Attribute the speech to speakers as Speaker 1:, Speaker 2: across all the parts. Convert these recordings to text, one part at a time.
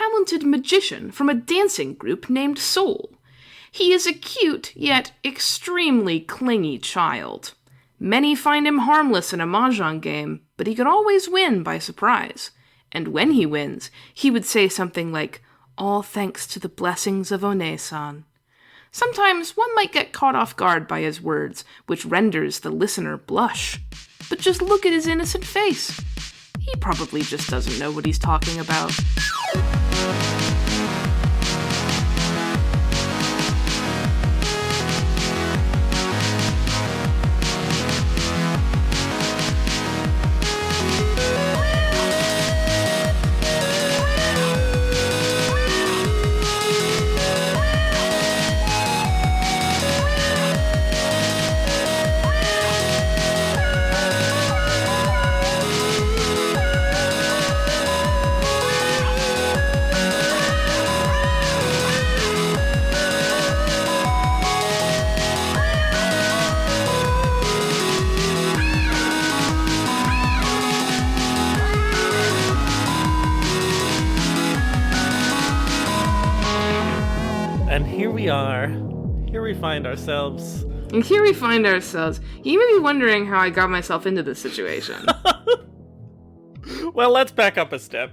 Speaker 1: talented magician from a dancing group named Soul. He is a cute, yet extremely clingy child. Many find him harmless in a mahjong game, but he could always win by surprise. And when he wins, he would say something like, "All thanks to the blessings of One-san." Sometimes one might get caught off guard by his words, which renders the listener blush. But just look at his innocent face. He probably just doesn't know what he's talking about.
Speaker 2: And here we are. Here we find ourselves.
Speaker 1: And here we find ourselves. You may be wondering how I got myself into this situation.
Speaker 2: Well, let's back up a step.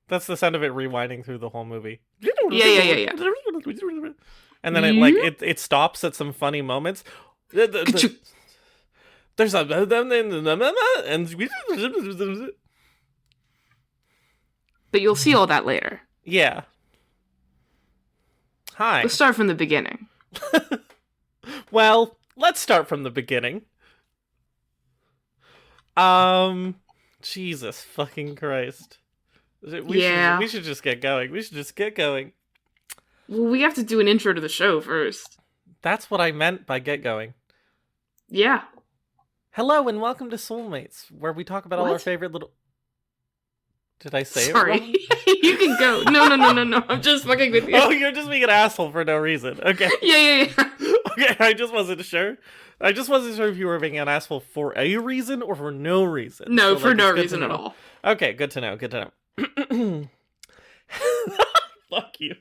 Speaker 2: That's the sound of it rewinding through the whole movie.
Speaker 1: Yeah.
Speaker 2: And then it stops at some funny moments. There's a
Speaker 1: But you'll see all that later.
Speaker 2: Yeah. Hi.
Speaker 1: Let's start from the beginning.
Speaker 2: Well, let's start from the beginning. Jesus fucking Christ. We should just get going.
Speaker 1: Well, we have to do an intro to the show first.
Speaker 2: That's what I meant by get going.
Speaker 1: Yeah.
Speaker 2: Hello and welcome to Soulmates, where we talk about all our favorite little... Did I say
Speaker 1: Sorry.
Speaker 2: it wrong?
Speaker 1: You can go. No. I'm just fucking with you.
Speaker 2: Oh, you're just being an asshole for no reason. Okay.
Speaker 1: Yeah.
Speaker 2: Okay, I just wasn't sure. I just wasn't sure if you were being an asshole for a reason or for no reason.
Speaker 1: No,
Speaker 2: so,
Speaker 1: for no reason at all.
Speaker 2: Okay, good to know. Fuck you.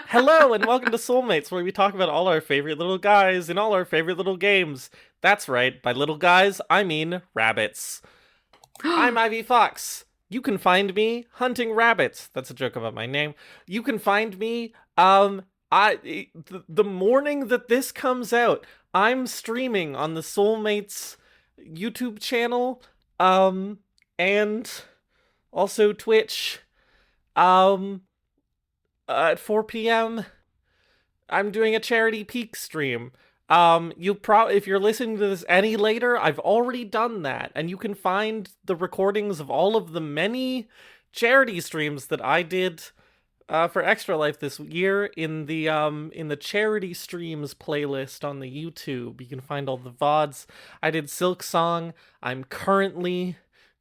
Speaker 2: Hello and welcome to Soulmates, where we talk about all our favorite little guys and all our favorite little games. That's right, by little guys, I mean rabbits. I'm Ivy Fox. You can find me hunting rabbits. That's a joke about my name. You can find me, the morning that this comes out, I'm streaming on the Soulmates YouTube channel, and also Twitch, at 4 p.m. I'm doing a charity peak stream. If you're listening to this any later, I've already done that, and you can find the recordings of all of the many charity streams that I did for Extra Life this year in the charity streams playlist on the YouTube. You can find all the VODs. I did Silk Song. I'm currently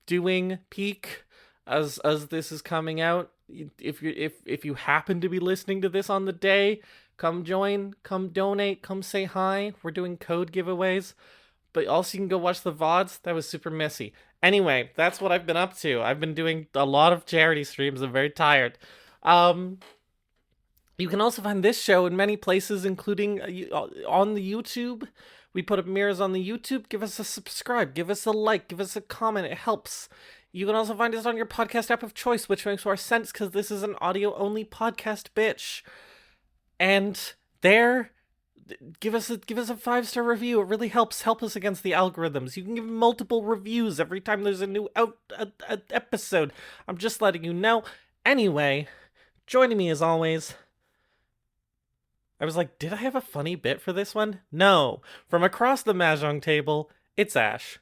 Speaker 2: doing Peak as this is coming out. If you happen to be listening to this on the day, come join, come donate, come say hi. We're doing code giveaways. But also you can go watch the VODs. That was super messy. Anyway, that's what I've been up to. I've been doing a lot of charity streams. I'm very tired. You can also find this show in many places, including on the YouTube. We put up mirrors on the YouTube. Give us a subscribe. Give us a like. Give us a comment. It helps. You can also find us on your podcast app of choice, which makes more sense because this is an audio-only podcast, bitch. And there, give us a 5-star review. It really helps us against the algorithms. You can give multiple reviews every time there's a new episode. I'm just letting you know. Anyway, joining me as always. I was like, did I have a funny bit for this one? No. From across the mahjong table, it's Ash.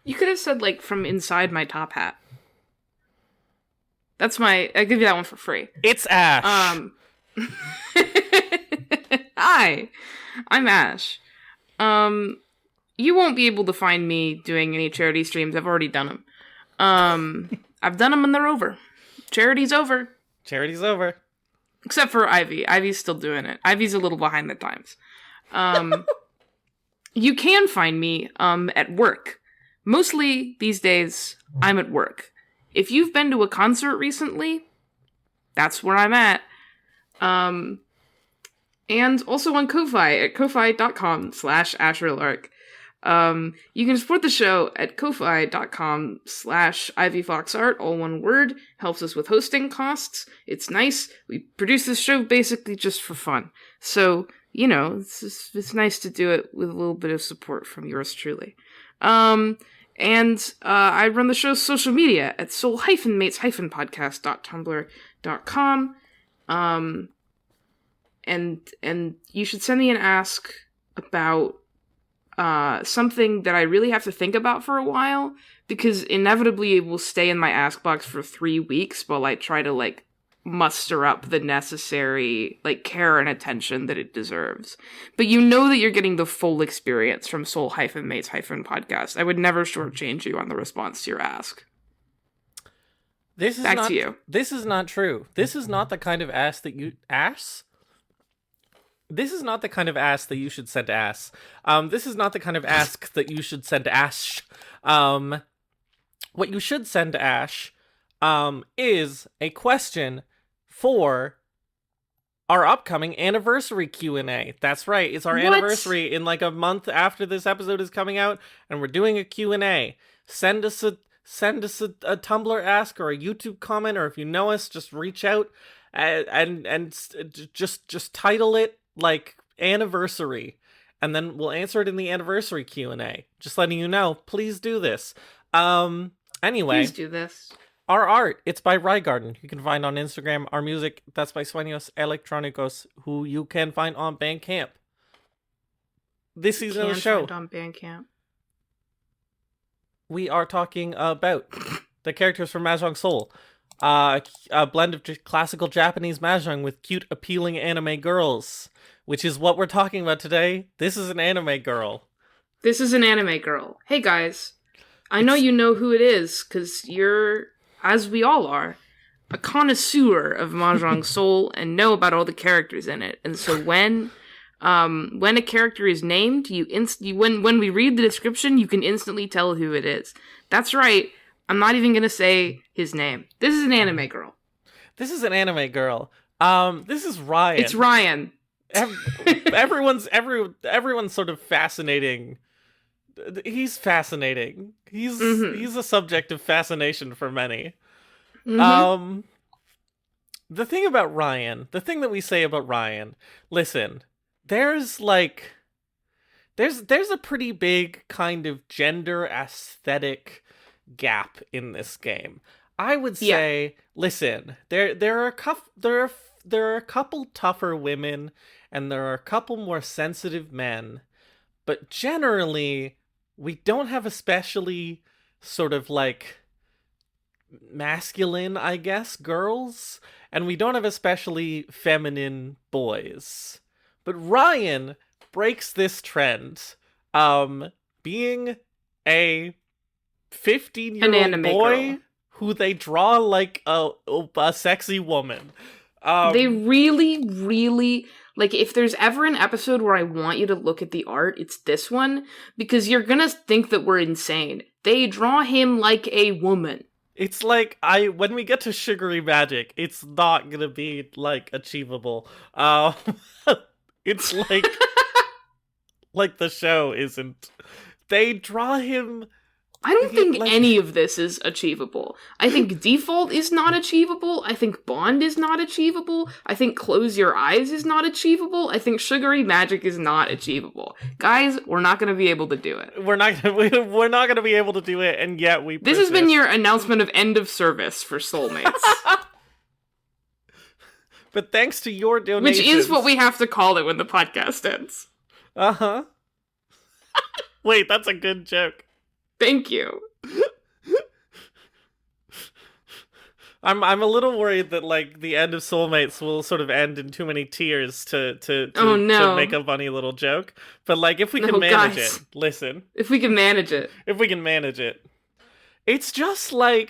Speaker 1: You could have said, like, from inside my top hat. I give you that one for free.
Speaker 2: It's Ash.
Speaker 1: Hi, I'm Ash. You won't be able to find me doing any charity streams. I've already done them. I've done them and they're over. Charity's over.
Speaker 2: Charity's over.
Speaker 1: Except for Ivy. Ivy's still doing it. Ivy's a little behind the times. You can find me at work, Mostly these days, I'm at work. If you've been to a concert recently, that's where I'm at. And also on Ko-Fi at ko-fi.com/AsherLark. You can support the show at ko-fi.com/ivyfoxart, all one word. Helps us with hosting costs. It's nice. We produce this show basically just for fun. So, it's nice to do it with a little bit of support from yours truly. I run the show's social media at soul-mates-podcast.tumblr.com. And you should send me an ask about something that I really have to think about for a while, because inevitably it will stay in my ask box for 3 weeks while I try to, muster up the necessary, care and attention that it deserves. But you know that you're getting the full experience from Soul-Mates-podcast. I would never shortchange you on the response to your ask. Back to you.
Speaker 2: This is not true. This is not the kind of ass that you... Ass? This is not the kind of ass that you should send ass. This is not the kind of ask that you should send Ash. What you should send Ash is a question for our upcoming anniversary Q&A. That's right. It's our anniversary in a month after this episode is coming out, and we're doing a Q&A. Send us a Tumblr ask or a YouTube comment, or if you know us, just reach out and just title it anniversary, and then we'll answer it in the anniversary Q&A. Just letting you know, please do this. Anyway,
Speaker 1: please do this.
Speaker 2: Our art, it's by Rygarden. You can find on Instagram. Our music, that's by Sueños Electrónicos, who you can find on Bandcamp. This season of the show,
Speaker 1: find on Bandcamp.
Speaker 2: We are talking about the characters from Mahjong Soul. A blend of classical Japanese mahjong with cute, appealing anime girls, which is what we're talking about today. This is an anime girl.
Speaker 1: This is an anime girl. Hey guys, I know you know who it is, because you're, as we all are, a connoisseur of Mahjong Soul and know about all the characters in it. And so when a character is named, when we read the description, you can instantly tell who it is. That's right. I'm not even gonna say his name. This is an anime girl.
Speaker 2: This is an anime girl. This is Ryan.
Speaker 1: It's Ryan.
Speaker 2: Everyone's sort of fascinating. He's fascinating. He's a subject of fascination for many. Mm-hmm. The thing about Ryan, the thing that we say about Ryan, listen, there's a pretty big kind of gender aesthetic gap in this game. I would say, listen, there are a couple tougher women and there are a couple more sensitive men, but generally we don't have especially sort of masculine, I guess, girls, and we don't have especially feminine boys. But Ryan breaks this trend, being a 15-year-old boy girl who they draw like a sexy woman.
Speaker 1: They really, really, if there's ever an episode where I want you to look at the art, it's this one, because you're gonna think that we're insane. They draw him like a woman.
Speaker 2: It's when we get to Sugary Magic, it's not gonna be, achievable. It's the show isn't. They draw him...
Speaker 1: I don't think any of this is achievable. I think Default is not achievable. I think Bond is not achievable. I think Close Your Eyes is not achievable. I think Sugary Magic is not achievable. Guys, we're not going to be able to do it.
Speaker 2: We're not going to be able to do it, and yet we persist.
Speaker 1: This has been your announcement of end of service for Soulmates.
Speaker 2: But thanks to your donations...
Speaker 1: Which is what we have to call it when the podcast ends.
Speaker 2: Uh-huh. Wait, that's a good joke.
Speaker 1: Thank you.
Speaker 2: I'm a little worried that the end of Soulmates will sort of end in too many tears to make a funny little joke. But if we can manage it, listen.
Speaker 1: If we can manage it.
Speaker 2: It's just I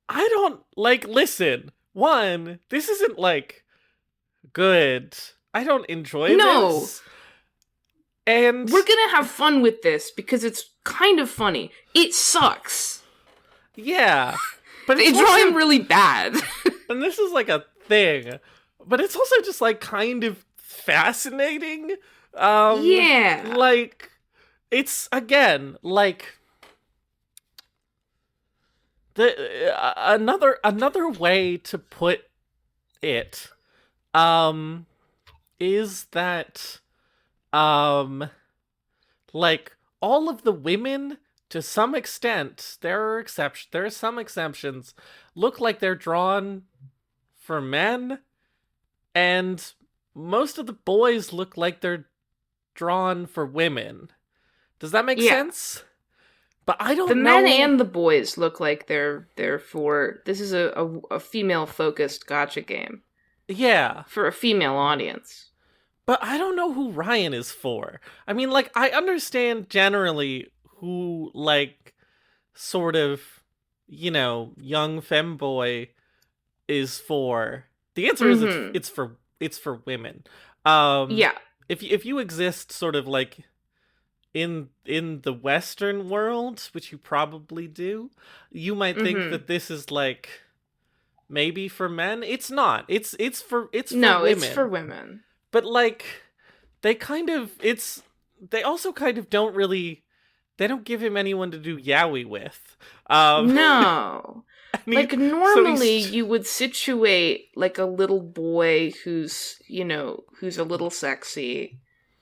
Speaker 2: don't listen. One, this isn't good. I don't enjoy this.
Speaker 1: No.
Speaker 2: And
Speaker 1: we're gonna have fun with this because it's kind of funny. It sucks.
Speaker 2: Yeah. But
Speaker 1: They draw him really bad.
Speaker 2: And this is like a thing. But it's also just like kind of fascinating.
Speaker 1: Yeah.
Speaker 2: Like, it's, again, like, another way to put it is that like all of the women, to some extent, there are some exceptions, look like they're drawn for men, and most of the boys look like they're drawn for women. Does that make sense? But I don't know.
Speaker 1: The men and the boys look like they're for... This is a female-focused gacha game.
Speaker 2: Yeah.
Speaker 1: For a female audience.
Speaker 2: But I don't know who Ryan is for. I mean, like, I understand generally who, like, sort of, you know, young femboy is for. The answer is it's for women.
Speaker 1: Yeah.
Speaker 2: If you exist sort of like in the Western world, which you probably do, you might think that this is like maybe for men. It's not. It's for women.
Speaker 1: It's for women.
Speaker 2: But like they also kind of don't really, they don't give him anyone to do yaoi with.
Speaker 1: No. Like, normally
Speaker 2: so
Speaker 1: you would situate, like, a little boy who's a little sexy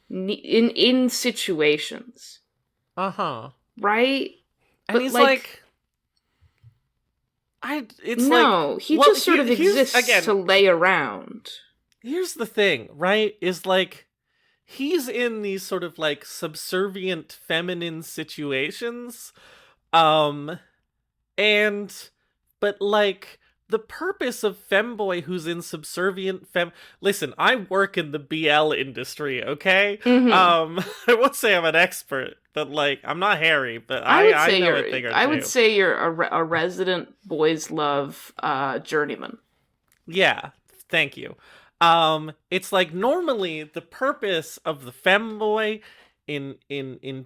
Speaker 1: in situations.
Speaker 2: Uh-huh.
Speaker 1: Right?
Speaker 2: And
Speaker 1: but
Speaker 2: he's
Speaker 1: he just sort of exists again, to lay around.
Speaker 2: Here's the thing, right? Is, like, he's in these sort of, like, subservient feminine situations. But, like, the purpose of femboy who's in subservient Listen, I work in the BL industry, okay? I won't say I'm an expert, but, like, I'm not Harry, but I know a thing or two.
Speaker 1: I would say you're a resident boys love journeyman.
Speaker 2: Yeah, thank you. It's like, normally, the purpose of the femboy in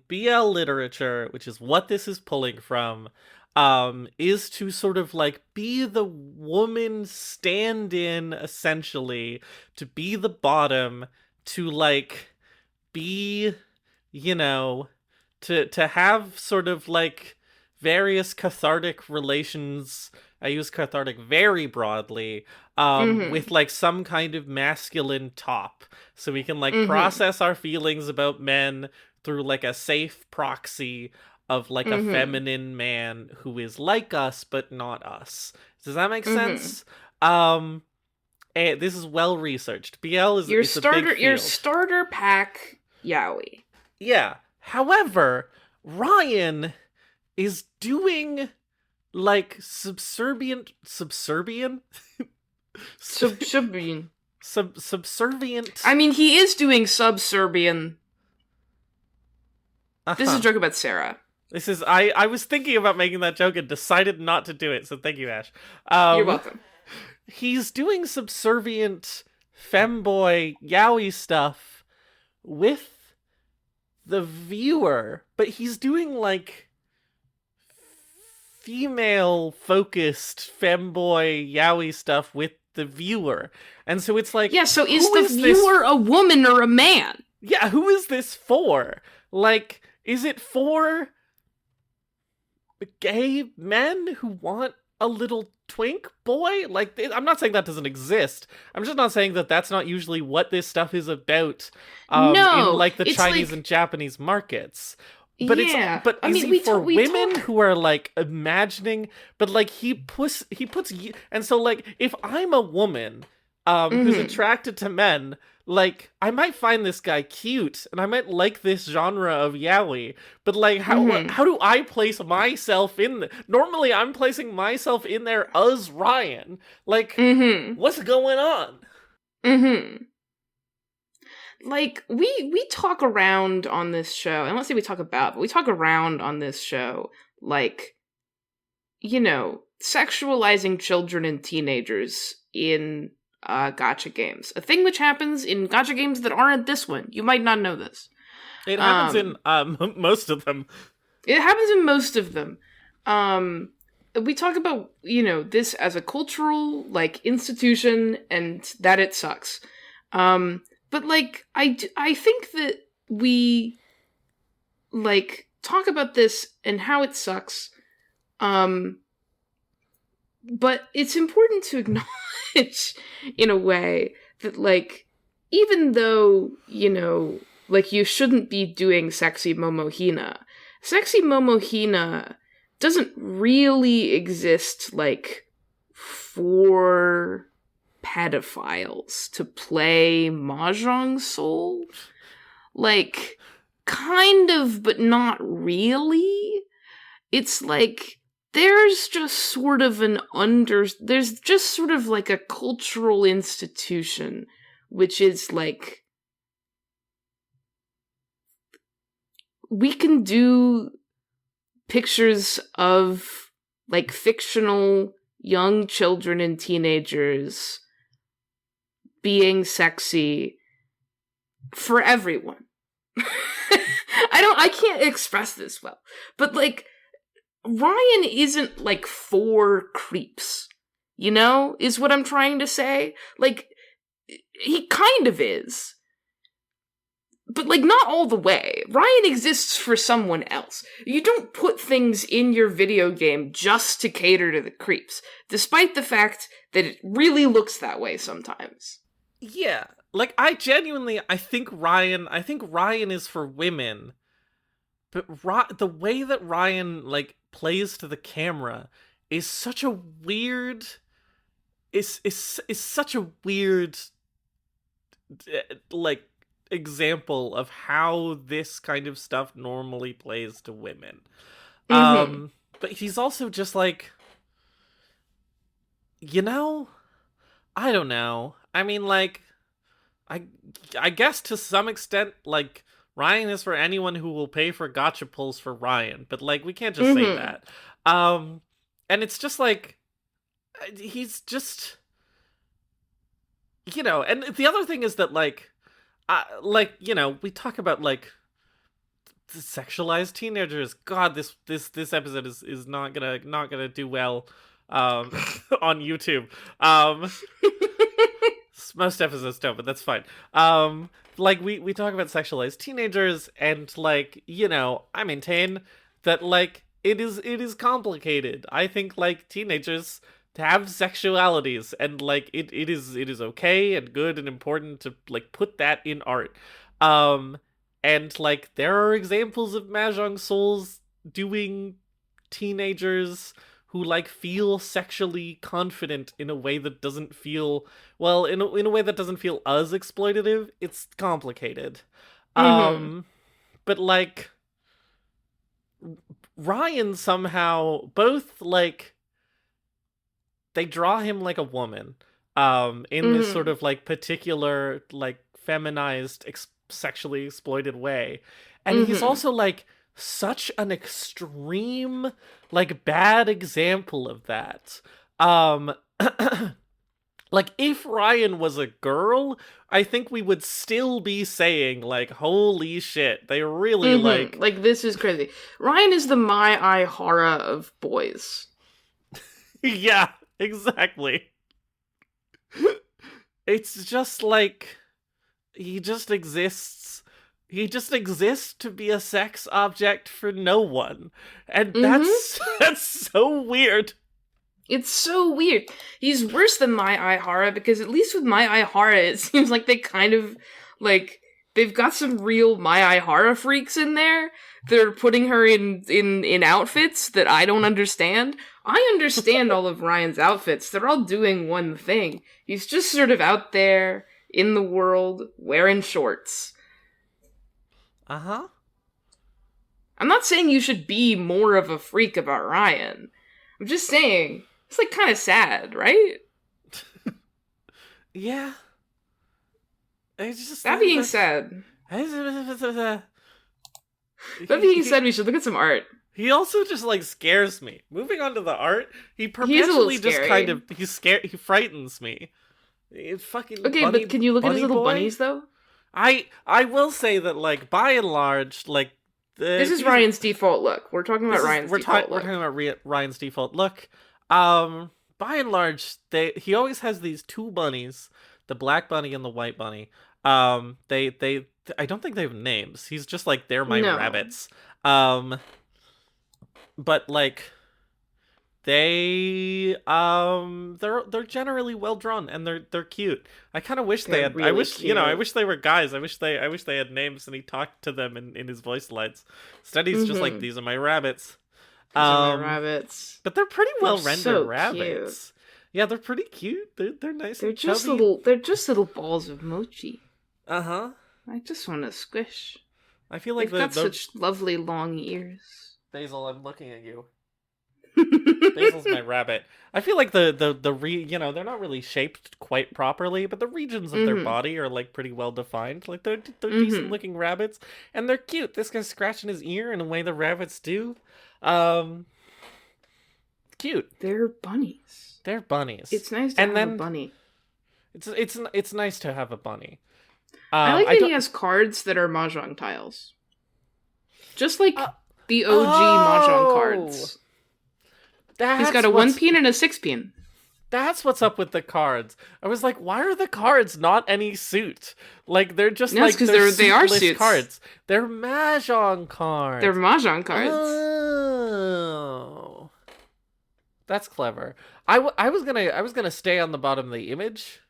Speaker 2: BL literature, which is what this is pulling from, is to sort of like be the woman stand-in, essentially, to be the bottom, to like be, you know, to have sort of like various cathartic relations. I use cathartic very broadly, with like some kind of masculine top, so we can like process our feelings about men through like a safe proxy of like a feminine man who is like us but not us. Does that make sense? And this is well researched. BL is
Speaker 1: your
Speaker 2: a big field.
Speaker 1: Your starter pack yaoi.
Speaker 2: Yeah. However, Ryan is doing like subservient.
Speaker 1: I mean, he is doing subservient. This is a joke about Sarah.
Speaker 2: This is I was thinking about making that joke and decided not to do it, so thank you, Ash.
Speaker 1: You're welcome.
Speaker 2: He's doing subservient femboy yaoi stuff with the viewer, but he's doing like female focused femboy yaoi stuff with the viewer. And so it's like,
Speaker 1: so is the viewer a woman or a man?
Speaker 2: Yeah, who is this for? Like, is it for gay men who want a little twink boy? Like, I'm not saying that doesn't exist. I'm just not saying that that's not usually what this stuff is about. In like the Chinese and Japanese markets. But for women who are like imagining, but like he puts, and so like if I'm a woman who's attracted to men, like I might find this guy cute and I might like this genre of yaoi, but like how do I place myself in normally I'm placing myself in there as Ryan. Like what's going on? Like,
Speaker 1: we talk around on this show, and let's say we talk about, but we talk around on this show, like, you know, sexualizing children and teenagers in gacha games. A thing which happens in gacha games that aren't this one. You might not know this.
Speaker 2: It happens in most of them.
Speaker 1: It happens in most of them. We talk about, this as a cultural, institution and that it sucks. But, I think that we, talk about this and how it sucks. But it's important to acknowledge, in a way, that, even though, you shouldn't be doing sexy momohina doesn't really exist, for pedophiles to play Mahjong Soul. Kind of, but not really. It's there's just sort of a cultural institution, which is we can do pictures of fictional young children and teenagers being sexy for everyone. I can't express this well, but Ryan isn't for creeps, is what I'm trying to say. He kind of is. But, not all the way. Ryan exists for someone else. You don't put things in your video game just to cater to the creeps, despite the fact that it really looks that way sometimes.
Speaker 2: Yeah. I think Ryan is for women, but the way that Ryan, plays to the camera is such a weird... is such a weird, example of how this kind of stuff normally plays to women.
Speaker 1: Mm-hmm.
Speaker 2: But he's also just I don't know. I mean, I guess to some extent, Ryan is for anyone who will pay for gacha pulls for Ryan, but we can't just say that. And it's just he's just, and the other thing is that we talk about sexualized teenagers. God, this episode is not gonna do well on YouTube. Most episodes don't, but that's fine. We talk about sexualized teenagers, and I maintain that it is complicated. I think teenagers to have sexualities, and it is okay and good and important to put that in art. And there are examples of Mahjong Souls doing teenagers who feel sexually confident in a way that doesn't feel, well, in a way that doesn't feel as exploitative. It's complicated.
Speaker 1: Mm-hmm.
Speaker 2: But Ryan somehow both they draw him like a woman in this sort of particular feminized sexually exploited way, and he's also such an extreme bad example of that. If Ryan was a girl, I think we would still be saying holy shit, they really
Speaker 1: this is crazy. Ryan is the Mai Ai Hara of boys.
Speaker 2: Yeah, exactly. It's just he just exists. He just exists to be a sex object for no one. And that's so weird.
Speaker 1: It's so weird. He's worse than Mai Ai Hara, because at least with Mai Ai Hara, it seems like they kind of, they've got some real Mai Ai Hara freaks in there. They're putting her in outfits that I don't understand. I understand all of Ryan's outfits. They're all doing one thing. He's just sort of out there in the world wearing shorts.
Speaker 2: Uh-huh.
Speaker 1: I'm not saying you should be more of a freak about Ryan. I'm just saying, it's kind of sad, right?
Speaker 2: Yeah. It's just,
Speaker 1: that being said, we should look at some art.
Speaker 2: He also just scares me. Moving on to the art, he perpetually just kind of he frightens me. It's fucking
Speaker 1: okay, but can you look at his little bunnies though?
Speaker 2: I will say that by and large
Speaker 1: This is Ryan's default look. We're talking about Ryan's default look.
Speaker 2: We're talking about Ryan's default look. By and large, he always has these two bunnies, the black bunny and the white bunny. They I don't think they have names. He's just like, they're my rabbits. But like, they're generally well drawn, and they're cute. I kind of wish they had. Really, I wish cute. I wish they were guys. I wish they had names, and he talked to them in his voice lines. Instead, he's just like, these are my rabbits.
Speaker 1: These are my rabbits.
Speaker 2: But they're pretty well rendered
Speaker 1: so
Speaker 2: rabbits.
Speaker 1: Cute.
Speaker 2: Yeah, they're pretty cute. They're nice.
Speaker 1: They're
Speaker 2: and
Speaker 1: just
Speaker 2: chubby.
Speaker 1: They're just little balls of mochi.
Speaker 2: I
Speaker 1: just want to squish.
Speaker 2: I feel like
Speaker 1: they've got such lovely long ears.
Speaker 2: Basil, I'm looking at you. Basil's my rabbit. I feel like they're not really shaped quite properly, but the regions of their body are like pretty well defined. Like they're decent looking rabbits, and they're cute. This guy's scratching his ear in a way the rabbits do. Cute.
Speaker 1: They're bunnies.
Speaker 2: They're bunnies.
Speaker 1: It's nice to have a bunny.
Speaker 2: It's nice to have a bunny.
Speaker 1: I like that he has cards that are mahjong tiles, just like the OG mahjong cards. He's got a 1-pin and a 6-pin.
Speaker 2: That's what's up with the cards. I was like, why are the cards not any suit? Like, they're just
Speaker 1: because they are suits.
Speaker 2: Cards. They're mahjong cards.
Speaker 1: They're mahjong cards.
Speaker 2: Oh, that's clever. I was gonna stay on the bottom of the image,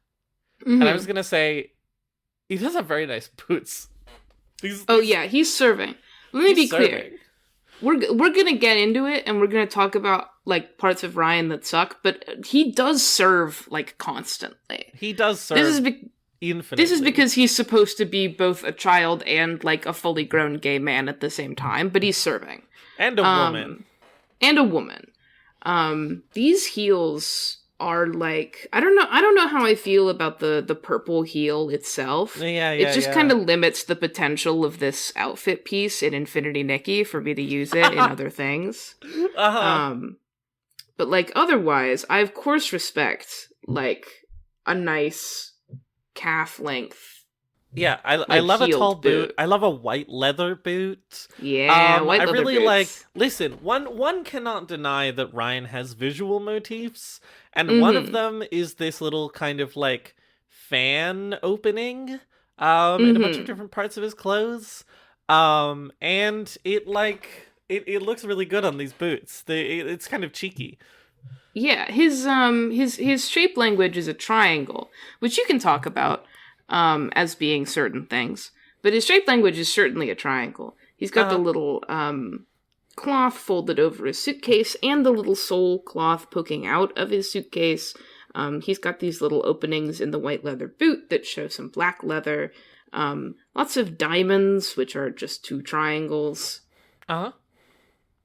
Speaker 2: and I was gonna say, he does have very nice boots.
Speaker 1: Yeah, he's serving. Let me be clear. We're gonna get into it, and we're gonna talk about like parts of Ryan that suck, but he does serve like constantly.
Speaker 2: He does serve. Infinitely.
Speaker 1: This is because he's supposed to be both a child and like a fully grown gay man at the same time, but he's serving.
Speaker 2: And a woman.
Speaker 1: And a woman. These heels are like, I don't know how I feel about the purple heel itself. It just kind of limits the potential of this outfit piece in Infinity Nikki for me to use it in other things. But like otherwise, I of course respect like a nice calf length.
Speaker 2: Yeah, I love a tall boot. I love a white leather boot.
Speaker 1: Yeah, white leather
Speaker 2: really
Speaker 1: boots.
Speaker 2: like. Listen, one cannot deny that Ryan has visual motifs, and one of them is this little kind of like fan opening in a bunch of different parts of his clothes. And it looks really good on these boots. It's kind of cheeky.
Speaker 1: Yeah, his shape language is a triangle, which you can talk about. As being certain things. But his shape language is certainly a triangle. He's got the little cloth folded over his suitcase and the little sole cloth poking out of his suitcase. He's got these little openings in the white leather boot that show some black leather. Lots of diamonds, which are just two triangles.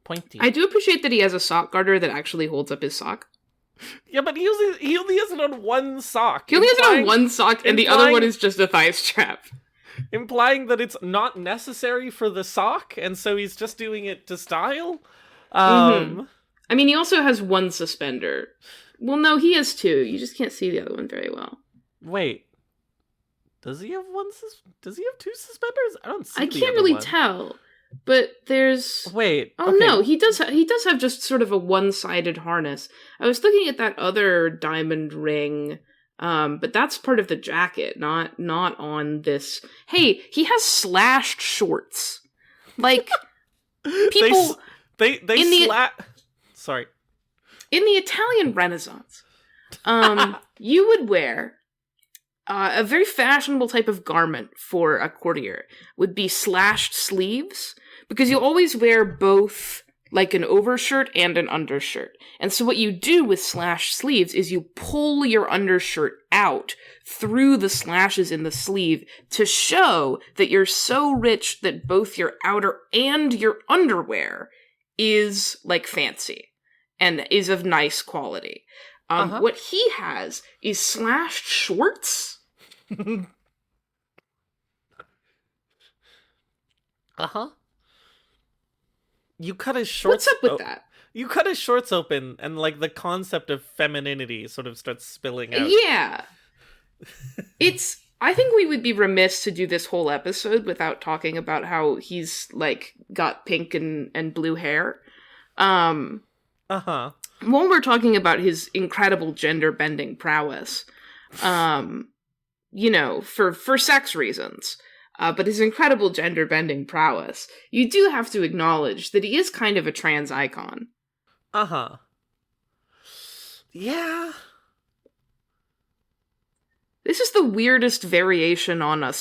Speaker 2: Pointy.
Speaker 1: I do appreciate that he has a sock garter that actually holds up his sock.
Speaker 2: Yeah, but he only has it on one sock.
Speaker 1: He only has it on one sock, and the other one is just a thigh strap.
Speaker 2: Implying that it's not necessary for the sock, and so he's just doing it to style? I
Speaker 1: mean, he also has one suspender. Well, no, he has two. You just can't see the other one very well.
Speaker 2: Wait. Does he have Does he have two suspenders? I don't see
Speaker 1: I can't really tell. But there's...
Speaker 2: Wait.
Speaker 1: Oh, okay. No, he does have just sort of a one-sided harness. I was looking at that other diamond ring, but that's part of the jacket, not on this... Hey, he has slashed shorts. Like, people...
Speaker 2: Sorry.
Speaker 1: In the Italian Renaissance, you would wear... a very fashionable type of garment for a courtier would be slashed sleeves, because you always wear both like an overshirt and an undershirt. And so what you do with slashed sleeves is you pull your undershirt out through the slashes in the sleeve to show that you're so rich that both your outer and your underwear is like fancy and is of nice quality. What he has is slashed shorts.
Speaker 2: You cut his shorts.
Speaker 1: What's up with that?
Speaker 2: You cut his shorts open, and like the concept of femininity sort of starts spilling out.
Speaker 1: Yeah, it's. I think we would be remiss to do this whole episode without talking about how he's, like, got pink and blue hair.
Speaker 2: Uh-huh.
Speaker 1: While we're talking about his incredible gender-bending prowess, you know, for sex reasons, but his incredible gender-bending prowess, you do have to acknowledge that he is kind of a trans icon.
Speaker 2: Uh-huh. Yeah.
Speaker 1: This is the weirdest variation on a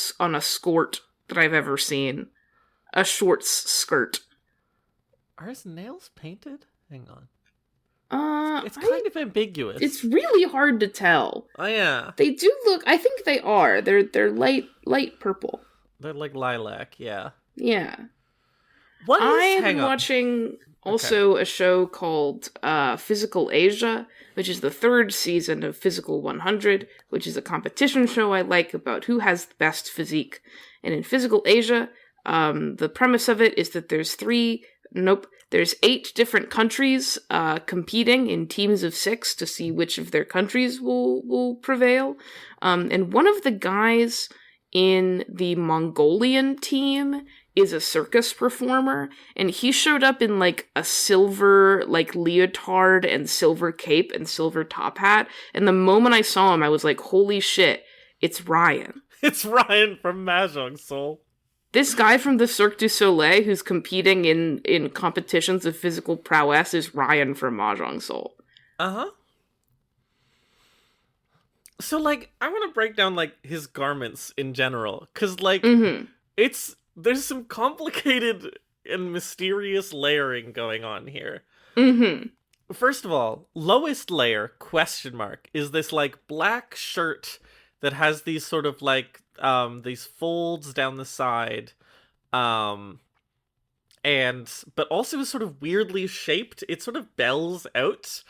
Speaker 1: skirt that I've ever seen. A shorts skirt.
Speaker 2: Are his nails painted? Hang on. It's
Speaker 1: I
Speaker 2: kind of ambiguous.
Speaker 1: It's really hard to tell.
Speaker 2: Oh yeah.
Speaker 1: They do look. I think they are. They're light purple.
Speaker 2: They're like lilac. Yeah.
Speaker 1: Yeah.
Speaker 2: What is?
Speaker 1: I'm
Speaker 2: Hang on.
Speaker 1: watching also a show called Physical Asia, which is the 3rd season of Physical 100, which is a competition show I like about who has the best physique. And in Physical Asia, the premise of it is that there's 8 different countries competing in teams of 6 to see which of their countries will prevail. And one of the guys in the Mongolian team is a circus performer, and he showed up in, like, a silver, like, leotard and silver cape and silver top hat, and the moment I saw him, I was like, holy shit, it's Ryan.
Speaker 2: It's Ryan from Mahjong Soul.
Speaker 1: This guy from the Cirque du Soleil who's competing in competitions of physical prowess is Ryan from Mahjong Soul.
Speaker 2: Uh-huh. So, like, I want to break down, like, his garments in general, because, like, there's some complicated and mysterious layering going on here. First of all, lowest layer, question mark, is this, like, black shirt that has these sort of, like, these folds down the side, but also is sort of weirdly shaped. It sort of bells out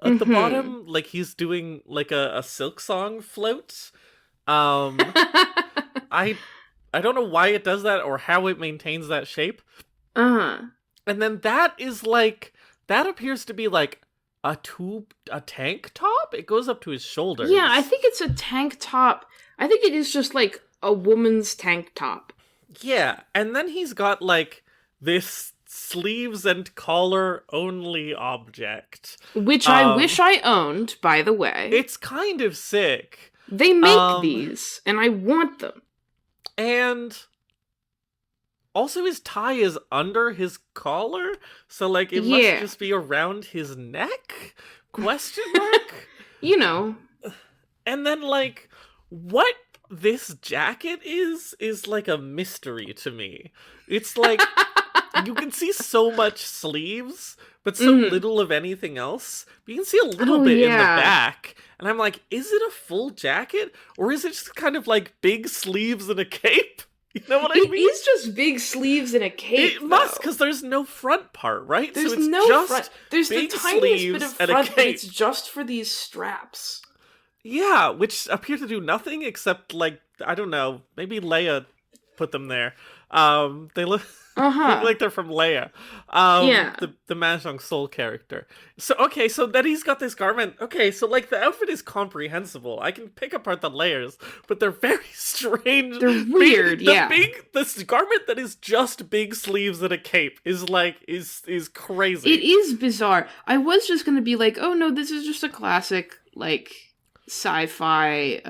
Speaker 2: at the bottom, like he's doing, like, a silk song float. I don't know why it does that or how it maintains that shape. And then that is, like, that appears to be, like, a tank top? It goes up to his shoulders.
Speaker 1: Yeah, I think it's a tank top. I think it is just, like, a woman's tank top.
Speaker 2: Yeah, and then he's got, like, this sleeves and collar only object.
Speaker 1: Which I wish I owned, by the way.
Speaker 2: It's kind of sick.
Speaker 1: They make these, and I want them.
Speaker 2: And also his tie is under his collar, so, like, it must just be around his neck? Question mark?
Speaker 1: You know.
Speaker 2: And then, like, what this jacket is like a mystery to me. It's like, you can see so much sleeves, but so little of anything else. But you can see a little bit in the back. And I'm like, is it a full jacket? Or is it just kind of like big sleeves and a cape? You know what I mean?
Speaker 1: It is just big sleeves and a cape.
Speaker 2: It must, because there's no front part, right?
Speaker 1: There's
Speaker 2: so it's
Speaker 1: no
Speaker 2: just
Speaker 1: front. There's the tiniest bit of front, but it's just for these straps.
Speaker 2: Yeah, which appear to do nothing except, like, I don't know, maybe Leia put them there. They look like they're from Leia. The Mahjong Soul character. So, okay, so then he's got this garment. Okay, so, like, the outfit is comprehensible. I can pick apart the layers, but they're very strange.
Speaker 1: They're weird,
Speaker 2: This garment that is just big sleeves and a cape is, like, is crazy.
Speaker 1: It is bizarre. I was just gonna be like, oh no, this is just a classic, like, sci-fi,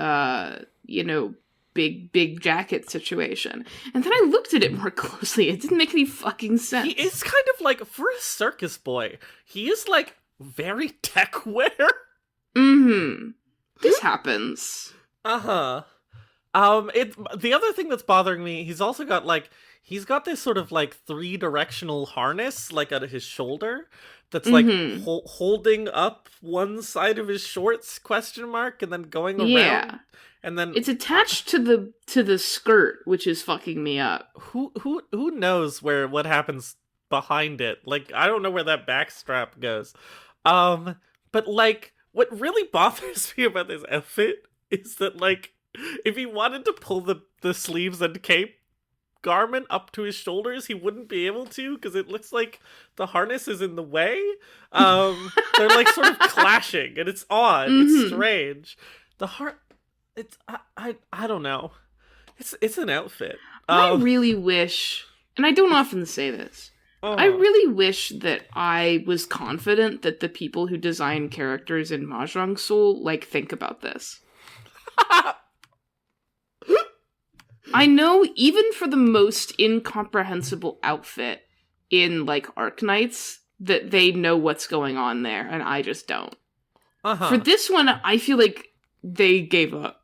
Speaker 1: big jacket situation. And then I looked at it more closely. It didn't make any fucking sense.
Speaker 2: He is kind of like, for a circus boy, he is, like, very tech wear.
Speaker 1: This happens.
Speaker 2: The other thing that's bothering me, he's also got, like, he's got this sort of, like, 3-directional harness, like, at his shoulder, that's, like, holding up one side of his shorts, question mark, and then going around.
Speaker 1: Yeah.
Speaker 2: And then
Speaker 1: it's attached to the skirt, which is fucking me up.
Speaker 2: Who knows what happens behind it? Like, I don't know where that back strap goes. But, like, what really bothers me about this outfit is that, like, if he wanted to pull the sleeves and cape garment up to his shoulders, he wouldn't be able to, because it looks like the harness is in the way. They're, like, sort of clashing, and it's odd. It's strange. It's I don't know. It's an outfit.
Speaker 1: I really wish, and I don't often say this, I
Speaker 2: Uh,
Speaker 1: really wish that I was confident that the people who design characters in Mahjong Soul, like, think about this. I know even for the most incomprehensible outfit in, like, Arknights, that they know what's going on there, and I just don't. For this one, I feel like they gave up.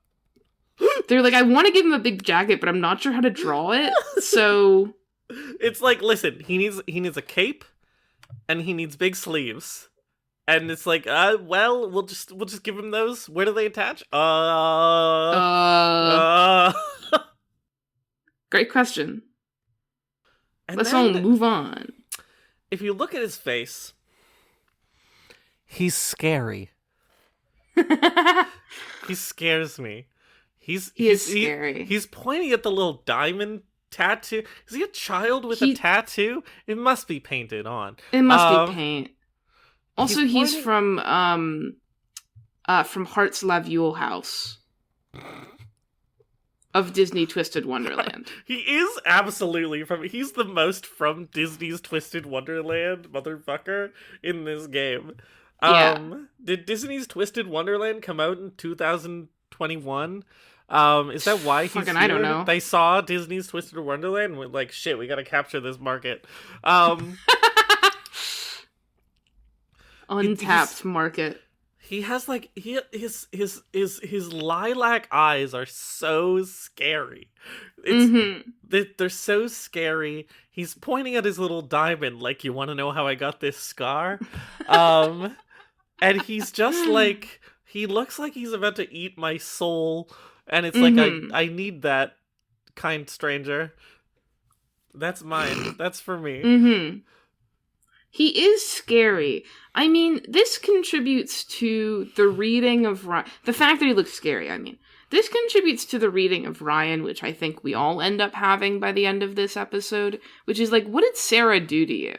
Speaker 1: They're like, I want to give him a big jacket, but I'm not sure how to draw it, so...
Speaker 2: It's like, listen, he needs a cape, and he needs big sleeves. And it's like, well, we'll just give him those. Where do they attach?
Speaker 1: Great question.
Speaker 2: And
Speaker 1: Let's all move on.
Speaker 2: If you look at his face, he's scary. He scares me. He is scary. He's pointing at the little diamond tattoo. Is he a child with a tattoo? It must be painted on.
Speaker 1: It must be paint. Also, he's from Heart's La Vule House of Disney Twisted Wonderland.
Speaker 2: He is absolutely he's the most from Disney's Twisted Wonderland motherfucker in this game. Did Disney's Twisted Wonderland come out in 2021? Is that why he's here?
Speaker 1: I don't know.
Speaker 2: They saw Disney's Twisted Wonderland and were like, shit, we gotta capture this market.
Speaker 1: Untapped market.
Speaker 2: He has like his lilac eyes are so scary. They're so scary. He's pointing at his little diamond like, you want to know how I got this scar? And he's just like, he looks like he's about to eat my soul, and it's like, I need that, kind stranger. That's mine. That's for me.
Speaker 1: He is scary. I mean, this contributes to the reading of Ryan. The fact that he looks scary, I mean. This contributes to the reading of Ryan, which I think we all end up having by the end of this episode, which is like, what did Sarah do to you?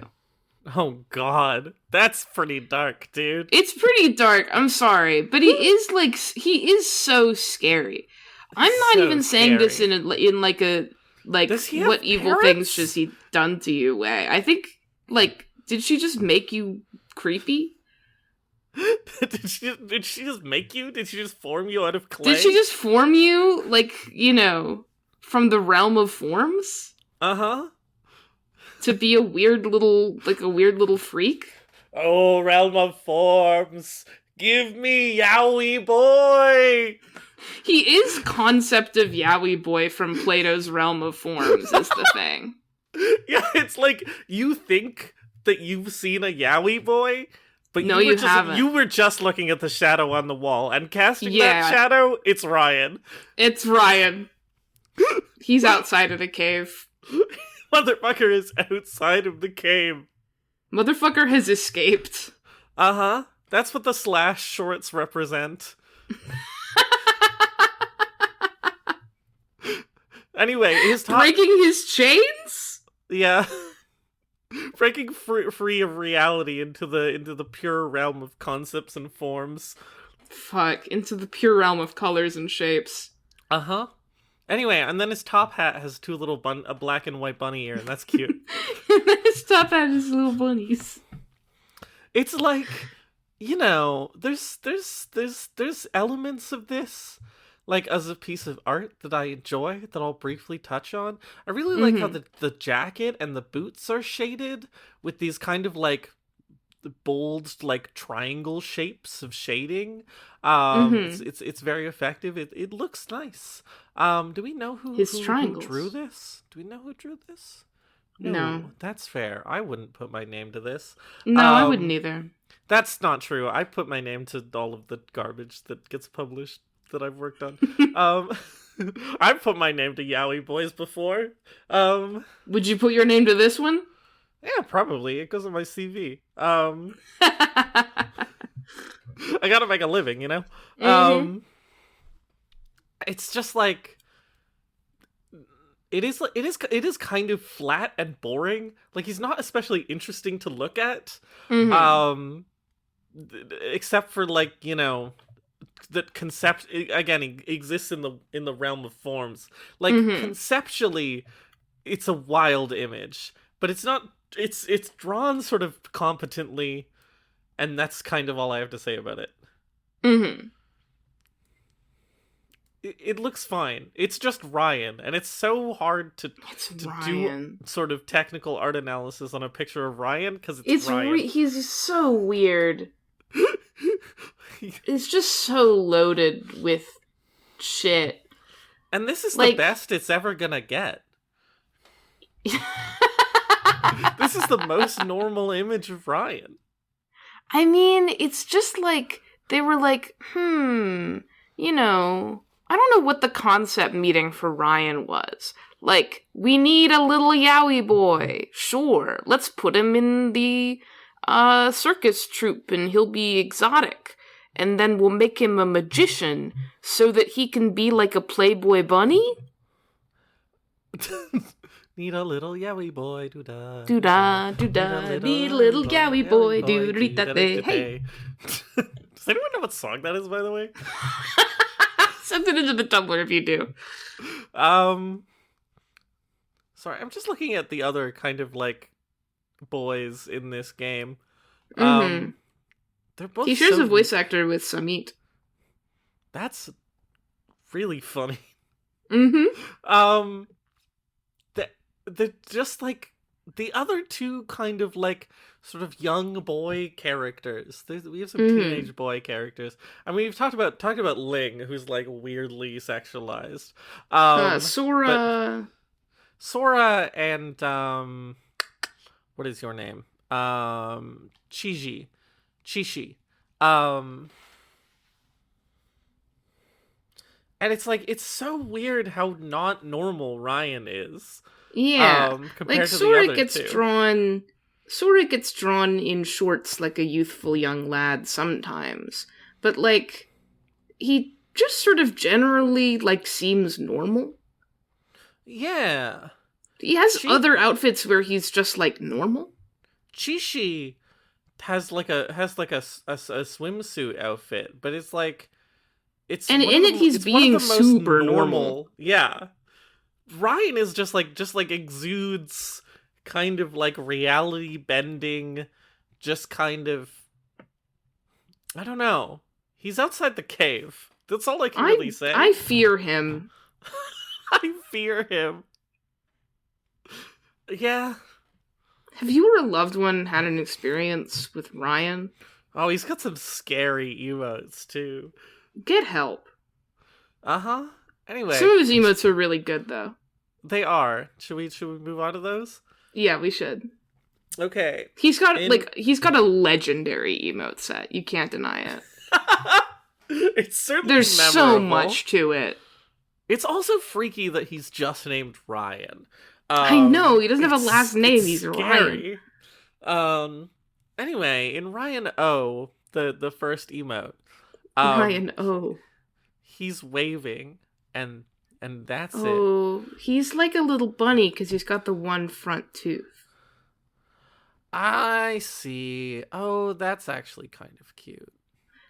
Speaker 2: Oh, God. That's pretty dark, dude.
Speaker 1: It's pretty dark. I'm sorry. But he is so scary. I'm not even saying this in like a, like, what evil things has he done to you way. I think, like, did she just make you creepy?
Speaker 2: Did she just make you? Did she just form you out of clay?
Speaker 1: Did she just form you, like, from the realm of forms? To be a weird little freak?
Speaker 2: Oh, realm of forms, give me Yowie boy!
Speaker 1: He is concept of Yowie boy from Plato's Realm of Forms is the thing.
Speaker 2: Yeah, it's like, you think that you've seen a Yowie boy, but
Speaker 1: no, you haven't.
Speaker 2: You were just looking at the shadow on the wall, and casting that shadow, it's Ryan.
Speaker 1: It's Ryan. He's outside of the cave.
Speaker 2: Motherfucker is outside of the cave.
Speaker 1: Motherfucker has escaped.
Speaker 2: That's what the slash shorts represent. Anyway,
Speaker 1: breaking his chains?
Speaker 2: Yeah. Breaking free of reality into the pure realm of concepts and forms.
Speaker 1: Fuck, into the pure realm of colors and shapes.
Speaker 2: Anyway, and then his top hat has two little a black and white bunny ear, and that's cute.
Speaker 1: And then his top hat has little bunnies.
Speaker 2: It's like, there's elements of this, like, as a piece of art that I enjoy, that I'll briefly touch on. I really like how the jacket and the boots are shaded with these kind of, like, bold, like, triangle shapes of shading. It's very effective. It looks nice. Do we know who drew this? Do we know who drew this?
Speaker 1: No.
Speaker 2: That's fair. I wouldn't put my name to this.
Speaker 1: No, I wouldn't either.
Speaker 2: That's not true. I put my name to all of the garbage that gets published that I've worked on. I've put my name to Yowie Boys before.
Speaker 1: Would you put your name to this one?
Speaker 2: Yeah, probably. It goes on my CV. I gotta make a living, It's just like, it is kind of flat and boring. Like, he's not especially interesting to look at. Except for, like, exists in the realm of forms. Like conceptually, it's a wild image, but it's not. It's drawn sort of competently, and that's kind of all I have to say about it.
Speaker 1: Mm-hmm.
Speaker 2: It looks fine. It's just Ryan, and it's so hard to do sort of technical art analysis on a picture of Ryan, because it's Ryan.
Speaker 1: He's so weird. It's just so loaded with shit.
Speaker 2: And this is the best it's ever gonna get. This is the most normal image of Ryan.
Speaker 1: I mean, it's just like, they were like, you know, I don't know what the concept meeting for Ryan was. Like, we need a little Yowie boy. Sure, let's put him in the circus troupe and he'll be exotic. And then we'll make him a magician so that he can be like a Playboy bunny?
Speaker 2: Need a little Yowie boy, doo-da.
Speaker 1: Doo-da, doo-da, need a little Yowie boy, doo-da-dee-da-day. Hey!
Speaker 2: Does anyone know what song that is, by the way?
Speaker 1: Something into the Tumblr if you do.
Speaker 2: Sorry, I'm just looking at the other kind of, like, boys in this game. They're both.
Speaker 1: He shares a voice actor with Samit.
Speaker 2: That's really funny.
Speaker 1: Mm-hmm.
Speaker 2: They're just like the other two kind of like sort of young boy characters. We have some teenage boy characters. I mean, we've talked about Ling, who's like weirdly sexualized.
Speaker 1: Sora.
Speaker 2: Sora and what is your name? Chishi. And it's like, it's so weird how not normal Ryan is.
Speaker 1: Yeah.
Speaker 2: Compared
Speaker 1: like
Speaker 2: to
Speaker 1: Sora
Speaker 2: the other
Speaker 1: gets
Speaker 2: two.
Speaker 1: Sora gets drawn in shorts like a youthful young lad sometimes. But like, he just sort of generally like seems normal.
Speaker 2: Yeah.
Speaker 1: He has other outfits where he's just like normal.
Speaker 2: Chishi has like a swimsuit outfit, but it's like
Speaker 1: in it he's being super normal.
Speaker 2: Yeah. Ryan is just like exudes kind of like reality bending, just kind of, I don't know. He's outside the cave. That's all I can really say.
Speaker 1: I fear him.
Speaker 2: I fear him. Yeah.
Speaker 1: Have you or a loved one had an experience with Ryan?
Speaker 2: Oh, he's got some scary emotes too.
Speaker 1: Get help.
Speaker 2: Uh-huh. Anyway.
Speaker 1: Some of his emotes are really good though.
Speaker 2: They are. Should we move on to those?
Speaker 1: Yeah, we should.
Speaker 2: Okay.
Speaker 1: He's got a legendary emote set. You can't deny it.
Speaker 2: It's certainly
Speaker 1: There's
Speaker 2: memorable.
Speaker 1: So much to it.
Speaker 2: It's also freaky that he's just named Ryan.
Speaker 1: I know, he doesn't have a last name, he's
Speaker 2: scary.
Speaker 1: Ryan.
Speaker 2: Anyway, in Ryan O, the first emote.
Speaker 1: Ryan O.
Speaker 2: He's waving, and that's it.
Speaker 1: Oh, he's like a little bunny because he's got the one front tooth.
Speaker 2: I see. Oh, that's actually kind of cute.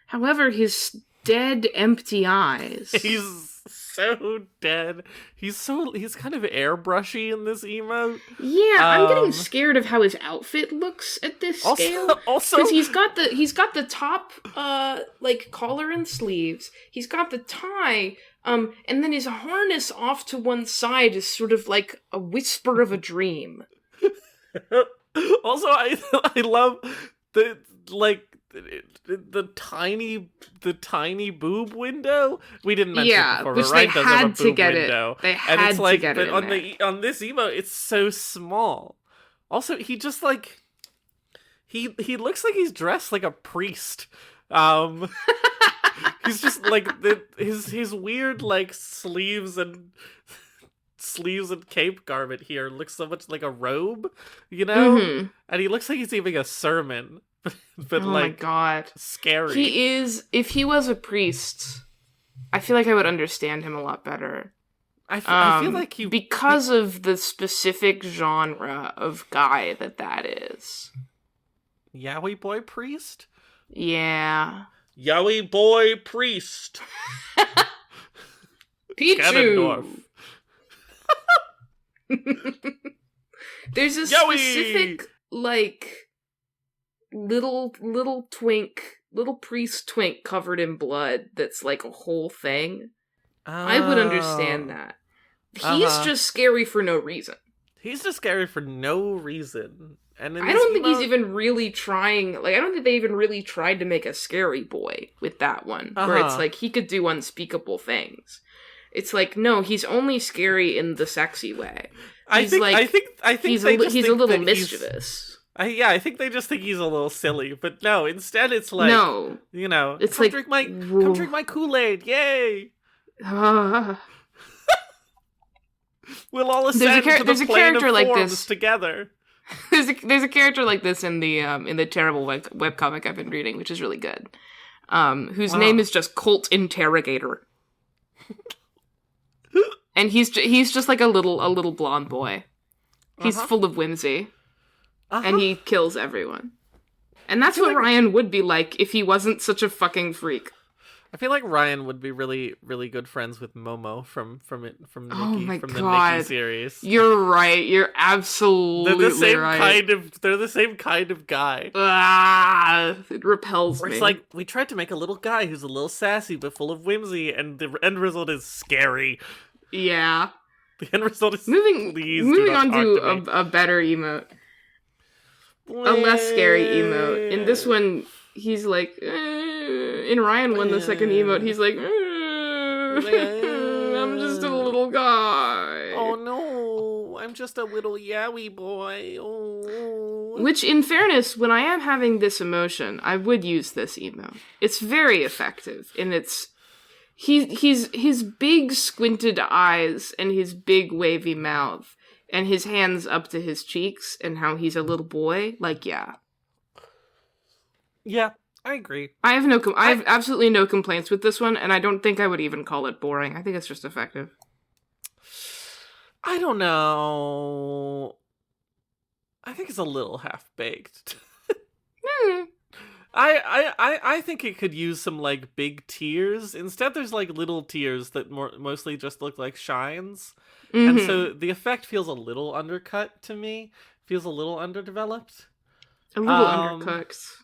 Speaker 1: However, his dead, empty eyes.
Speaker 2: He's so dead. He's kind of airbrushy in this emote.
Speaker 1: Yeah, I'm getting scared of how his outfit looks at this scale.
Speaker 2: Also,
Speaker 1: because he's got the top like collar and sleeves. He's got the tie, and then his harness off to one side is sort of like a whisper of a dream.
Speaker 2: Also, I love the tiny boob window. We didn't mention it before, but Ryan does have a boob window.
Speaker 1: They had to get it.
Speaker 2: On this emote, it's so small. Also, he just like he looks like he's dressed like a priest. He's just like his weird like sleeves and cape garment here looks so much like a robe, you know? Mm-hmm. And he looks like he's giving a sermon. But
Speaker 1: oh my god.
Speaker 2: Scary.
Speaker 1: He is, if he was I feel like I would understand him a lot better.
Speaker 2: I feel like he...
Speaker 1: Because of the specific genre of guy that is.
Speaker 2: Yowie boy priest?
Speaker 1: Yeah.
Speaker 2: Yowie boy priest.
Speaker 1: Pichu! There's a specific, like, little priest twink covered in blood that's like a whole thing. I would understand that. He's just scary for no reason.
Speaker 2: He's just scary for no reason. And
Speaker 1: I don't think he's even really trying, like, I don't think they even really tried to make a scary boy with that one, where it's like, he could do unspeakable things. It's like, no, he's only scary in the sexy way. I think he's a little mischievous.
Speaker 2: I think they just think he's a little silly, but no, instead it's like, no, you know,
Speaker 1: it's
Speaker 2: come
Speaker 1: like,
Speaker 2: drink my Kool-Aid, yay! We'll all ascend to the plane of forms together.
Speaker 1: There's a character like this in the terrible webcomic I've been reading, which is really good. Whose name is just Colt Interrogator. And he's just like a little blonde boy. He's full of whimsy. And he kills everyone. And that's what Ryan would be like if he wasn't such a fucking freak.
Speaker 2: I feel like Ryan would be really, really good friends with Momo from Nikki, the Nikki series.
Speaker 1: You're right. You're absolutely right.
Speaker 2: They're the same kind of guy.
Speaker 1: It repels me.
Speaker 2: It's like, we tried to make a little guy who's a little sassy but full of whimsy, and the end result is scary.
Speaker 1: Yeah.
Speaker 2: The end result is
Speaker 1: moving on to a better emote. A less scary emote. In this one, he's like, in Ryan 1, the second emote, he's like, I'm just a little guy.
Speaker 2: Oh no, I'm just a little yaoi boy. Oh.
Speaker 1: Which, in fairness, when I am having this emotion, I would use this emote. It's very effective, and his big squinted eyes and his big wavy mouth and his hands up to his cheeks and how he's a little boy, like, yeah.
Speaker 2: Yeah, I agree.
Speaker 1: I have absolutely no complaints with this one, and I don't think I would even call it boring. I think it's just effective.
Speaker 2: I don't know. I think it's a little half-baked. I think it could use some, like, big tears. Instead, there's, like, little tears that mostly just look like shines. Mm-hmm. And so the effect feels a little undercut to me. Feels a little underdeveloped.
Speaker 1: A little undercooked.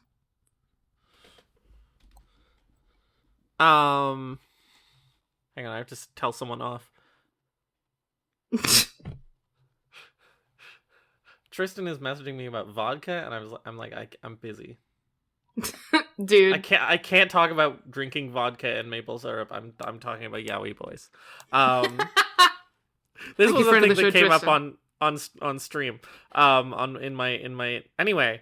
Speaker 2: Hang on, I have to tell someone off. Tristan is messaging me about vodka, and I'm busy.
Speaker 1: Dude,
Speaker 2: I can't talk about drinking vodka and maple syrup. I'm talking about yaoi boys. This was a thing that came up on stream. Anyway.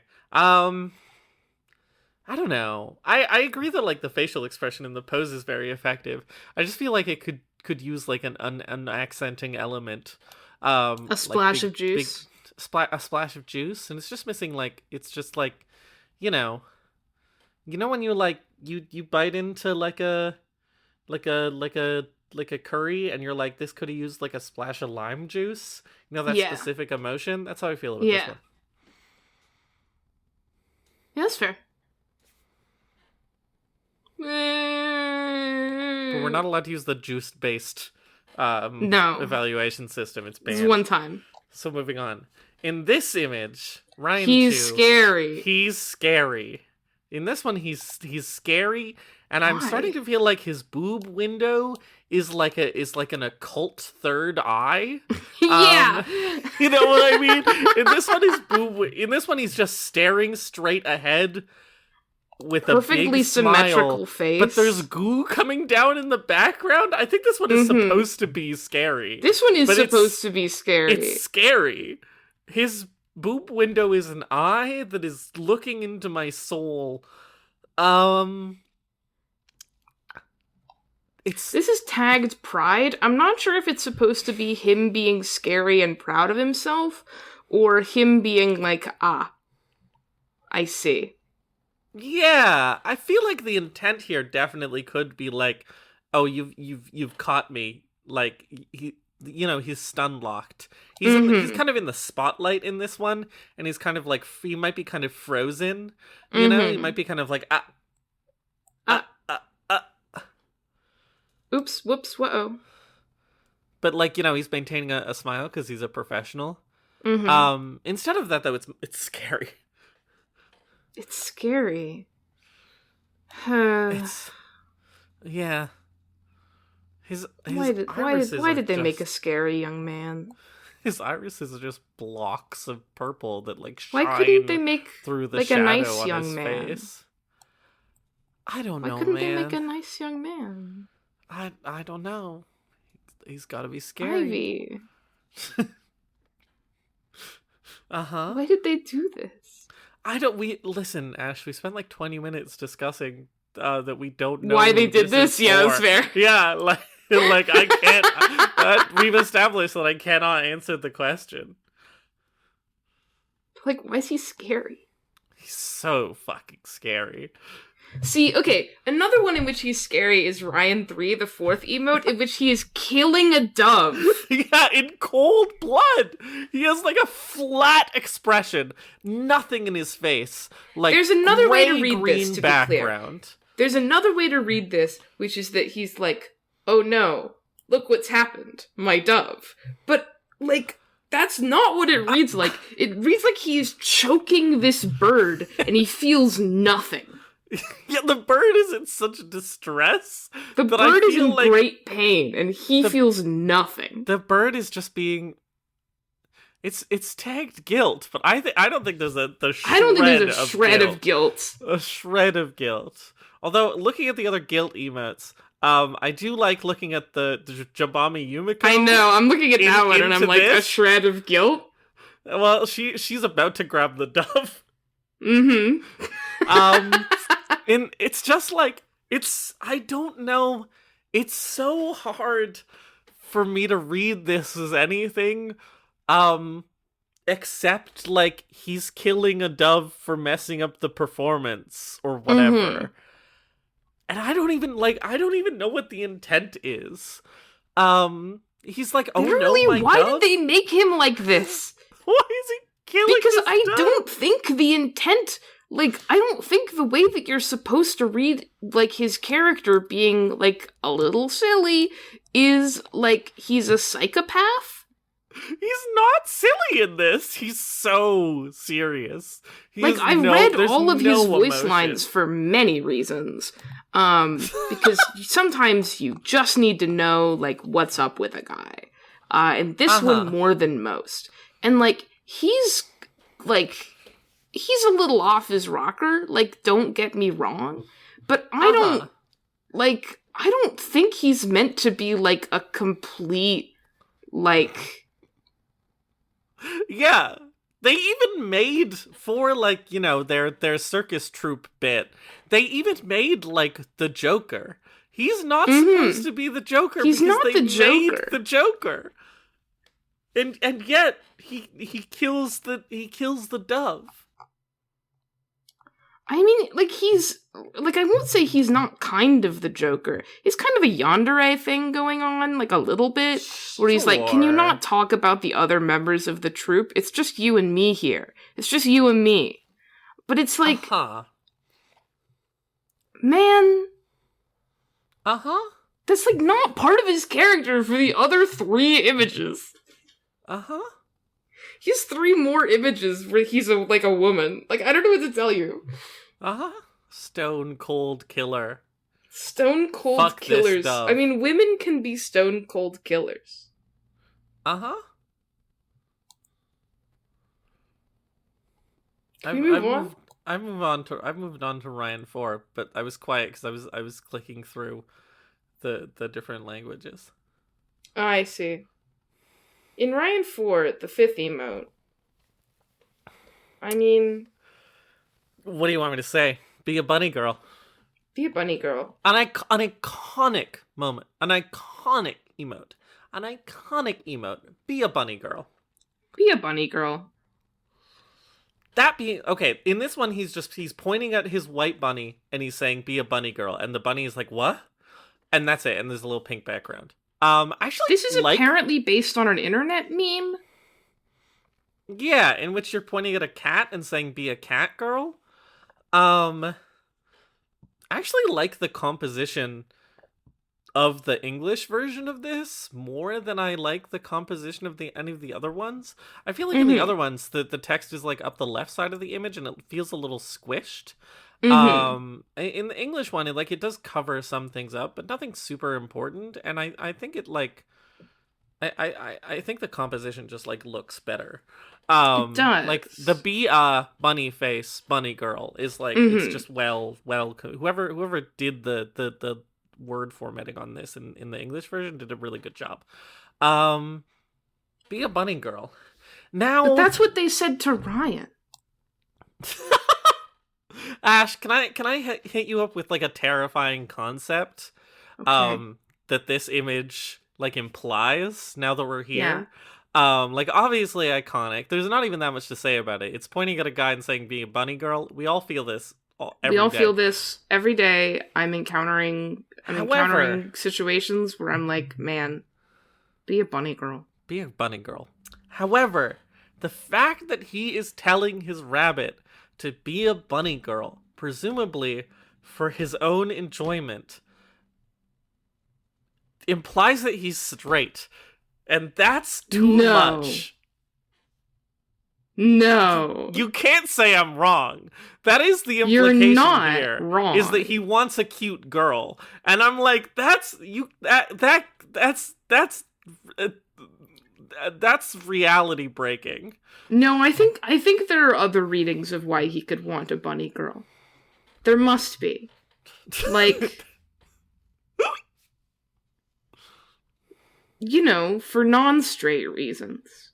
Speaker 2: I don't know. I agree that, like, the facial expression in the pose is very effective. I just feel like it could use, like, an accenting element.
Speaker 1: A splash of juice.
Speaker 2: A splash of juice, and it's just missing, like, it's just like, you know when you, like, you bite into like a curry, and you're like, this could have used, like, a splash of lime juice. You know, that specific emotion. That's how I feel about this one.
Speaker 1: Yeah, that's fair.
Speaker 2: But we're not allowed to use the juice-based evaluation system. It's banned.
Speaker 1: It's one time.
Speaker 2: So moving on. In this image, Ryan
Speaker 1: scary.
Speaker 2: He's scary. In this one, he's scary, and I'm starting to feel like his boob window is like an occult third eye.
Speaker 1: Yeah.
Speaker 2: You know what I mean? In this one, he's just staring straight ahead with
Speaker 1: perfectly
Speaker 2: a big
Speaker 1: symmetrical
Speaker 2: smile,
Speaker 1: face.
Speaker 2: but there's goo coming down in the background. I think this one is supposed to be scary.
Speaker 1: This one is supposed to be scary.
Speaker 2: It's scary. His boob window is an eye that is looking into my soul. This
Speaker 1: is tagged pride. I'm not sure if it's supposed to be him being scary and proud of himself, or him being like, I see.
Speaker 2: Yeah, I feel like the intent here definitely could be like, oh, you've caught me. Like, he's stun locked. He's kind of in the spotlight in this one, and he's kind of like, he might be kind of frozen. You know, he might be kind of like,
Speaker 1: Whoops. Whoa.
Speaker 2: But, like, he's maintaining a smile because he's a professional.
Speaker 1: Mm-hmm.
Speaker 2: Instead of that, though, it's scary.
Speaker 1: It's scary.
Speaker 2: It's... Yeah. His
Speaker 1: why did they make a scary young man?
Speaker 2: His irises are just blocks of purple that, like, shine
Speaker 1: Why couldn't they make
Speaker 2: through the
Speaker 1: like
Speaker 2: shadow
Speaker 1: a nice
Speaker 2: on
Speaker 1: young
Speaker 2: his
Speaker 1: man?
Speaker 2: face. I don't know,
Speaker 1: Why couldn't
Speaker 2: man.
Speaker 1: they make a nice young man?
Speaker 2: I don't know. He's got to be scary.
Speaker 1: Ivy.
Speaker 2: Uh-huh.
Speaker 1: Why did they do this?
Speaker 2: Listen, Ash, we spent like 20 minutes discussing that we don't know
Speaker 1: why they did this. Yeah, that's fair.
Speaker 2: Yeah, like I can't. We've established that I cannot answer the question.
Speaker 1: Like, why is he scary?
Speaker 2: He's so fucking scary.
Speaker 1: See, okay, another one in which he's scary is Ryan 3, the fourth emote, in which he is killing a dove.
Speaker 2: Yeah, in cold blood. He has like a flat expression, nothing in his face. Like,
Speaker 1: there's another way to read
Speaker 2: green
Speaker 1: this, to
Speaker 2: background.
Speaker 1: Be clear. There's another way to read this, which is that he's like, oh no, look what's happened, my dove. But, like, that's not what it reads like. It reads like he's choking this bird, and he feels nothing.
Speaker 2: Yeah, the bird is in such distress.
Speaker 1: The bird is in great pain, and he feels nothing.
Speaker 2: The bird is just being... It's tagged guilt, but I don't think there's a shred of guilt. A shred of guilt. Although, looking at the other guilt emotes, I do like looking at the Jabami Yumiko.
Speaker 1: I know, I'm looking at that one, and I'm like, a shred of guilt?
Speaker 2: Well, she's about to grab the dove.
Speaker 1: Mm-hmm.
Speaker 2: And it's just like, I don't know, it's so hard for me to read this as anything, except, like, he's killing a dove for messing up the performance, or whatever. Mm-hmm. And I don't even know what the intent is. He's like, oh
Speaker 1: literally,
Speaker 2: no, my
Speaker 1: why
Speaker 2: dove?
Speaker 1: did they make him like this?
Speaker 2: Why is he killing
Speaker 1: Because
Speaker 2: this
Speaker 1: I
Speaker 2: dove?
Speaker 1: don't think the intent... Like, I don't think the way that you're supposed to read, like, his character being, like, a little silly is, like, he's a psychopath?
Speaker 2: He's not silly in this. He's so serious.
Speaker 1: Like, I read all of his voice lines for many reasons. Because sometimes you just need to know, like, what's up with a guy. And this one more than most. And, like, he's a little off his rocker, like, don't get me wrong, but I don't think he's meant to be, like, a complete, like...
Speaker 2: Yeah, they even made, for, like, their circus troupe bit, they even made, like, the Joker. He's not supposed to be the Joker because they made the Joker. And yet, he kills the dove.
Speaker 1: I mean, like, I won't say he's not kind of the Joker. He's kind of a yandere thing going on, like, a little bit, where he's like, can you not talk about the other members of the troupe? It's just you and me here. It's just you and me. But it's like, man. That's, like, not part of his character for the other 3 images. He has 3 more images where he's a woman. Like, I don't know what to tell you.
Speaker 2: Stone cold killer.
Speaker 1: Stone cold
Speaker 2: Fuck
Speaker 1: killers.
Speaker 2: This dove.
Speaker 1: I mean, women can be stone cold killers.
Speaker 2: Can
Speaker 1: we move on?
Speaker 2: I moved on to Ryan 4, but I was quiet because I was clicking through the different languages.
Speaker 1: Oh, I see. In Ryan 4, the 5th emote, I mean...
Speaker 2: What do you want me to say? Be a bunny girl.
Speaker 1: Be a bunny girl.
Speaker 2: An iconic moment. An iconic emote. An iconic emote. Be a bunny girl.
Speaker 1: Be a bunny girl.
Speaker 2: That being... Okay, in this one, he's pointing at his white bunny, and he's saying, be a bunny girl. And the bunny is like, what? And that's it, and there's a little pink background. Actually,
Speaker 1: this is apparently based on an internet meme.
Speaker 2: Yeah, in which you're pointing at a cat and saying, be a cat girl. I actually like the composition of the English version of this more than I like the composition of any of the other ones. I feel like in the other ones, the text is like up the left side of the image and it feels a little squished. In the English one, it does cover some things up, but nothing super important. And I think it like, I think the composition just like looks better.
Speaker 1: It does.
Speaker 2: Like the bunny face bunny girl is like it's just whoever did the word formatting on this in the English version did a really good job. Be a bunny girl. Now,
Speaker 1: but that's what they said to Ryan.
Speaker 2: Ash, can I hit you up with like a terrifying concept?
Speaker 1: Okay.
Speaker 2: That this image like implies now that we're here.
Speaker 1: Yeah.
Speaker 2: Like obviously iconic. There's not even that much to say about it. It's pointing at a guy and saying be a bunny girl. We all feel this every day.
Speaker 1: Feel this every day. I'm encountering situations where I'm like, man, be a bunny girl.
Speaker 2: Be a bunny girl. However, the fact that he is telling his rabbit to be a bunny girl, presumably for his own enjoyment, implies that he's straight. And that's too much.
Speaker 1: No.
Speaker 2: You can't say I'm wrong. That is the implication. You're not here.
Speaker 1: Wrong.
Speaker 2: Is that he wants a cute girl. And I'm like, that's reality breaking.
Speaker 1: No, I think there are other readings of why he could want a bunny girl. There must be. Like, you know, for non-straight reasons.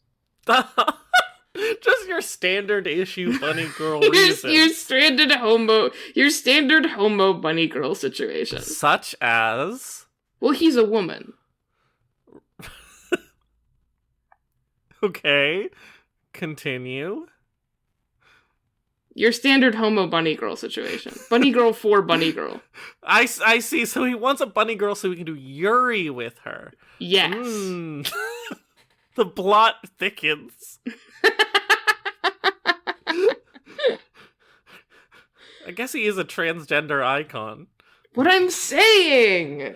Speaker 2: Just your standard issue bunny girl reasons.
Speaker 1: Your standard homo bunny girl situation.
Speaker 2: Such as?
Speaker 1: Well, he's a woman.
Speaker 2: Okay. Continue.
Speaker 1: Your standard homo bunny girl situation. Bunny girl for bunny girl.
Speaker 2: I see. So he wants a bunny girl so he can do Yuri with her.
Speaker 1: Yes.
Speaker 2: The plot thickens. I guess he is a transgender icon.
Speaker 1: What I'm saying!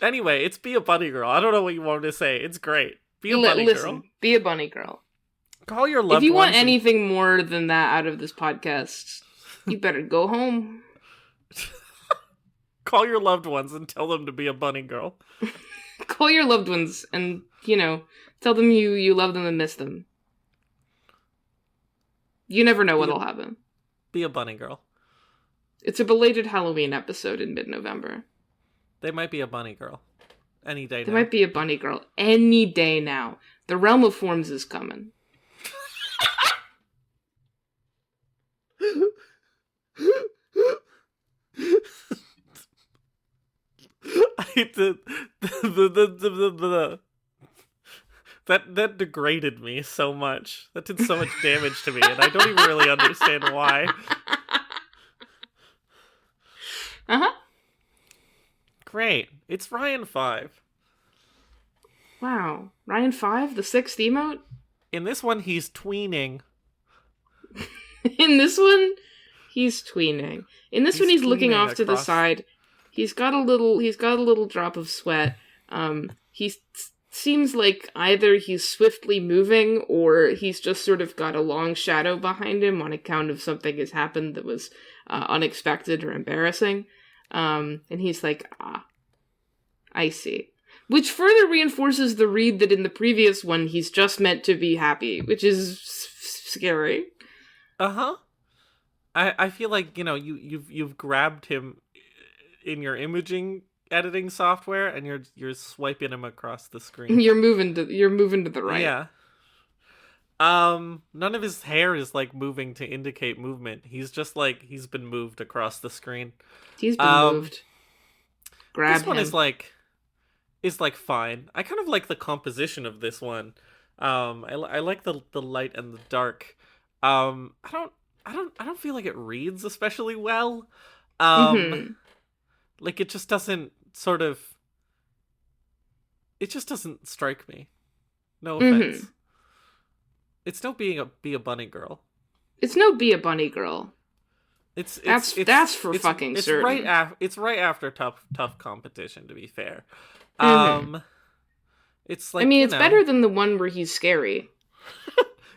Speaker 2: Anyway, it's be a bunny girl. I don't know what you wanted to say. It's great. Be a bunny girl.
Speaker 1: Be a bunny girl.
Speaker 2: Call your loved ones.
Speaker 1: If you want anything more than that out of this podcast, you better go home.
Speaker 2: Call your loved ones and tell them to be a bunny girl.
Speaker 1: Call your loved ones and, tell them you love them and miss them. You never know what'll happen.
Speaker 2: Be a bunny girl.
Speaker 1: It's a belated Halloween episode in mid-November.
Speaker 2: They might be a bunny girl. Any day now.
Speaker 1: They might be a bunny girl. Any day now. The realm of forms is coming.
Speaker 2: That degraded me so much. That did so much damage to me, and I don't even really understand why.
Speaker 1: Uh-huh.
Speaker 2: Great. It's Ryan 5.
Speaker 1: Wow. Ryan 5? The 6th emote?
Speaker 2: In this one, he's tweening.
Speaker 1: In this one, he's tweening. In this one, he's looking off to the side. He's got a little drop of sweat. He seems like either he's swiftly moving or he's just sort of got a long shadow behind him on account of something has happened that was unexpected or embarrassing. And he's like, I see. Which further reinforces the read that in the previous one, he's just meant to be happy, which is scary.
Speaker 2: Uh-huh. I feel like, you've grabbed him in your imaging editing software and you're swiping him across the screen.
Speaker 1: You're moving to the right.
Speaker 2: Yeah. None of his hair is like moving to indicate movement. He's just like he's been moved across the screen.
Speaker 1: He's been moved. Grab
Speaker 2: this one
Speaker 1: him.
Speaker 2: is fine. I kind of like the composition of this one. I like the light and the dark. I don't feel like it reads especially well. Like it just doesn't it just doesn't strike me. No offense. It's no be a bunny girl.
Speaker 1: It's no be a bunny girl. That's for fucking certain.
Speaker 2: It's right after tough competition. To be fair, it's like,
Speaker 1: I mean, it's better than the one where he's scary.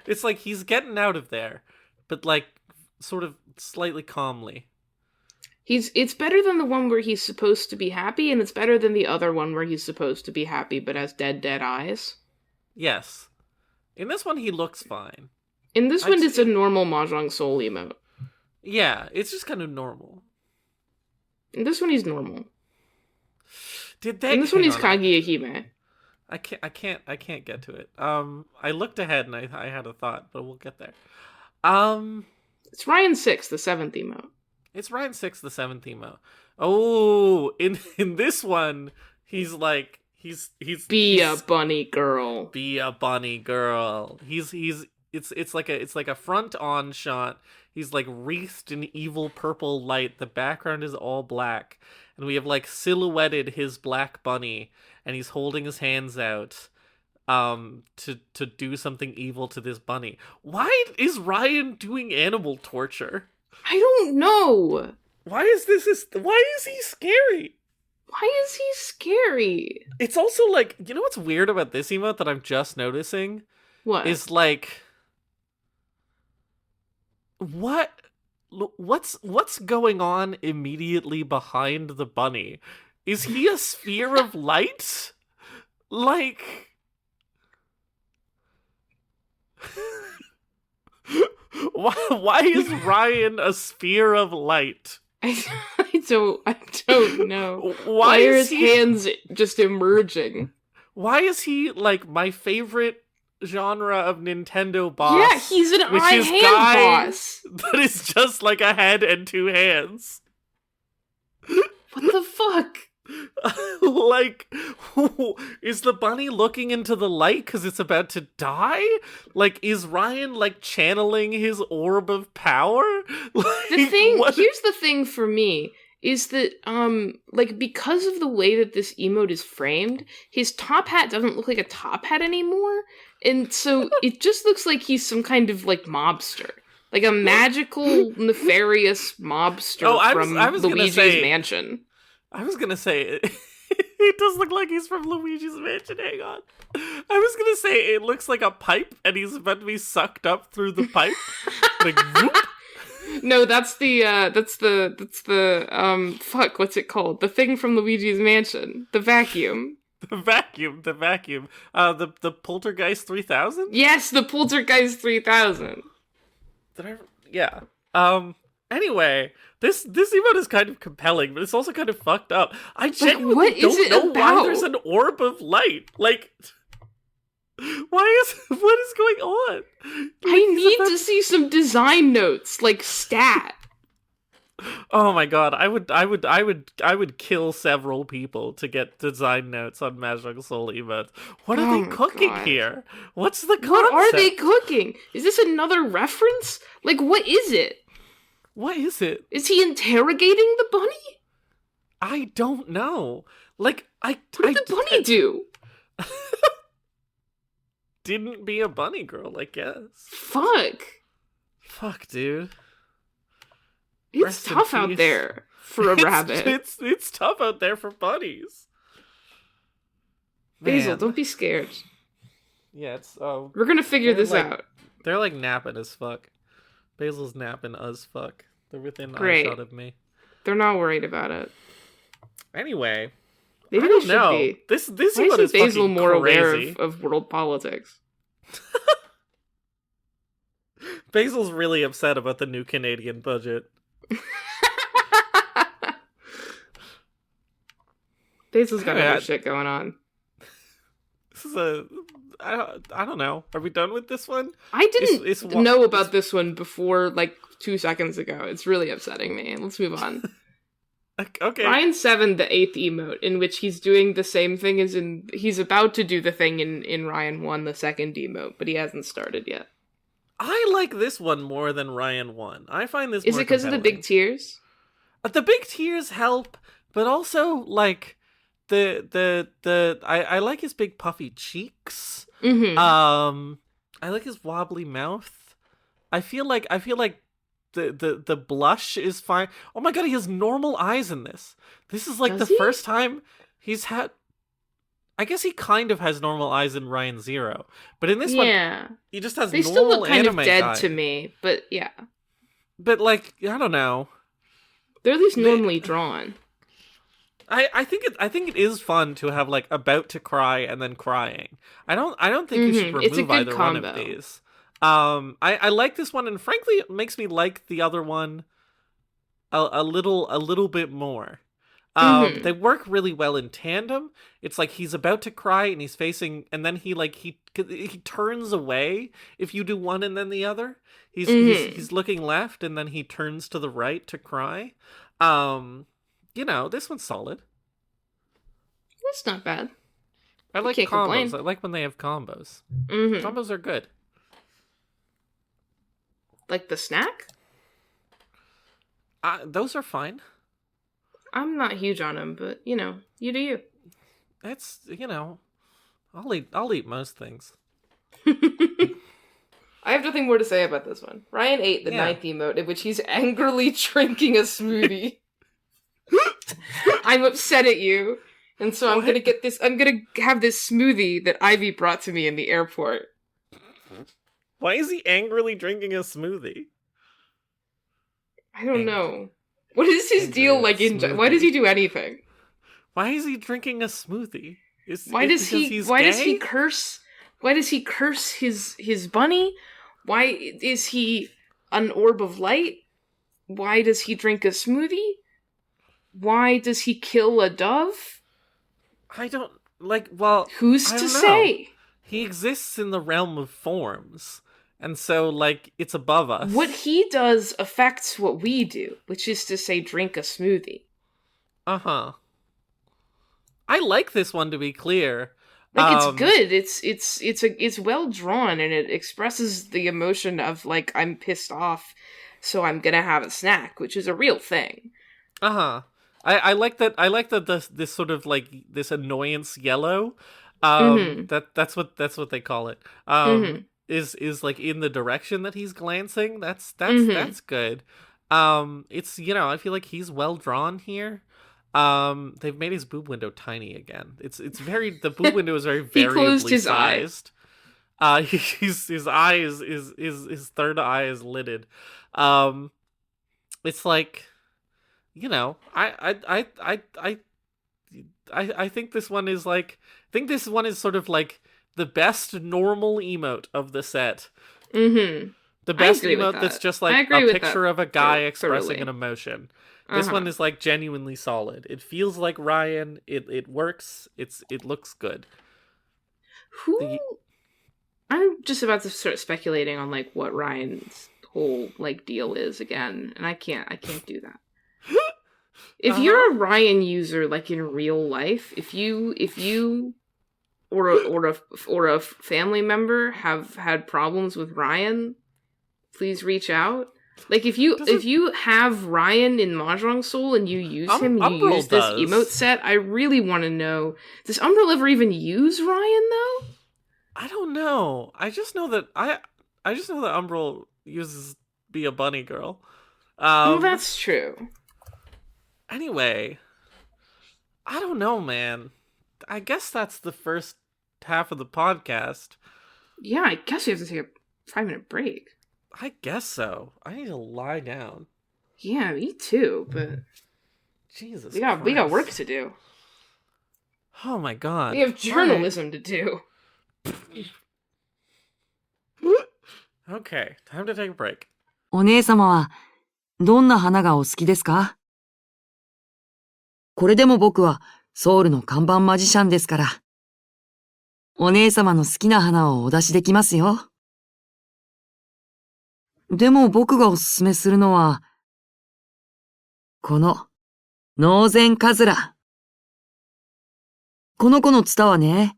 Speaker 2: It's like he's getting out of there, but like sort of slightly calmly.
Speaker 1: It's better than the one where he's supposed to be happy, and it's better than the other one where he's supposed to be happy but has dead eyes.
Speaker 2: Yes. In this one, he looks fine.
Speaker 1: In this one, it's a normal Mahjong Soul emote.
Speaker 2: Yeah, it's just kind of normal.
Speaker 1: In this one, he's normal.
Speaker 2: In this
Speaker 1: one, he's Kaguya-hime.
Speaker 2: I can't get to it. I looked ahead and I had a thought, but we'll get there.
Speaker 1: It's Ryan 6, the 7th emote.
Speaker 2: It's Ryan 6, the 7th emote. Oh, in this one, he's like he's
Speaker 1: a bunny girl.
Speaker 2: Be a bunny girl. It's like a front on shot. He's like wreathed in evil purple light. The background is all black, and we have like silhouetted his black bunny, and he's holding his hands out to do something evil to this bunny. Why is Ryan doing animal torture?
Speaker 1: I don't know.
Speaker 2: Why is he scary?
Speaker 1: Why is he scary?
Speaker 2: It's also like, you know what's weird about this emote that I'm just noticing?
Speaker 1: What?
Speaker 2: Is like, what's going on immediately behind the bunny? Is he a sphere of light? Like... Why is Ryan a sphere of light?
Speaker 1: I don't know. Why are his hands just emerging?
Speaker 2: Why is he like my favorite genre of Nintendo boss?
Speaker 1: Yeah, he's an eye-hand boss.
Speaker 2: That is just like a head and two hands.
Speaker 1: What the fuck?
Speaker 2: Like, is the bunny looking into the light because it's about to die? Like, is Ryan like channeling his orb of power? Like,
Speaker 1: here's the thing for me is that like, because of the way that this emote is framed, his top hat doesn't look like a top hat anymore, and so it just looks like he's some kind of like mobster. Like a magical, nefarious mobster from Luigi's Mansion.
Speaker 2: I was gonna say, it does look like he's from Luigi's Mansion, hang on. I was gonna say, it looks like a pipe, and he's about to be sucked up through the pipe. Like, whoop.
Speaker 1: No, that's the, fuck, what's it called? The thing from Luigi's Mansion. The vacuum.
Speaker 2: The vacuum. The Poltergeist 3000?
Speaker 1: Yes, the Poltergeist 3000.
Speaker 2: Yeah. Anyway, this emote is kind of compelling, but it's also kind of fucked up. I genuinely don't know why there's an orb of light. Like, what is going on?
Speaker 1: I need to see some design notes, like stat.
Speaker 2: Oh my god, I would kill several people to get design notes on Mahjong Soul emotes. What are they cooking here? What's the concept?
Speaker 1: What are they cooking? Is this another reference? Like, what is it?
Speaker 2: What is it?
Speaker 1: Is he interrogating the bunny?
Speaker 2: I don't know. Like,
Speaker 1: what did the bunny do?
Speaker 2: Didn't be a bunny girl, I guess.
Speaker 1: Fuck,
Speaker 2: dude.
Speaker 1: It's tough out there for a rabbit.
Speaker 2: It's tough out there for bunnies.
Speaker 1: Man. Basil, don't be scared.
Speaker 2: Yeah, it's
Speaker 1: we're gonna figure this out.
Speaker 2: They're like napping as fuck. Basil's napping as fuck. They're within eyeshot of me.
Speaker 1: They're not worried about it.
Speaker 2: Anyway,
Speaker 1: maybe they should be.
Speaker 2: This
Speaker 1: Why
Speaker 2: is
Speaker 1: Basil more
Speaker 2: crazy.
Speaker 1: aware of world politics?
Speaker 2: Basil's really upset about the new Canadian budget.
Speaker 1: Basil's got other shit going on.
Speaker 2: This is I don't know. Are we done with this one?
Speaker 1: I didn't know about this one before, like, 2 seconds ago. It's really upsetting me. Let's move on.
Speaker 2: Okay.
Speaker 1: Ryan 7, the 8th emote, in which he's doing the same thing as he's about to do the thing in Ryan 1, the 2nd emote, but he hasn't started yet.
Speaker 2: I like this one more than Ryan 1. I find this more
Speaker 1: Is it because of the big tears?
Speaker 2: The big tears help, but also, like, I like his big puffy cheeks.
Speaker 1: Mm-hmm.
Speaker 2: I like his wobbly mouth. I feel like the blush is fine. Oh my god, he has normal eyes in this. This is like
Speaker 1: Does
Speaker 2: the
Speaker 1: he?
Speaker 2: first time he's had. I guess he kind of has normal eyes in Ryan Zero, but in this one, he just has
Speaker 1: They
Speaker 2: normal
Speaker 1: still look kind of
Speaker 2: anime
Speaker 1: dead
Speaker 2: eyes.
Speaker 1: to me, but yeah.
Speaker 2: But like, I don't know.
Speaker 1: They're at least normally drawn.
Speaker 2: I think it is fun to have like about to cry and then crying. I don't think you should
Speaker 1: It's a
Speaker 2: remove
Speaker 1: good
Speaker 2: either one of
Speaker 1: combo.
Speaker 2: these. I like this one, and frankly, it makes me like the other one a little bit more. They work really well in tandem. It's like he's about to cry and he's facing, and then he turns away if you do one and then the other. He's looking left and then he turns to the right to cry. This one's solid.
Speaker 1: That's not bad.
Speaker 2: I like
Speaker 1: can't
Speaker 2: combos.
Speaker 1: complain.
Speaker 2: I like when they have combos.
Speaker 1: Mm-hmm.
Speaker 2: Combos are good.
Speaker 1: Like the snack?
Speaker 2: Those are fine.
Speaker 1: I'm not huge on them, but you do you.
Speaker 2: It's I'll eat most things.
Speaker 1: I have nothing more to say about this one. Ryan ate the ninth emote in which he's angrily drinking a smoothie. I'm upset at you, and so I'm gonna have this smoothie that Ivy brought to me in the airport.
Speaker 2: Why is he angrily drinking a smoothie?
Speaker 1: I don't know. What is his deal like? Why does he do anything?
Speaker 2: Why is he drinking a smoothie?
Speaker 1: Why does he curse? Why does he curse his bunny? Why is he an orb of light? Why does he drink a smoothie? Why does he kill a dove?
Speaker 2: I don't like. Well,
Speaker 1: who's to say?
Speaker 2: He exists in the realm of forms. And so, like, it's above us.
Speaker 1: What he does affects what we do, which is to say, drink a smoothie.
Speaker 2: Uh-huh. I like this one, to be clear.
Speaker 1: Like, it's good. It's well drawn, and it expresses the emotion of, like, I'm pissed off, so I'm gonna have a snack, which is a real thing.
Speaker 2: Uh-huh. I like that. I like that this sort of, like, this annoyance yellow. That's what they call it. Is like in the direction that he's glancing. That's good. It's I feel like he's well drawn here. They've made his boob window tiny again. It's very the boob window is very variably sized. His eye is his third eye is lidded. It's like I think this one is like sort of like the best normal emote of the set. The best emote that's just like a picture of a guy expressing an emotion. This one is like genuinely solid. It feels like Ryan. It works. It looks good.
Speaker 1: I'm just about to start speculating on like what Ryan's whole like deal is again, and I can't do that. If you're a Ryan user like in real life, if you or a family member have had problems with Ryan, please reach out. Like if you have Ryan in Mahjong Soul and you use him, you use this emote set, I really want to know, does Umbral ever even use Ryan though?
Speaker 2: I don't know. I just know that Umbral uses Be a Bunny Girl.
Speaker 1: Well, that's true.
Speaker 2: Anyway, I don't know, man. I guess that's the first half of the podcast.
Speaker 1: Yeah, I guess we have to take a 5-minute break.
Speaker 2: I guess so. I need to lie down.
Speaker 1: Yeah, me too, but
Speaker 2: Jesus,
Speaker 1: we got work to do.
Speaker 2: Oh my god.
Speaker 1: We have journalism to do.
Speaker 2: Okay, time to take a break.
Speaker 3: お姉様はどんな花がお好きですか？これでも僕はソウルの看板マジシャンですから。お姉様の好きな花をお出しできますよ。でも僕がおすすめするのは、このノーゼンカズラ。この子のツタはね、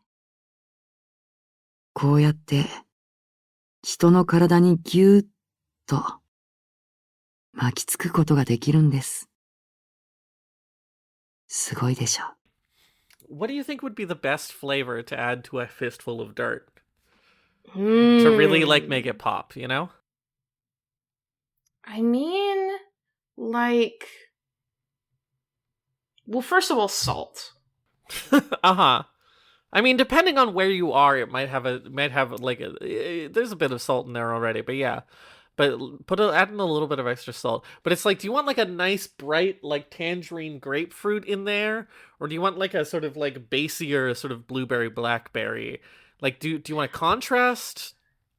Speaker 3: こうやって人の体にぎゅーっと巻きつくことができるんです。すごいでしょ。
Speaker 2: What do you think would be the best flavor to add to a fistful of dirt? To really, like, make it pop, you know?
Speaker 1: I mean, like... Well, first of all, salt.
Speaker 2: Uh-huh. I mean, depending on where you are, it might have there's a bit of salt in there already, but yeah. But add in a little bit of extra salt. But it's like, do you want like a nice bright like tangerine grapefruit in there, or do you want like a sort of like basier sort of blueberry blackberry? Like, do you want to contrast?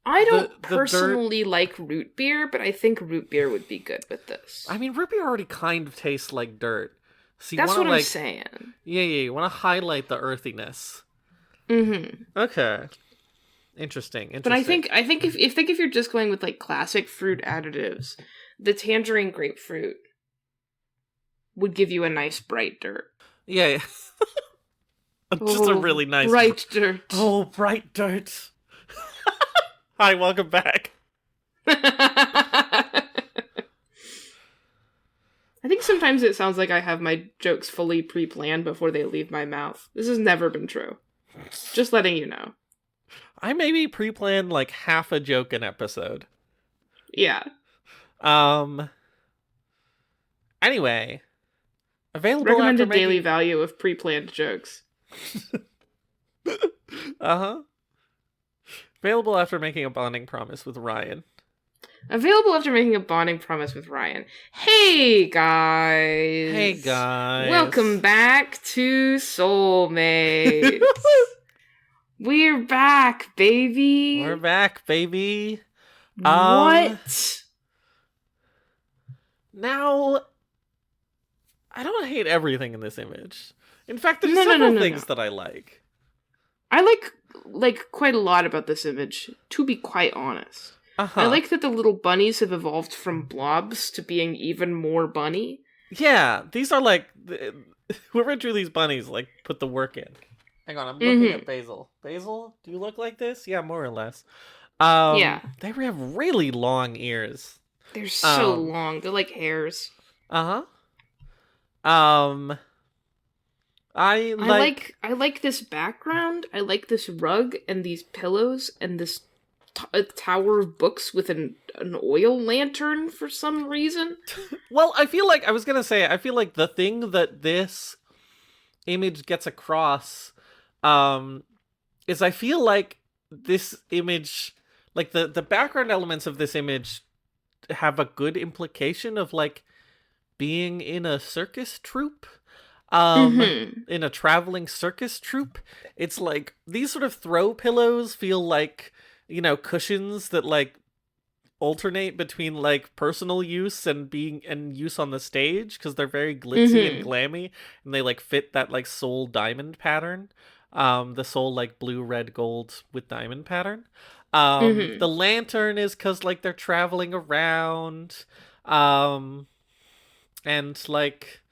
Speaker 1: I don't personally like root beer, but I think root beer would be good with this.
Speaker 2: I mean, root beer already kind of tastes like dirt. So
Speaker 1: That's what I'm saying.
Speaker 2: Yeah, you want to highlight the earthiness.
Speaker 1: Mm-hmm.
Speaker 2: Okay. Interesting.
Speaker 1: But I think if you're just going with like classic fruit additives, the tangerine grapefruit would give you a nice bright dirt.
Speaker 2: Yeah. Just a really nice
Speaker 1: bright dirt.
Speaker 2: Oh, bright dirt. Hi, welcome back.
Speaker 1: I think sometimes it sounds like I have my jokes fully pre-planned before they leave my mouth. This has never been true. Just letting you know.
Speaker 2: I maybe pre-plan like half a joke an episode.
Speaker 1: Yeah.
Speaker 2: Anyway. Available
Speaker 1: recommended daily value of pre-planned jokes.
Speaker 2: Uh-huh. Available after making a bonding promise with Ryan.
Speaker 1: Available after making a bonding promise with Ryan. Hey, guys.
Speaker 2: Hey, guys.
Speaker 1: Welcome back to Soulmates. We're back, baby.
Speaker 2: We're back, baby.
Speaker 1: What?
Speaker 2: Now, I don't hate everything in this image. In fact, there's several things that I like.
Speaker 1: I like quite a lot about this image, to be quite honest.
Speaker 2: Uh-huh.
Speaker 1: I like that the little bunnies have evolved from blobs to being even more bunny.
Speaker 2: Yeah, these are like... whoever drew these bunnies, like, put the work in. Hang on, I'm looking at Basil. Basil, do you look like this? Yeah, more or less.
Speaker 1: Yeah.
Speaker 2: They have really long ears.
Speaker 1: They're so long. They're like hairs.
Speaker 2: Uh-huh. I
Speaker 1: like this background. I like this rug and these pillows and this tower of books with an oil lantern for some reason.
Speaker 2: Well, I feel like the thing that this image gets across is I feel like this image, like the background elements of this image have a good implication of like being in a circus troupe. In a traveling circus troupe. It's like these sort of throw pillows feel like, you know, cushions that like alternate between like personal use and use on the stage, because they're very glitzy and glammy, and they like fit that like soul diamond pattern, the soul like blue, red, gold with diamond pattern. The lantern is because like they're traveling around, and like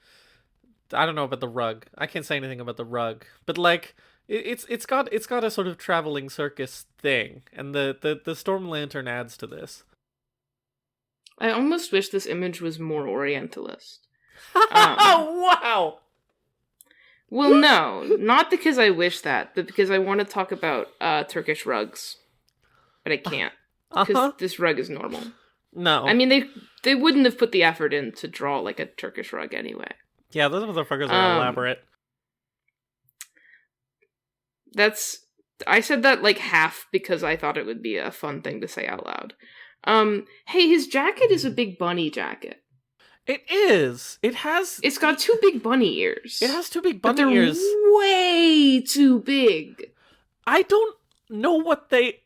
Speaker 2: I don't know about the rug. I can't say anything about the rug, but like it's got a sort of traveling circus thing, and the storm lantern adds to this.
Speaker 1: I almost wish this image was more Orientalist.
Speaker 2: Oh, wow!
Speaker 1: Well, no, not because I wish that, but because I want to talk about Turkish rugs, but I can't because this rug is normal.
Speaker 2: No,
Speaker 1: I mean they wouldn't have put the effort in to draw like a Turkish rug anyway.
Speaker 2: Yeah, those motherfuckers are elaborate.
Speaker 1: I said that like half because I thought it would be a fun thing to say out loud. Hey, his jacket is a big bunny jacket.
Speaker 2: It is. It's
Speaker 1: got two big bunny ears.
Speaker 2: It has two big bunny ears.
Speaker 1: Way too big.
Speaker 2: I don't know what they...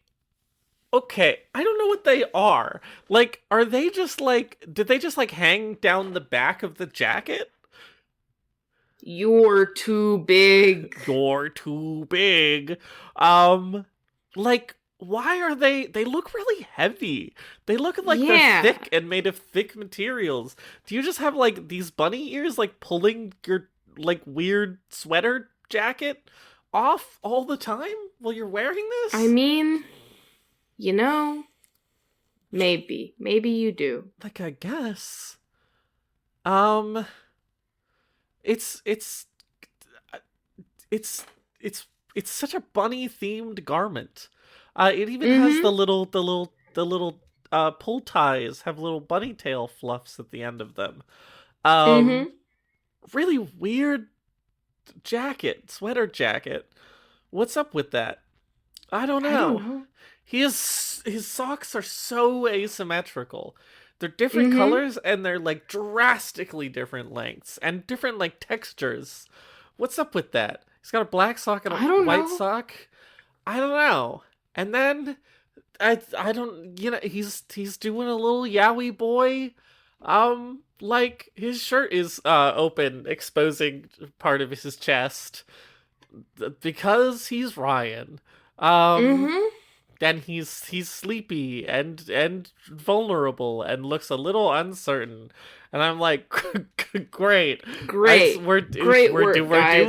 Speaker 2: Okay, I don't know what they are. Like, are they just like... Did they just like hang down the back of the jacket?
Speaker 1: You're too big.
Speaker 2: You're too big. Like, why are they look really heavy. They look like they're thick and made of thick materials. Do you just have like these bunny ears like pulling your like weird sweater jacket off all the time while you're wearing this?
Speaker 1: I mean, you know, maybe you do.
Speaker 2: Like, I guess. It's such a bunny themed garment. It even has the little pull ties have little bunny tail fluffs at the end of them.
Speaker 1: Mm-hmm.
Speaker 2: Really weird sweater jacket. What's up with that? I don't know.
Speaker 1: I don't know.
Speaker 2: His socks are so asymmetrical. They're different colors, and they're like drastically different lengths and different like textures. What's up with that? He's got a black sock and a white sock. I don't know. And then I don't, he's doing a little yaoi boy. Like his shirt is open, exposing part of his chest because he's Ryan. And he's sleepy and vulnerable and looks a little uncertain. And I'm like, great.
Speaker 1: We're doing really A
Speaker 2: Ryan.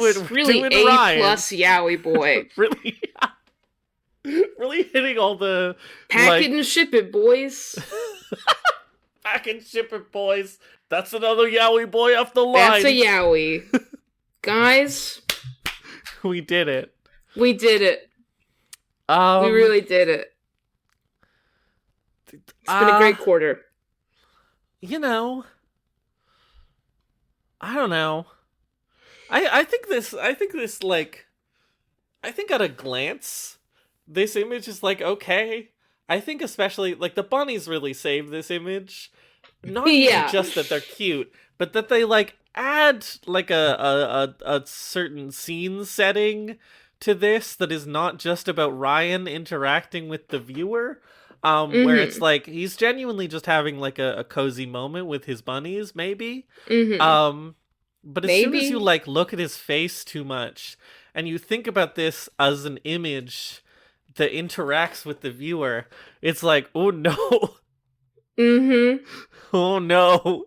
Speaker 1: plus yaoi boy.
Speaker 2: really hitting all the
Speaker 1: pack it and ship it, boys.
Speaker 2: Pack and ship it, boys. That's another yaoi boy off the line.
Speaker 1: That's a yaoi. Guys,
Speaker 2: we did it.
Speaker 1: We did it. We really did it. It's been a great quarter.
Speaker 2: I don't know. I think at a glance, this image is like, okay. I think especially, like, the bunnies really save this image. Not even just that they're cute, but that they, like, add, like, a certain scene setting to this that is not just about Ryan interacting with the viewer. Where it's like he's genuinely just having like a cozy moment with his bunnies, maybe. But as soon as you like look at his face too much and you think about this as an image that interacts with the viewer, it's like, oh no. Oh no.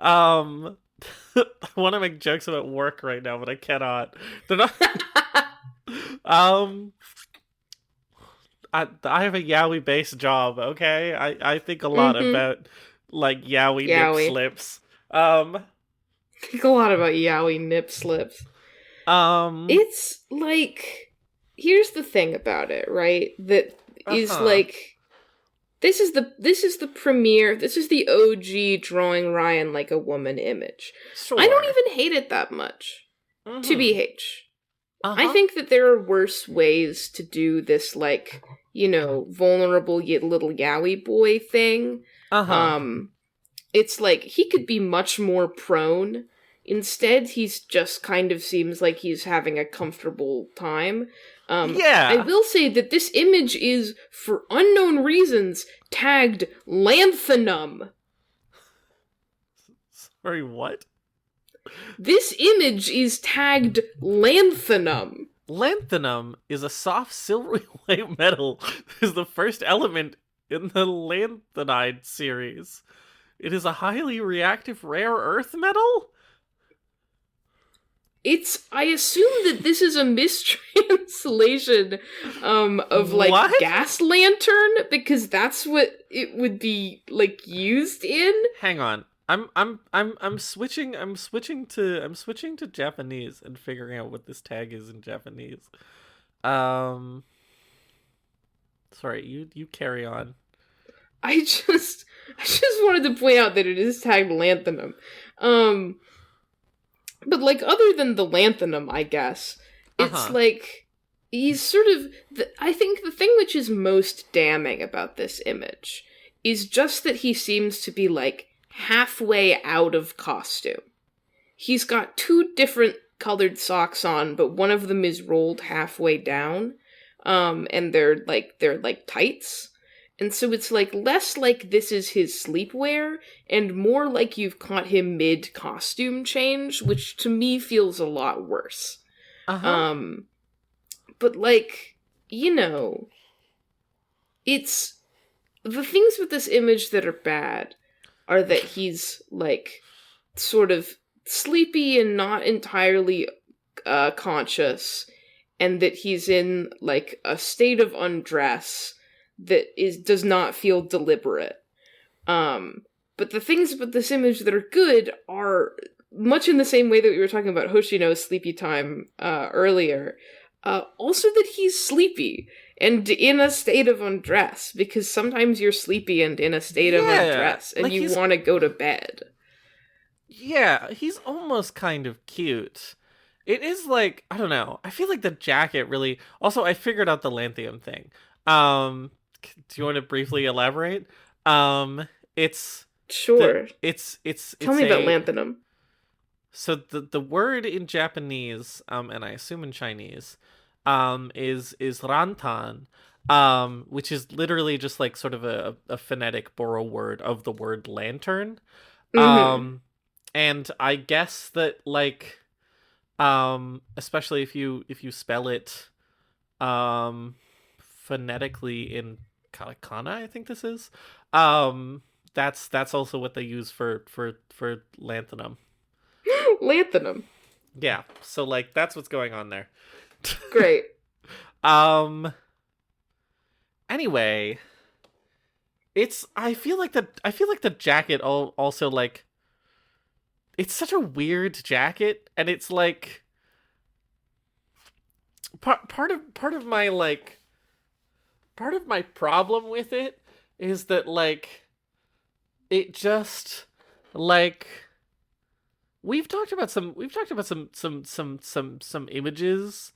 Speaker 2: I want to make jokes about work right now, but I cannot. They're not. I have a yaoi-based job, okay? I think a lot about, like, yaoi nip slips.
Speaker 1: Think a lot about yaoi nip slips. It's, like, here's the thing about it, right? That is, like, this is the premiere, this is the OG drawing Ryan like a woman image.
Speaker 2: Sure.
Speaker 1: I don't even hate it that much, TBH. I think that there are worse ways to do this, like, vulnerable yet little yaoi boy thing. It's like, he could be much more prone. Instead, he's just kind of seems like he's having a comfortable time. I will say that this image is, for unknown reasons, tagged lanthanum.
Speaker 2: Sorry, what?
Speaker 1: This image is tagged lanthanum.
Speaker 2: Lanthanum is a soft silvery white metal. Is the first element in the lanthanide series. It is a highly reactive rare earth metal?
Speaker 1: I assume that this is a mistranslation of like
Speaker 2: what?
Speaker 1: gas lantern, because that's what it would be like used in.
Speaker 2: Hang on. I'm switching to Japanese and figuring out what this tag is in Japanese. Sorry, you carry on.
Speaker 1: I just wanted to point out that it is tagged lanthanum. But like, other than the lanthanum, I guess, it's like he's sort of I think the thing which is most damning about this image is just that he seems to be like halfway out of costume. He's got two different colored socks on, but one of them is rolled halfway down, and they're like tights. And so it's like less like this is his sleepwear and more like you've caught him mid costume change, which to me feels a lot worse. But like, it's the things with this image that are bad are that he's, like, sort of sleepy and not entirely conscious, and that he's in, like, a state of undress that does not feel deliberate. But the things about this image that are good are much in the same way that we were talking about Hoshino's sleepy time earlier. Also that he's sleepy and in a state of undress, because sometimes you're sleepy and in a state of undress, and you want to go to bed.
Speaker 2: Yeah, he's almost kind of cute. It is like, I don't know. I feel like the jacket really... Also, I figured out the lanthium thing. Do you want to briefly elaborate? It's...
Speaker 1: Sure.
Speaker 2: It's
Speaker 1: Tell me about lanthanum.
Speaker 2: So the word in Japanese, and I assume in Chinese, is rantan, which is literally just like sort of a phonetic Boro word of the word lantern.
Speaker 1: Mm-hmm.
Speaker 2: And I guess that like, especially if you spell it, phonetically in katakana, I think this is, that's also what they use for lanthanum.
Speaker 1: Lanthanum.
Speaker 2: Yeah, so like that's what's going on there.
Speaker 1: Great.
Speaker 2: Anyway, I feel like the jacket also like, it's such a weird jacket, and it's like part of my problem with it is that like it just like we've talked about some images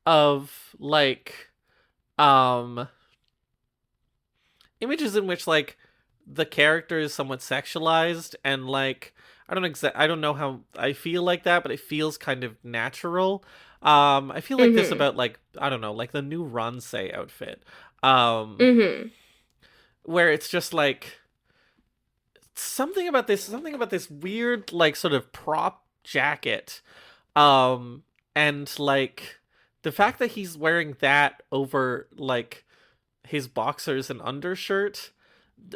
Speaker 2: of like images in which like the character is somewhat sexualized, and like I don't know how I feel like that, but it feels kind of natural. I feel like this about like, I don't know, like the new Ransei outfit. Where it's just like something about this weird like sort of prop jacket, and like the fact that he's wearing that over like his boxers and undershirt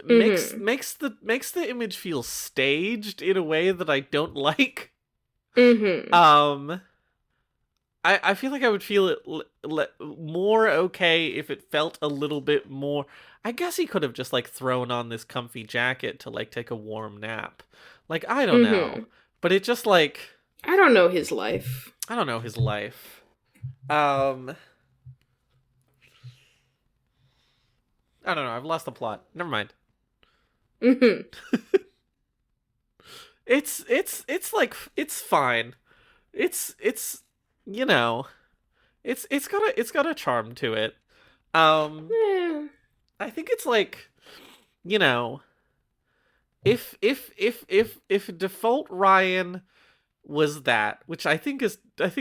Speaker 2: makes the image feel staged in a way that I don't like. I feel like I would feel it more okay if it felt a little bit more. I guess he could have just like thrown on this comfy jacket to like take a warm nap. Like, I don't know. But it just like,
Speaker 1: I don't know his life.
Speaker 2: I don't know his life. I don't know. I've lost the plot. Never mind. It's like, it's fine. It's you know, it's got a charm to it.
Speaker 1: Yeah.
Speaker 2: I think it's like, you know, if default Ryan was that, which I think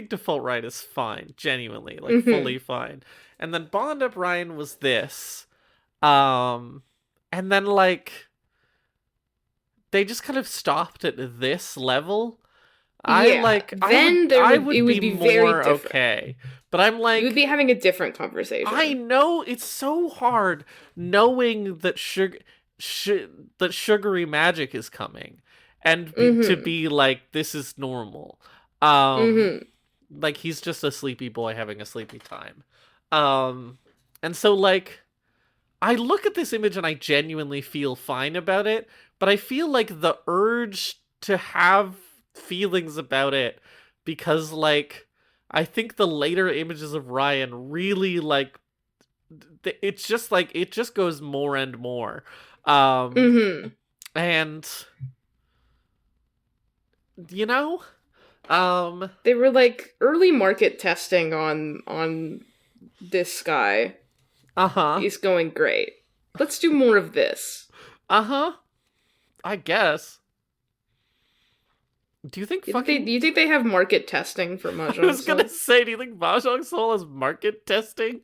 Speaker 2: default Ryan is fine, genuinely, like fully fine. And then Bond Up Ryan was this. And then like they just kind of stopped at this level.
Speaker 1: Yeah. I would be
Speaker 2: more
Speaker 1: very different.
Speaker 2: Okay. But I'm like,
Speaker 1: you would be having a different conversation.
Speaker 2: I know it's so hard knowing that sugary magic is coming, and to be like, this is normal. Like he's just a sleepy boy having a sleepy time. And so like I look at this image and I genuinely feel fine about it, but I feel like the urge to have feelings about it, because like I think the later images of Ryan really like it's just like it just goes more and more, and you know,
Speaker 1: they were like early market testing on this guy. He's going great. Let's do more of this.
Speaker 2: I guess. Do you think
Speaker 1: do you think they have market testing for Mahjong Soul?
Speaker 2: I was gonna say, do you think Mahjong Soul has market testing?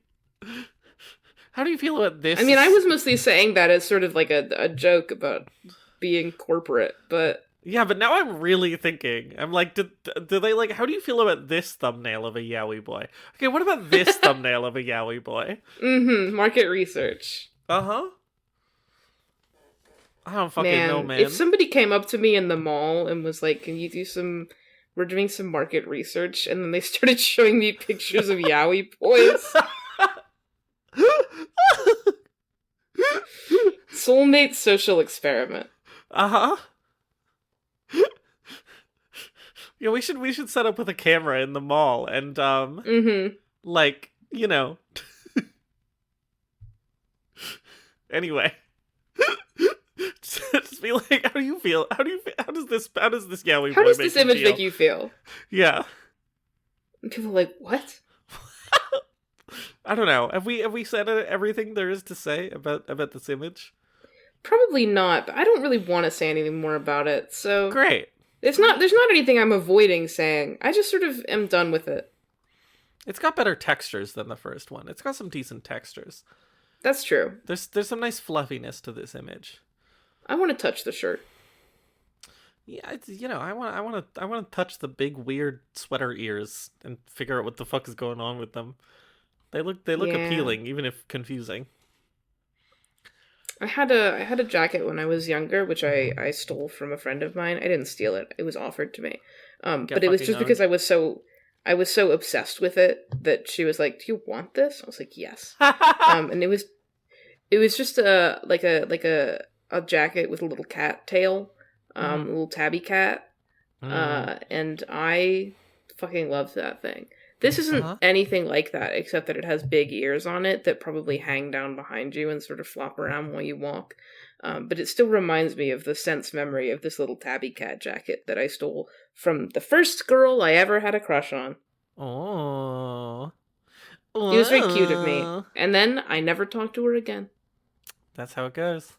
Speaker 2: How do you feel about this?
Speaker 1: I mean, I was mostly saying that as sort of like a joke about being corporate, but...
Speaker 2: Yeah, but now I'm really thinking. I'm like, do they like, how do you feel about this thumbnail of a yaoi boy? Okay, what about this thumbnail of a yaoi boy?
Speaker 1: Market research.
Speaker 2: I don't fucking know, man.
Speaker 1: If somebody came up to me in the mall and was like, can you do we're doing some market research, and then they started showing me pictures of yaoi boys. Soulmate social experiment.
Speaker 2: Yeah, we should set up with a camera in the mall and Like, you know. Anyway. Just be like, how do you feel? How does this yaoi
Speaker 1: How
Speaker 2: boy
Speaker 1: does
Speaker 2: make
Speaker 1: this
Speaker 2: you
Speaker 1: image
Speaker 2: feel?
Speaker 1: make you feel?
Speaker 2: Yeah.
Speaker 1: And people are like, what?
Speaker 2: I don't know. Have we said everything there is to say about this image?
Speaker 1: Probably not, but I don't really want to say anything more about it, so...
Speaker 2: Great.
Speaker 1: There's not anything I'm avoiding saying. I just sort of am done with it.
Speaker 2: It's got better textures than the first one. It's got some decent textures.
Speaker 1: That's true.
Speaker 2: There's some nice fluffiness to this image.
Speaker 1: I want to touch the shirt.
Speaker 2: Yeah, it's, you know, I want to touch the big weird sweater ears and figure out what the fuck is going on with them. They look
Speaker 1: Yeah.
Speaker 2: appealing, even if confusing.
Speaker 1: I had a jacket when I was younger, which I stole from a friend of mine. I didn't steal it; it was offered to me. But it was just because I was so obsessed with it that she was like, "Do you want this?" I was like, "Yes." And it was just a jacket with a little cat tail, a little tabby cat, and I fucking loved that thing. This isn't anything like that, except that it has big ears on it that probably hang down behind you and sort of flop around while you walk. But it still reminds me of the sense memory of this little tabby cat jacket that I stole from the first girl I ever had a crush on.
Speaker 2: Oh.
Speaker 1: It was very cute of me. And then I never talked to her again.
Speaker 2: That's how it goes.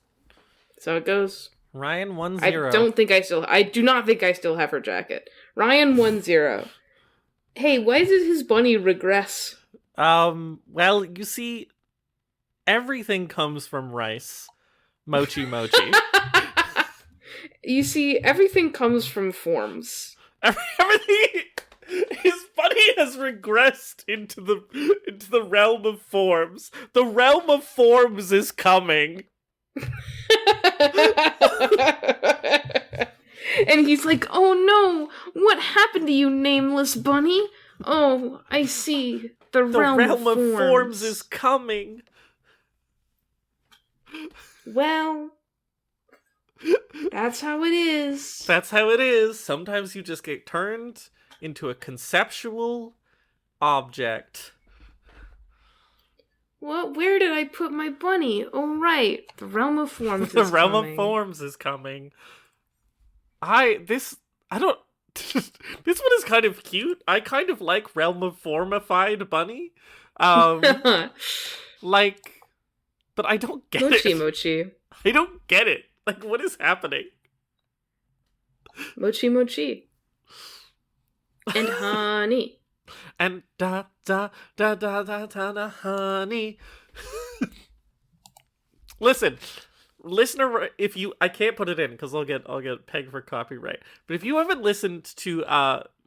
Speaker 1: That's how it goes.
Speaker 2: Ryan 1-0.
Speaker 1: I do not think I still have her jacket. Ryan 1-0. Hey, why did his bunny regress?
Speaker 2: Well, you see, everything comes from rice. Mochi.
Speaker 1: You see, everything comes from forms.
Speaker 2: Everything. His bunny has regressed into the realm of forms. The realm of forms is coming.
Speaker 1: And he's like, "Oh no, what happened to you, nameless bunny? Oh, I see. The realm of
Speaker 2: forms is coming."
Speaker 1: Well, that's how it is.
Speaker 2: That's how it is. Sometimes you just get turned into a conceptual object.
Speaker 1: What? Where did I put my bunny? Oh, right. The realm of forms is
Speaker 2: The realm
Speaker 1: coming.
Speaker 2: of forms is coming. This one is kind of cute. I kind of like realm of formified bunny. Like, but I don't get it.
Speaker 1: Mochi.
Speaker 2: I don't get it. Like, what is happening?
Speaker 1: Mochi. And honey.
Speaker 2: And da honey. Listen, listener, I can't put it in because I'll get pegged for copyright. But if you haven't listened to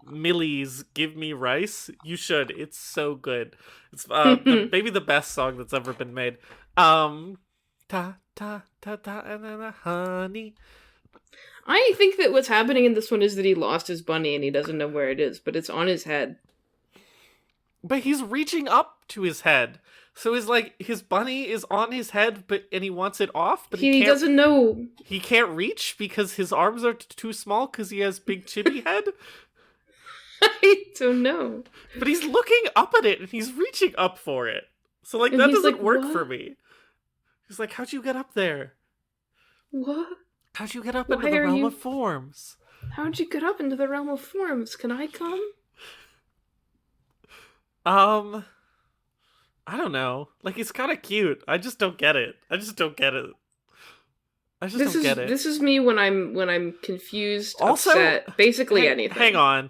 Speaker 2: Millie's "Give Me Rice," you should. It's so good. It's maybe the best song that's ever been made. Ta and honey.
Speaker 1: I think that what's happening in this one is that he lost his bunny and he doesn't know where it is, but it's on his head.
Speaker 2: But he's reaching up to his head. So his bunny is on his head, and he wants it off, but
Speaker 1: he doesn't know.
Speaker 2: He can't reach because his arms are too small because he has big chibi head?
Speaker 1: I don't know.
Speaker 2: But he's looking up at it and he's reaching up for it. So that doesn't work for me. He's like, how'd you get up there?
Speaker 1: What?
Speaker 2: How'd you get up into the realm of forms?
Speaker 1: How'd you get up into the realm of forms? Can I come?
Speaker 2: I don't know. Like, it's kind of cute. I just don't get it. This
Speaker 1: is me when I'm confused,
Speaker 2: also,
Speaker 1: upset, basically anything.
Speaker 2: Hang on.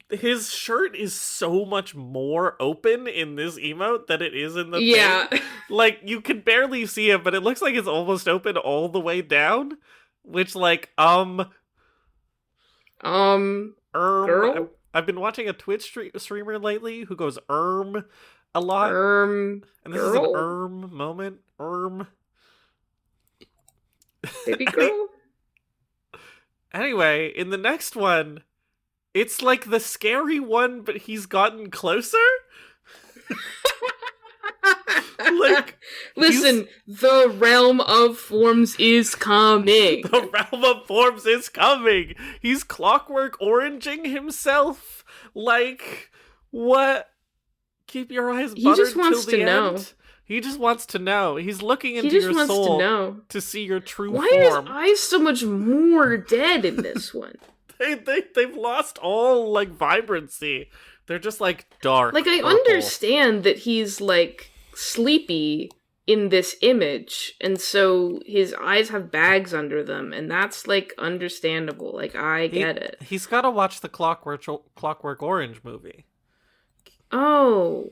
Speaker 2: His shirt is so much more open in this emote than it is in the thing. Like, you can barely see it, but it looks like it's almost open all the way down. Which, like,
Speaker 1: girl?
Speaker 2: I've been watching a Twitch streamer lately who goes a lot. And this is an moment.
Speaker 1: Baby girl?
Speaker 2: Anyway, in the next one, it's like the scary one, but he's gotten closer. Like,
Speaker 1: listen, the realm of forms is coming.
Speaker 2: The realm of forms is coming. He's clockwork oranging himself. Like, what? Keep your eyes
Speaker 1: He
Speaker 2: buttered
Speaker 1: just wants
Speaker 2: till the
Speaker 1: to know.
Speaker 2: end. He just wants to know. He's looking into
Speaker 1: He just
Speaker 2: your
Speaker 1: wants
Speaker 2: soul
Speaker 1: to know.
Speaker 2: to see your true
Speaker 1: Why are his
Speaker 2: form.
Speaker 1: eyes so much more dead in this one?
Speaker 2: They've lost all, like, vibrancy. They're just, like, dark
Speaker 1: Like, I
Speaker 2: purple.
Speaker 1: understand that he's, like, sleepy in this image, and so his eyes have bags under them, and that's, like, understandable. Like, I get it.
Speaker 2: He's got to watch the Clockwork Orange movie.
Speaker 1: Oh.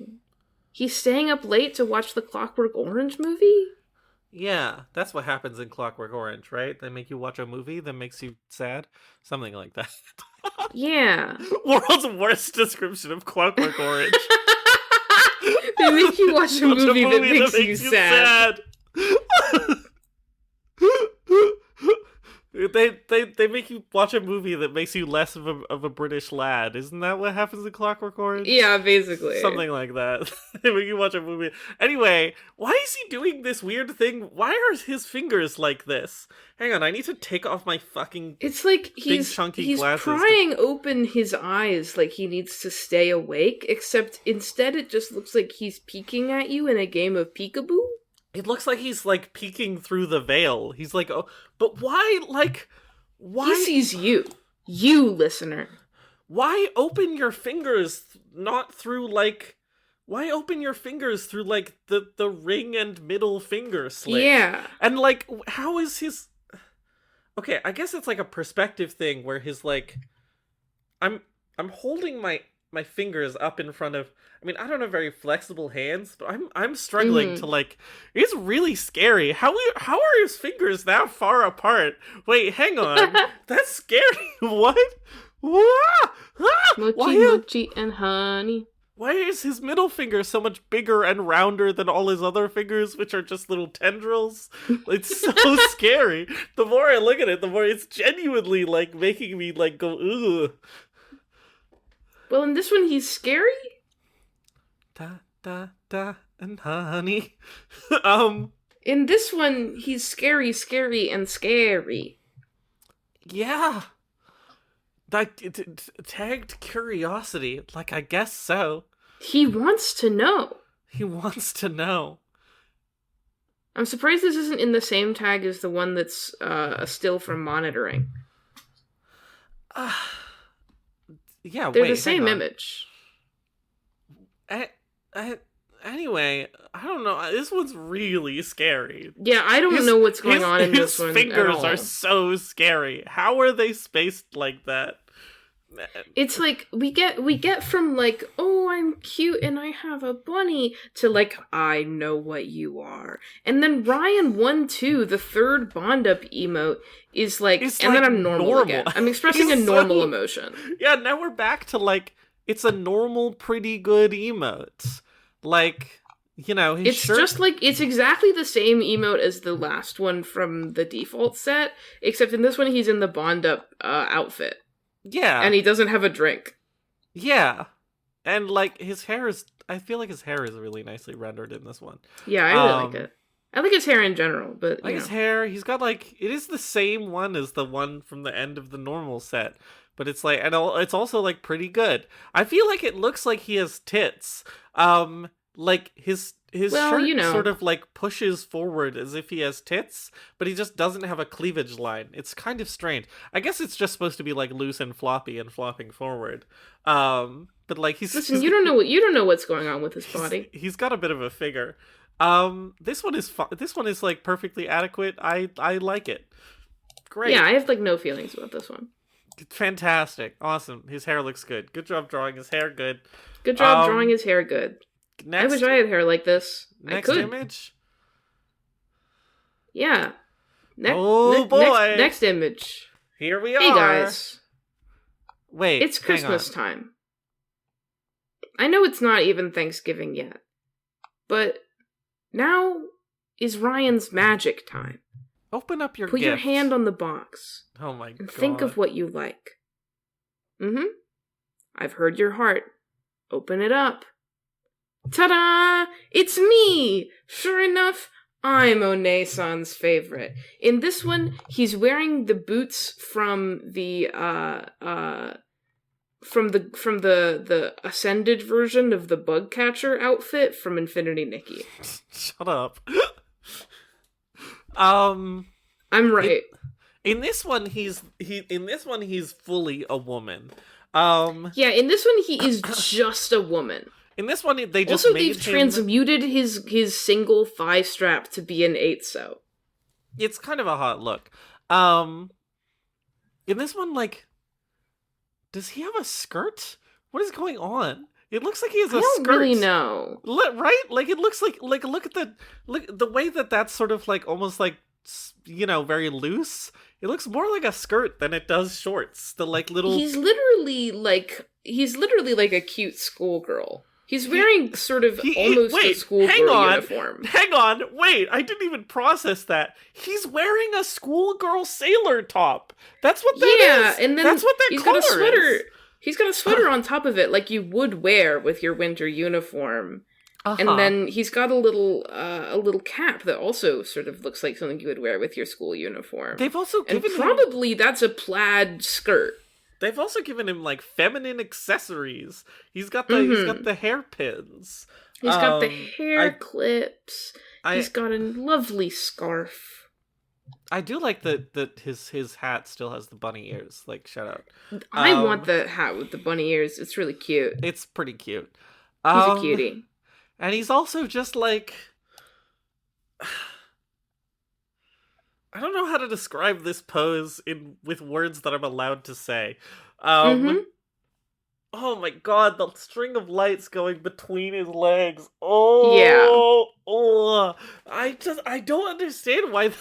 Speaker 1: He's staying up late to watch the Clockwork Orange movie?
Speaker 2: Yeah, that's what happens in Clockwork Orange, right? They make you watch a movie that makes you sad? Something like that.
Speaker 1: Yeah.
Speaker 2: World's worst description of Clockwork Orange.
Speaker 1: They make you watch a movie that makes you sad.
Speaker 2: They make you watch a movie that makes you less of a British lad. Isn't that what happens in Clockwork Orange?
Speaker 1: Yeah, basically.
Speaker 2: Something like that. They make you watch a movie. Anyway, why is he doing this weird thing? Why are his fingers like this? Hang on, I need to take off my fucking
Speaker 1: It's like he's
Speaker 2: chunky glasses
Speaker 1: prying open his eyes like he needs to stay awake, except instead it just looks like he's peeking at you in a game of peekaboo.
Speaker 2: It looks like he's, like, peeking through the veil. He's like, oh, but why, like, why?
Speaker 1: He sees you. You, listener.
Speaker 2: Why open your fingers not through, like, why open your fingers through, like, the ring and middle finger slit?
Speaker 1: Yeah.
Speaker 2: And, like, how is his... Okay, I guess it's, like, a perspective thing where his, like... I'm holding my fingers up in front of... I mean, I don't have very flexible hands, but I'm struggling to, like... It's really scary. How are his fingers that far apart? Wait, hang on. That's scary. What? Ah! Ah!
Speaker 1: Mochi and honey.
Speaker 2: Why is his middle finger so much bigger and rounder than all his other fingers, which are just little tendrils? It's so scary. The more I look at it, the more it's genuinely, like, making me, like, go, ugh.
Speaker 1: Well, in this one, he's scary?
Speaker 2: Da, and honey.
Speaker 1: In this one, he's scary, and scary.
Speaker 2: Yeah. Like, tagged curiosity. Like, I guess so.
Speaker 1: He wants to know.
Speaker 2: He wants to know.
Speaker 1: I'm surprised this isn't in the same tag as the one that's a still from monitoring.
Speaker 2: Yeah,
Speaker 1: They're
Speaker 2: wait,
Speaker 1: the same
Speaker 2: hang on.
Speaker 1: image.
Speaker 2: Anyway, I don't know. This one's really scary.
Speaker 1: Yeah, I don't know what's going on in this one.
Speaker 2: His fingers
Speaker 1: at all.
Speaker 2: are so scary. How are they spaced like that?
Speaker 1: It's like we get from like, oh, I'm cute and I have a bunny, to like, I know what you are. And then Ryan 1-2, the third Bond Up emote, is like,
Speaker 2: It's
Speaker 1: and
Speaker 2: like
Speaker 1: then I'm normal again. I'm expressing a
Speaker 2: He's
Speaker 1: normal emotion.
Speaker 2: Yeah, now we're back to like, it's a normal, pretty good emote. Like, you know,
Speaker 1: It's just like, it's exactly the same emote as the last one from the default set, except in this one he's in the Bond Up outfit.
Speaker 2: Yeah.
Speaker 1: And he doesn't have a drink.
Speaker 2: Yeah. And like, his hair is, I feel like his hair is really nicely rendered in this one.
Speaker 1: Yeah, I really like it. I like his hair in general, but
Speaker 2: like his hair, he's got like, it is the same one as the one from the end of the normal set, but it's like, and it's also like pretty good. I feel like it looks like he has tits. Like his shirt sort of like pushes forward as if he has tits, but he just doesn't have a cleavage line. It's kind of strange. I guess it's just supposed to be like loose and floppy and flopping forward. But like
Speaker 1: listen, you don't know what's going on with his body.
Speaker 2: He's got a bit of a figure. This one is like perfectly adequate. I like it. Great.
Speaker 1: Yeah, I have like no feelings about this one.
Speaker 2: Fantastic. Awesome. His hair looks good. Good job drawing his hair good.
Speaker 1: Good job drawing his hair good. I wish I had hair like this.
Speaker 2: Next
Speaker 1: I could.
Speaker 2: image?
Speaker 1: Yeah.
Speaker 2: Boy.
Speaker 1: Next image.
Speaker 2: Here we are.
Speaker 1: Hey guys.
Speaker 2: Wait.
Speaker 1: It's Christmas time. I know it's not even Thanksgiving yet. But now is Ryan's magic time.
Speaker 2: Open up your
Speaker 1: Put
Speaker 2: gift.
Speaker 1: your hand on the box.
Speaker 2: Oh my god.
Speaker 1: And think of what you like. I've heard your heart. Open it up. Ta-da! It's me! Sure enough, I'm One-san's favorite. In this one, he's wearing the boots from the the ascended version of the bug catcher outfit from Infinity Nikki.
Speaker 2: Shut up.
Speaker 1: I'm right.
Speaker 2: In this one, he's fully a woman.
Speaker 1: Yeah, in this one he is just a woman.
Speaker 2: In this one, they just
Speaker 1: also
Speaker 2: made
Speaker 1: they've transmuted his single thigh strap to be an 8-so.
Speaker 2: It's kind of a hot look. In this one, like, does he have a skirt? What is going on? It looks like he has a skirt.
Speaker 1: I don't really know.
Speaker 2: Right? Like, it looks like look at the way that's sort of like almost like, you know, very loose. It looks more like a skirt than it does shorts. The like little.
Speaker 1: He's literally like a cute schoolgirl. He's wearing sort of almost a schoolgirl uniform.
Speaker 2: Hang on, wait! I didn't even process that. He's wearing a schoolgirl sailor top. That's what that is.
Speaker 1: Yeah, and then
Speaker 2: that's what that
Speaker 1: he's
Speaker 2: color
Speaker 1: got a sweater.
Speaker 2: is.
Speaker 1: He's got a sweater on top of it, like you would wear with your winter uniform. And then he's got a little cap that also sort of looks like something you would wear with your school uniform.
Speaker 2: They've also given
Speaker 1: probably that's a plaid skirt.
Speaker 2: They've also given him like feminine accessories. He's got the hairpins.
Speaker 1: He's got the hair clips. He's got a lovely scarf.
Speaker 2: I do like that his hat still has the bunny ears. Like, shout out.
Speaker 1: I want the hat with the bunny ears. It's really cute.
Speaker 2: It's pretty cute.
Speaker 1: He's a cutie.
Speaker 2: And he's also just like, I don't know how to describe this pose with words that I'm allowed to say. Oh my god, the string of lights going between his legs. Oh,
Speaker 1: yeah.
Speaker 2: Oh, I don't understand why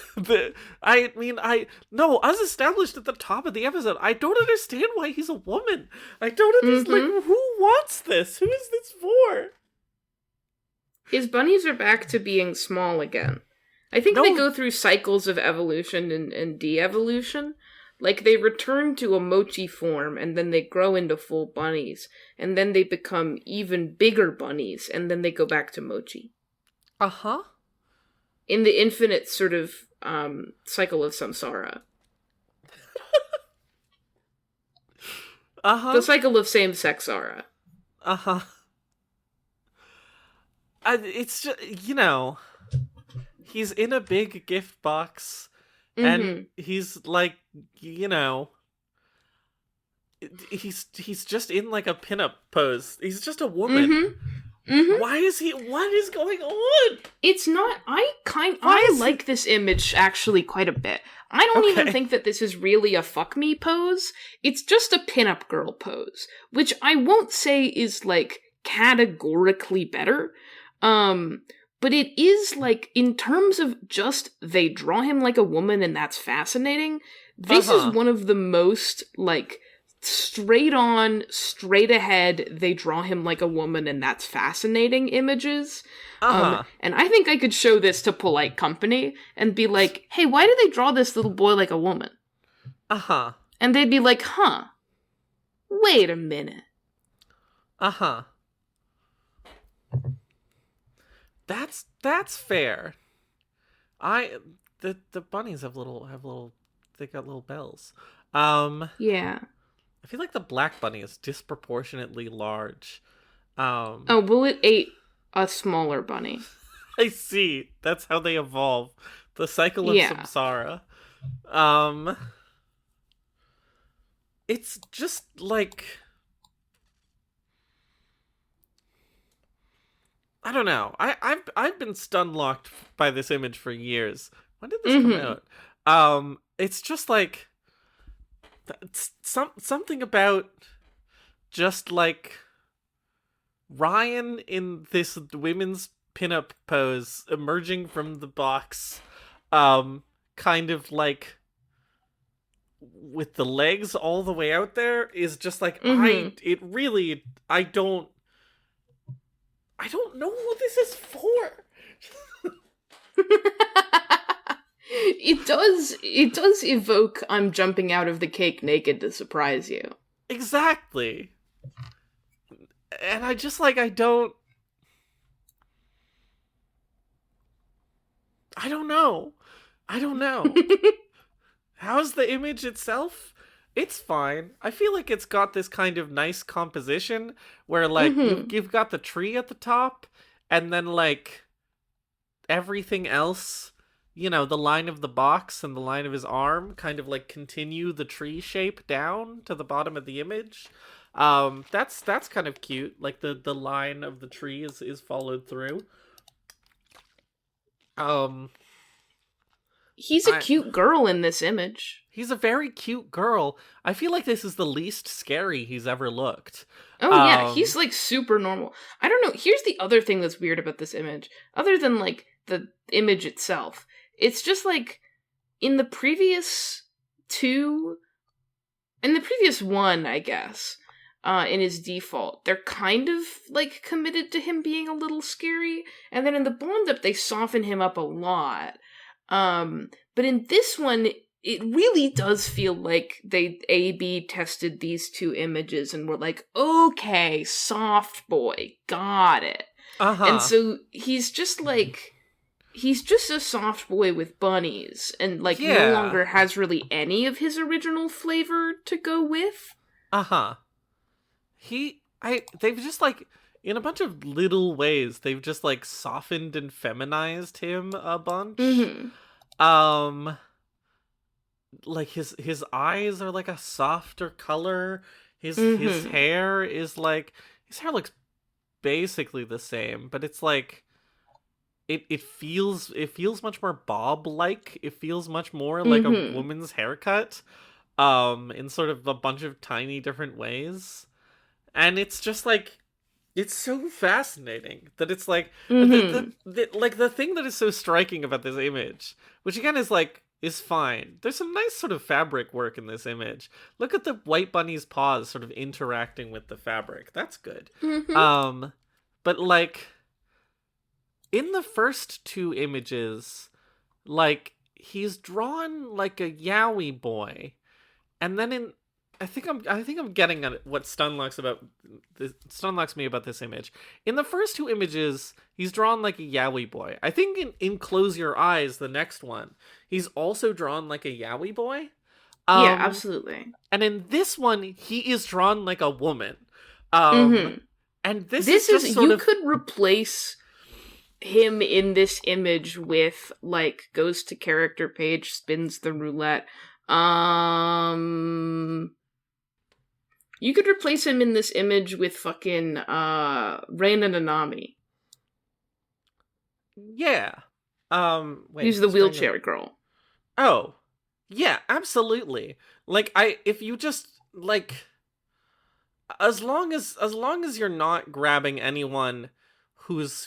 Speaker 2: as established at the top of the episode, I don't understand why he's a woman. I don't understand, like, who wants this? Who is this for?
Speaker 1: His bunnies are back to being small again. I think they go through cycles of evolution and de-evolution. Like, they return to a mochi form, and then they grow into full bunnies, and then they become even bigger bunnies, and then they go back to mochi.
Speaker 2: Uh-huh.
Speaker 1: In the infinite sort of cycle of samsara.
Speaker 2: Uh-huh.
Speaker 1: The cycle of same-sex Sara.
Speaker 2: Uh-huh. It's just, you know, he's in a big gift box, and he's like, you know, he's just in like a pinup pose. He's just a woman. What is going on?
Speaker 1: It's not, I like this image actually quite a bit. I don't even think that this is really a fuck me pose. It's just a pinup girl pose, which I won't say is like categorically better. But it is, like, in terms of just, they draw him like a woman and that's fascinating, this is one of the most, like, straight on, straight ahead, they draw him like a woman and that's fascinating images. And I think I could show this to polite company and be like, hey, why do they draw this little boy like a woman? And they'd be like, wait a minute.
Speaker 2: That's fair. The bunnies have they got little bells.
Speaker 1: Yeah.
Speaker 2: I feel like the black bunny is disproportionately large.
Speaker 1: Well, it ate a smaller bunny.
Speaker 2: I see. That's how they evolve. The cycle of samsara. It's just like, I don't know. I've been stun locked by this image for years. When did this come out? It's just like something about just like Ryan in this women's pinup pose emerging from the box, kind of like with the legs all the way out there is just like I don't know what this is for.
Speaker 1: It does evoke I'm jumping out of the cake naked to surprise you.
Speaker 2: Exactly. And I just like I don't know. How's the image itself? It's fine. I feel like it's got this kind of nice composition where, like, you've got the tree at the top, and then, like, everything else, the line of the box and the line of his arm kind of, like, continue the tree shape down to the bottom of the image. That's kind of cute. Like, the line of the tree is followed through.
Speaker 1: He's a cute girl in this image.
Speaker 2: He's a very cute girl. I feel like this is the least scary he's ever looked.
Speaker 1: Oh, yeah, he's, like, super normal. I don't know, here's the other thing that's weird about this image. Other than, like, the image itself. It's just, like, in the previous one, I guess, in his default, they're kind of, like, committed to him being a little scary. And then in the Bond-up, they soften him up a lot. But in this one, it really does feel like they A/B tested these two images and were like, okay, soft boy, got it. And so he's just a soft boy with bunnies, and, like, no longer has really any of his original flavor to go with.
Speaker 2: They've just, like, in a bunch of little ways, they've just, like, softened and feminized him a bunch. Like, his eyes are, like, a softer color. His hair is, like, his hair looks basically the same, but it's, like, it feels much more Bob-like. It feels much more like a woman's haircut, in sort of a bunch of tiny different ways. And it's just, like, it's so fascinating that it's, like, the thing that is so striking about this image, which again is fine. There's some nice sort of fabric work in this image. Look at the white bunny's paws sort of interacting with the fabric. That's good. But, like, in the first two images, like, he's drawn like a yaoi boy, and then I think I'm getting at what stunlocks me about this image. In the first two images, he's drawn like a yaoi boy. I think in Close Your Eyes, the next one, he's also drawn like a yaoi boy.
Speaker 1: Yeah, absolutely.
Speaker 2: And in this one, he is drawn like a woman. And this is
Speaker 1: you could replace him in this image with, like, goes to character page, spins the roulette. You could replace him in this image with fucking Reina Nanami.
Speaker 2: Yeah. Wait,
Speaker 1: who's the wheelchair girl.
Speaker 2: Oh. Yeah, absolutely. Like, if you just, like, as long as you're not grabbing anyone who's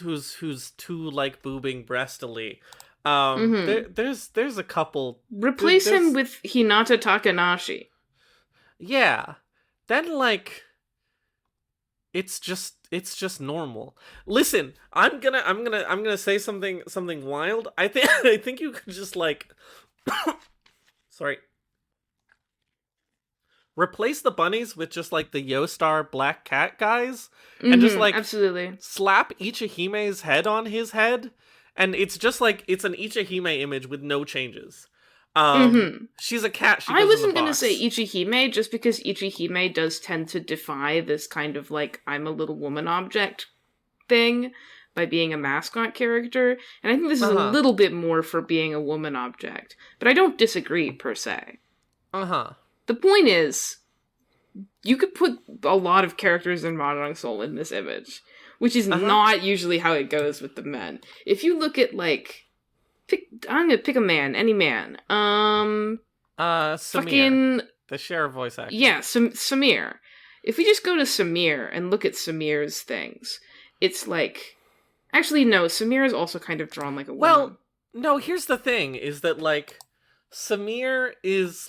Speaker 2: too, like, boobing breastily, there's a couple.
Speaker 1: Replace him with Hinata Takanashi.
Speaker 2: Yeah. Then, like, it's just normal. Listen, I'm gonna say something wild. I think you could just, like, sorry. Replace the bunnies with just, like, the Yostar Black Cat guys, and just, like,
Speaker 1: absolutely
Speaker 2: slap Ichihime's head on his head, and it's just, like, it's an Ichihime image with no changes. She's a cat.
Speaker 1: I wasn't gonna say Ichihime just because Ichihime does tend to defy this kind of, like, I'm a little woman object thing by being a mascot character, and I think this is a little bit more for being a woman object, but I don't disagree per se. The point is, you could put a lot of characters in Mahjong Soul in this image, which is not usually how it goes with the men. If you look at, like, I'm gonna pick a man, any man.
Speaker 2: Samir,
Speaker 1: fucking
Speaker 2: the share voice actor.
Speaker 1: Yeah, Samir. If we just go to Samir and look at Samir's things, it's like, actually no, Samir is also kind of drawn like a woman.
Speaker 2: Well, no, here's the thing: is that, like, Samir is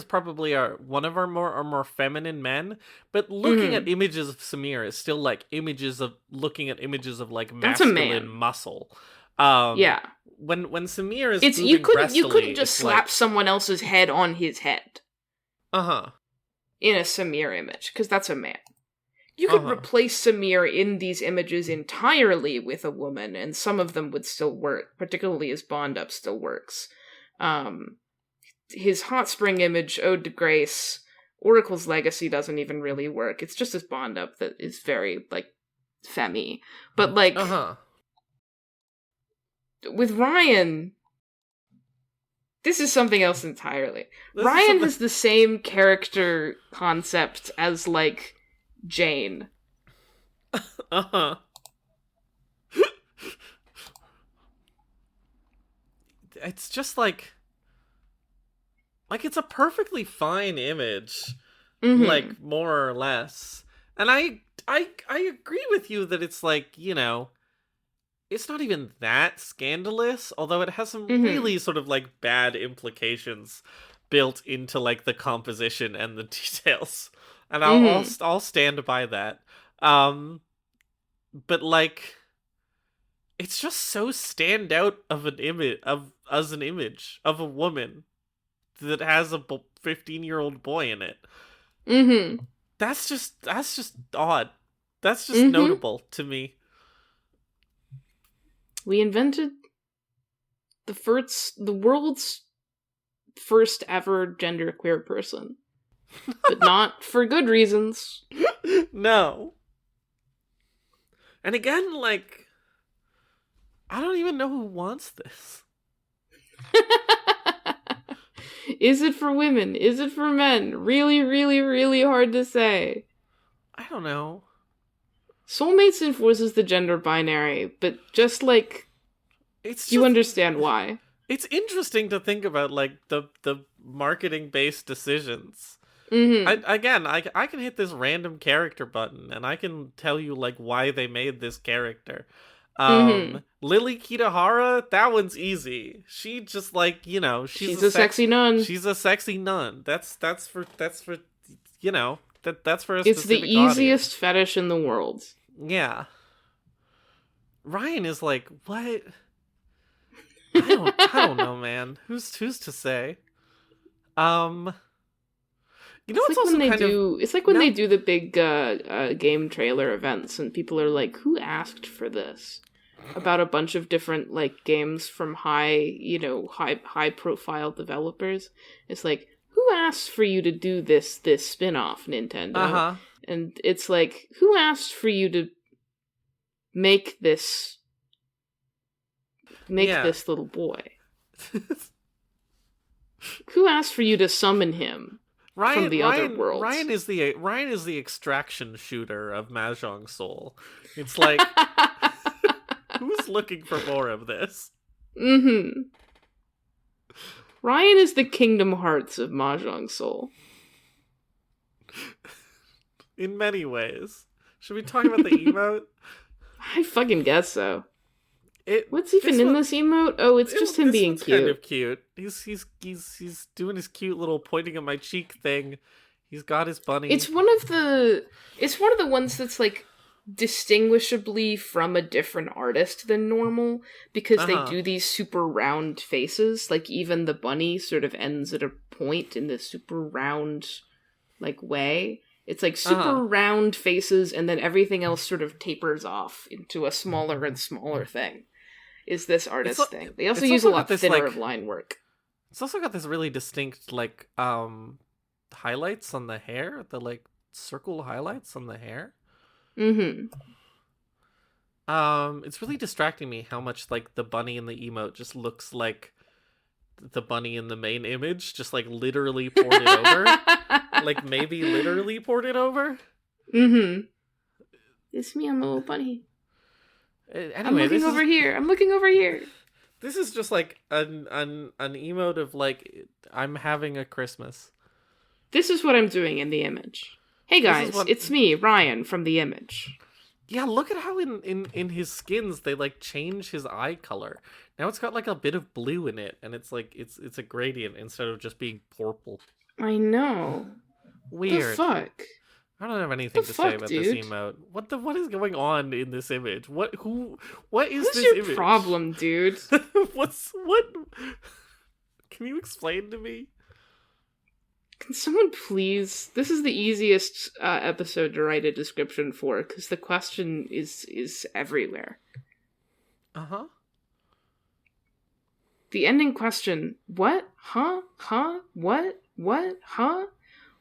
Speaker 2: probably one of our more feminine men, but looking at images of Samir is still like looking at images of like masculine muscle.
Speaker 1: Yeah.
Speaker 2: When Samir is
Speaker 1: you couldn't just slap someone else's head on his head. In a Samir image, because that's a man. You could replace Samir in these images entirely with a woman, and some of them would still work, particularly as Bond Up still works. his Hot Spring image, Ode to Grace, Oracle's Legacy doesn't even really work. It's just this Bond up that is very, like, femmy. But, like, with Ryan, this is something else entirely. Ryan has the same character concept as, like, Jane.
Speaker 2: It's just like it's a perfectly fine image, like, more or less. And I agree with you that it's like, you know, it's not even that scandalous, although it has some really sort of like bad implications built into like the composition and the details. And I'll stand by that. But like, it's just so stand out of an image as an image of a woman that has a 15-year-old boy in it. That's just odd. That's just notable to me.
Speaker 1: We invented the world's first ever genderqueer person. But not for good reasons.
Speaker 2: No. And again, like, I don't even know who wants this.
Speaker 1: Is it for women? Is it for men? Really, really, really hard to say.
Speaker 2: I don't know.
Speaker 1: Soulmates enforces the gender binary, but just like, you understand why.
Speaker 2: It's interesting to think about, like, the marketing-based decisions. I can hit this random character button, and I can tell you, like, why they made this character. Lily Kitahara, that one's easy. She just, like, you know, she's a sexy nun. She's a sexy nun. That's for you know, that's for a specific
Speaker 1: It's the easiest
Speaker 2: audience.
Speaker 1: fetish in the world.
Speaker 2: Yeah. Ryan is like, what? I don't know, man. Who's to say? You know what's also
Speaker 1: It's like when they do the big game trailer events, and people are like, "Who asked for this?" About a bunch of different like games from high profile developers. It's like, who asked for you to do this spin-off, Nintendo? And it's like, who asked for you to make this little boy? Who asked for you to summon him from the other worlds?
Speaker 2: Ryan is the extraction shooter of Mahjong Soul. It's like, who's looking for more of this?
Speaker 1: Ryan is the Kingdom Hearts of Mahjong Soul.
Speaker 2: In many ways. Should we talk about the emote?
Speaker 1: I fucking guess so. What's even in this emote? Oh, it's just him being cute.
Speaker 2: Kind of cute. He's doing his cute little pointing at my cheek thing. He's got his bunny.
Speaker 1: It's one of the ones that's like distinguishably from a different artist than normal, because they do these super round faces. Like, even the bunny sort of ends at a point in this super round like way. It's like super round faces, and then everything else sort of tapers off into a smaller and smaller thing. Is this artist thing. They also use a lot thinner of line work.
Speaker 2: It's also got this really distinct, like, highlights on the hair. The, like, circle highlights on the hair. It's really distracting me how much, like, the bunny in the emote just looks like the bunny in the main image. Just, like, literally ported over. Like, maybe literally ported over.
Speaker 1: It's me, I'm a little bunny.
Speaker 2: Anyway,
Speaker 1: I'm looking over here.
Speaker 2: This is just like an emote of like, I'm having a Christmas.
Speaker 1: This is what I'm doing in the image. Hey guys, it's me, Ryan, from the image.
Speaker 2: Yeah, look at how in his skins they like change his eye color. Now it's got like a bit of blue in it, and it's like it's a gradient instead of just being purple.
Speaker 1: I know.
Speaker 2: Weird.
Speaker 1: The fuck?
Speaker 2: I don't have anything to say about this emote. What is going on in this image? What is
Speaker 1: What's
Speaker 2: this
Speaker 1: your
Speaker 2: image?
Speaker 1: problem, dude?
Speaker 2: what? Can you explain to me?
Speaker 1: Can someone please? This is the easiest episode to write a description for, because the question is everywhere. The ending question, what? Huh? Huh? What? What? Huh?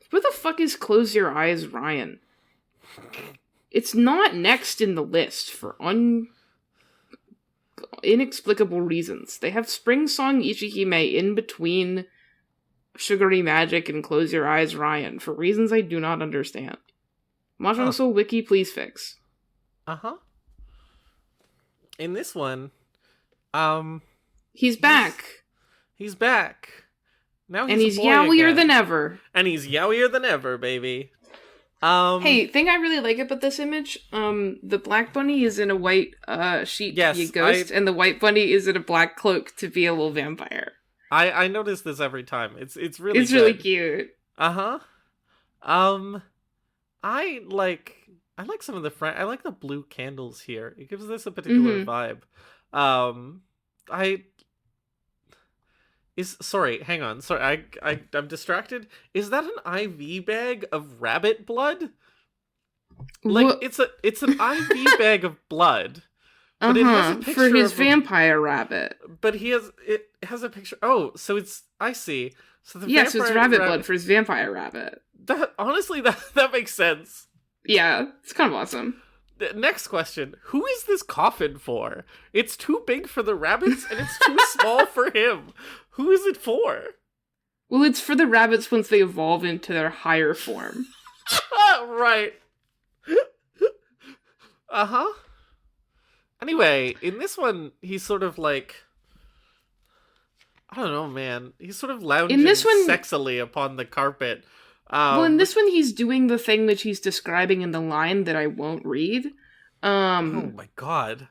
Speaker 1: Where the fuck is Close Your Eyes, Ryan? It's not next in the list for inexplicable reasons. They have Spring Song Ichihime in between Sugary Magic and Close Your Eyes, Ryan, for reasons I do not understand. Mahjong Soul Wiki, please fix.
Speaker 2: Uh-huh. In this one,
Speaker 1: he's back.
Speaker 2: He's back. Now
Speaker 1: and he's yowier than ever.
Speaker 2: And he's yowier than ever, baby.
Speaker 1: Hey, thing I really like about this image, the black bunny is in a white sheet to be a ghost, and the white bunny is in a black cloak to be a little vampire.
Speaker 2: I notice this every time. It's really good.
Speaker 1: Really cute.
Speaker 2: Uh-huh. I like some of the I like the blue candles here. It gives this a particular vibe. Sorry, hang on. Sorry, I'm distracted. Is that an IV bag of rabbit blood? Like,
Speaker 1: what?
Speaker 2: it's an IV bag of blood. But it has a picture
Speaker 1: for his
Speaker 2: of
Speaker 1: vampire rabbit.
Speaker 2: But it has a picture. Oh, so it's, I see. So the
Speaker 1: so it's rabbit blood for his vampire rabbit.
Speaker 2: Honestly, that makes sense.
Speaker 1: Yeah, it's kind of awesome.
Speaker 2: Next question. Who is this coffin for? It's too big for the rabbits, and it's too small for him. Who is it for?
Speaker 1: Well, it's for the rabbits once they evolve into their higher form.
Speaker 2: Right. Uh-huh. Anyway, in this one, he's sort of like, I don't know, man. He's sort of lounging
Speaker 1: in this one,
Speaker 2: sexily upon the carpet.
Speaker 1: Well, in this one, he's doing the thing that he's describing in the line that I won't read.
Speaker 2: Oh my god.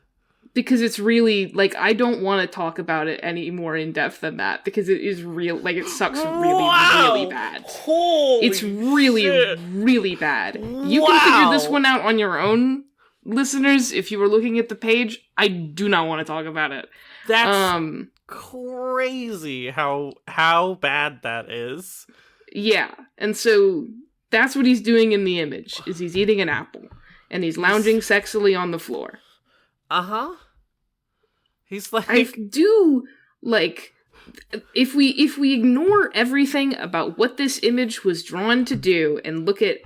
Speaker 1: Because it's really, like, I don't want to talk about it any more in depth than that, because it is real, like, it sucks really bad.
Speaker 2: Holy
Speaker 1: it's really,
Speaker 2: shit.
Speaker 1: Really bad. You can figure this one out on your own, listeners. If you were looking at the page, I do not want to talk about it.
Speaker 2: That's crazy how bad that is.
Speaker 1: Yeah, and so that's what he's doing in the image, is he's eating an apple, and he's lounging sexily on the floor.
Speaker 2: Uh-huh. He's like...
Speaker 1: I do, like, if we ignore everything about what this image was drawn to do, and look at,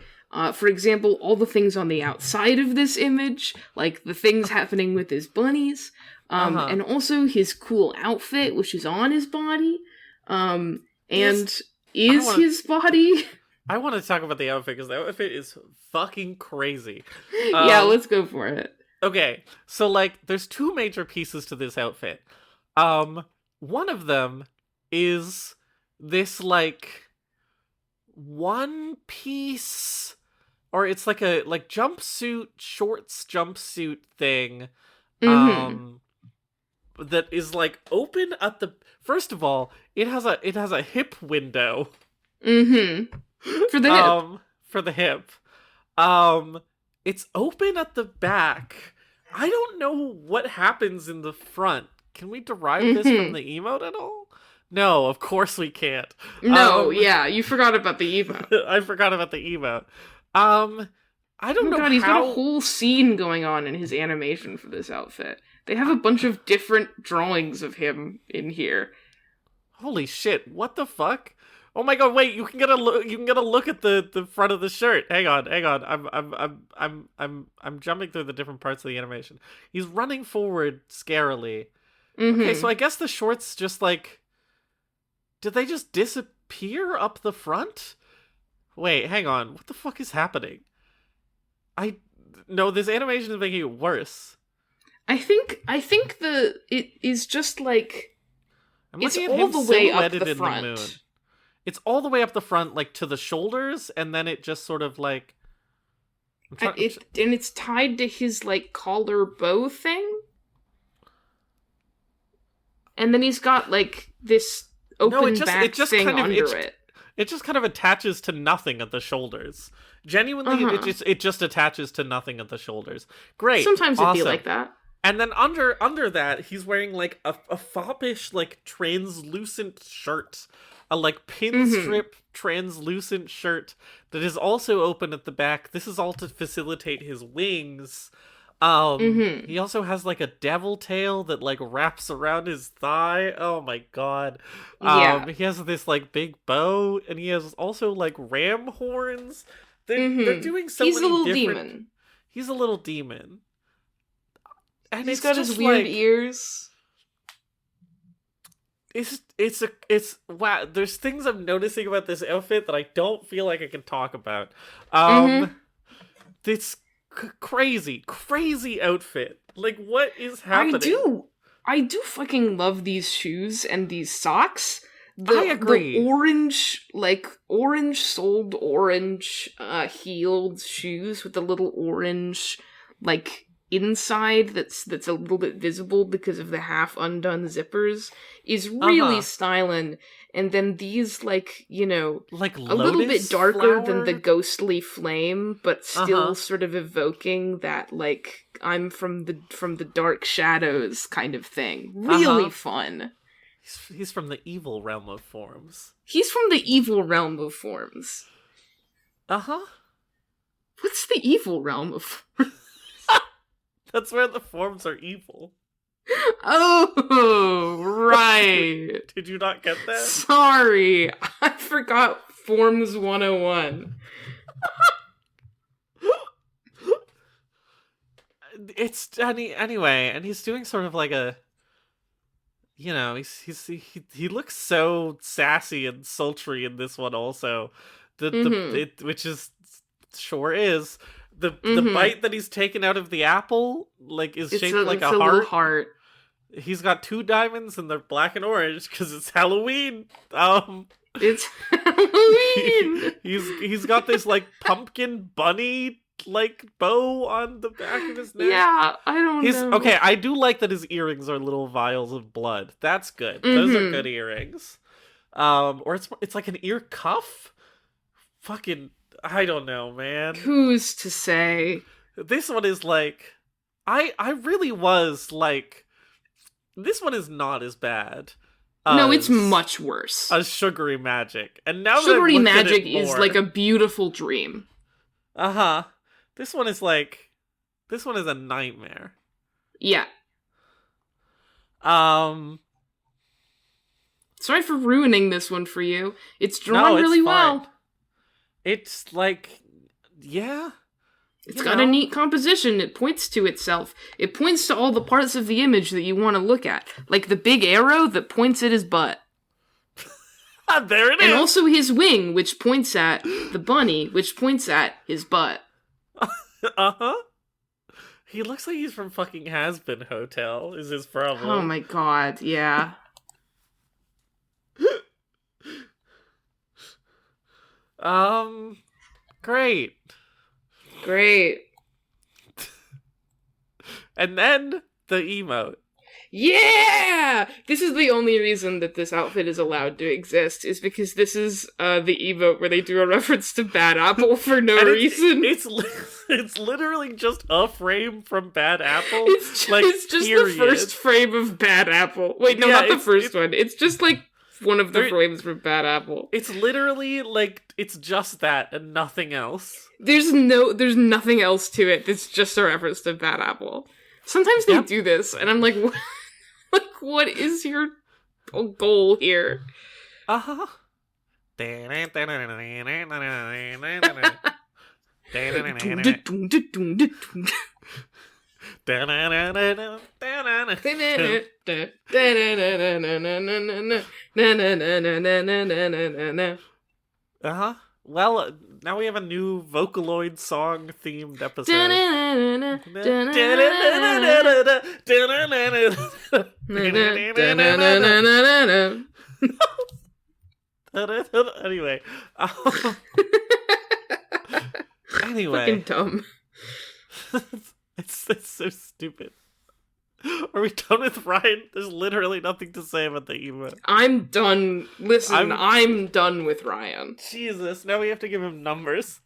Speaker 1: for example, all the things on the outside of this image, like the things happening with his bunnies, and also his cool outfit, which is on his body, his body.
Speaker 2: I want to talk about the outfit, because the outfit is fucking crazy.
Speaker 1: Yeah, let's go for it.
Speaker 2: Okay, so, like, there's two major pieces to this outfit. One of them is this, like, one piece, or it's like a, like, shorts jumpsuit thing, that is, like, open at the, first of all, it has a hip window.
Speaker 1: For the hip.
Speaker 2: For the hip. It's open at the back. I don't know what happens in the front. Can we derive this from the emote at all? No, of course we can't.
Speaker 1: No, yeah, you forgot about the emote.
Speaker 2: I forgot about the emote. I don't know.
Speaker 1: He's got a whole scene going on in his animation for this outfit. They have a bunch of different drawings of him in here.
Speaker 2: Holy shit! What the fuck? Oh my god! Wait, you can get a look at the front of the shirt. Hang on. I'm jumping through the different parts of the animation. He's running forward scarily. Okay, so I guess the shorts just, like, did they just disappear up the front? Wait, hang on. What the fuck is happening? No, this animation is making it worse.
Speaker 1: I think it is just like, it's all the way up the front.
Speaker 2: It's all the way up the front, like, to the shoulders, and then it just sort of, like...
Speaker 1: And it's tied to his, like, collar bow thing? And then he's got, like, this open back thing under it.
Speaker 2: It just kind of attaches to nothing at the shoulders. Genuinely, it just attaches to nothing at the shoulders. Great.
Speaker 1: Sometimes
Speaker 2: awesome.
Speaker 1: it'd be like that.
Speaker 2: And then under that, he's wearing, like, a foppish, like, translucent shirt. A, like, pinstrip translucent shirt that is also open at the back. This is all to facilitate his wings. He also has like a devil tail that like wraps around his thigh. Oh my god.
Speaker 1: Yeah.
Speaker 2: He has this like big bow, and he has also like ram horns. They're doing so
Speaker 1: He's a
Speaker 2: many
Speaker 1: little
Speaker 2: different...
Speaker 1: demon.
Speaker 2: He's a little demon. And
Speaker 1: He's
Speaker 2: it's
Speaker 1: got
Speaker 2: just
Speaker 1: his weird
Speaker 2: like,
Speaker 1: ears.
Speaker 2: It's wow. There's things I'm noticing about this outfit that I don't feel like I can talk about. This crazy outfit. Like, what is happening?
Speaker 1: I do fucking love these shoes and these socks.
Speaker 2: I agree.
Speaker 1: The orange soled orange heeled shoes with the little orange like inside that's a little bit visible because of the half undone zippers is really styling. And then these like, you know,
Speaker 2: like
Speaker 1: a little bit darker
Speaker 2: flower?
Speaker 1: than the ghostly flame, but still sort of evoking that like I'm from the dark shadows kind of thing. Really fun.
Speaker 2: He's from the evil realm of forms.
Speaker 1: He's from the evil realm of forms. What's the evil realm of forms?
Speaker 2: That's where the forms are evil.
Speaker 1: Oh, right.
Speaker 2: Did you not get that?
Speaker 1: Sorry, I forgot Forms 101.
Speaker 2: Anyway, and he's doing sort of like a, you know, he looks so sassy and sultry in this one also, which is sure is. The bite that he's taken out of the apple like is shaped like a heart. He's got 2 diamonds and they're black and orange because it's Halloween.
Speaker 1: It's Halloween.
Speaker 2: He's got this like pumpkin bunny like bow on the back of his neck.
Speaker 1: Yeah, I don't know.
Speaker 2: Okay, I do like that his earrings are little vials of blood. That's good. Those are good earrings. Or it's like an ear cuff. Fucking, I don't know, man.
Speaker 1: Who's to say?
Speaker 2: This one is like, I really was like, this one is not as bad.
Speaker 1: No, it's much worse.
Speaker 2: As Sugary Magic. And now
Speaker 1: Sugary Magic is like a beautiful dream.
Speaker 2: This one is like, this one is a nightmare.
Speaker 1: Yeah. Sorry for ruining this one for you. It's drawn really well.
Speaker 2: It's like, yeah.
Speaker 1: It's got a neat composition. It points to itself. It points to all the parts of the image that you want to look at. Like the big arrow that points at his butt.
Speaker 2: There it is!
Speaker 1: And also his wing, which points at the bunny, which points at his butt.
Speaker 2: He looks like he's from fucking Has-Been Hotel, is his problem.
Speaker 1: Oh my god, yeah.
Speaker 2: Great. And then the emote.
Speaker 1: Yeah! This is the only reason that this outfit is allowed to exist, is because this is the emote where they do a reference to Bad Apple for no reason.
Speaker 2: It's literally just a frame from Bad Apple.
Speaker 1: It's just the first frame of Bad Apple. Wait, no, not the first one. It's just like one of the frames from Bad Apple.
Speaker 2: It's literally like, it's just that and nothing else.
Speaker 1: There's nothing else to it. It's just a reference to Bad Apple. Sometimes they do this, and I'm like, what is your goal here?
Speaker 2: Well, now we have a new Vocaloid song themed episode. Anyway.
Speaker 1: Fucking dumb.
Speaker 2: It's so stupid. Are we done with Ryan? There's literally nothing to say about the emote.
Speaker 1: I'm done. Listen, I'm done with Ryan.
Speaker 2: Jesus, now we have to give him numbers.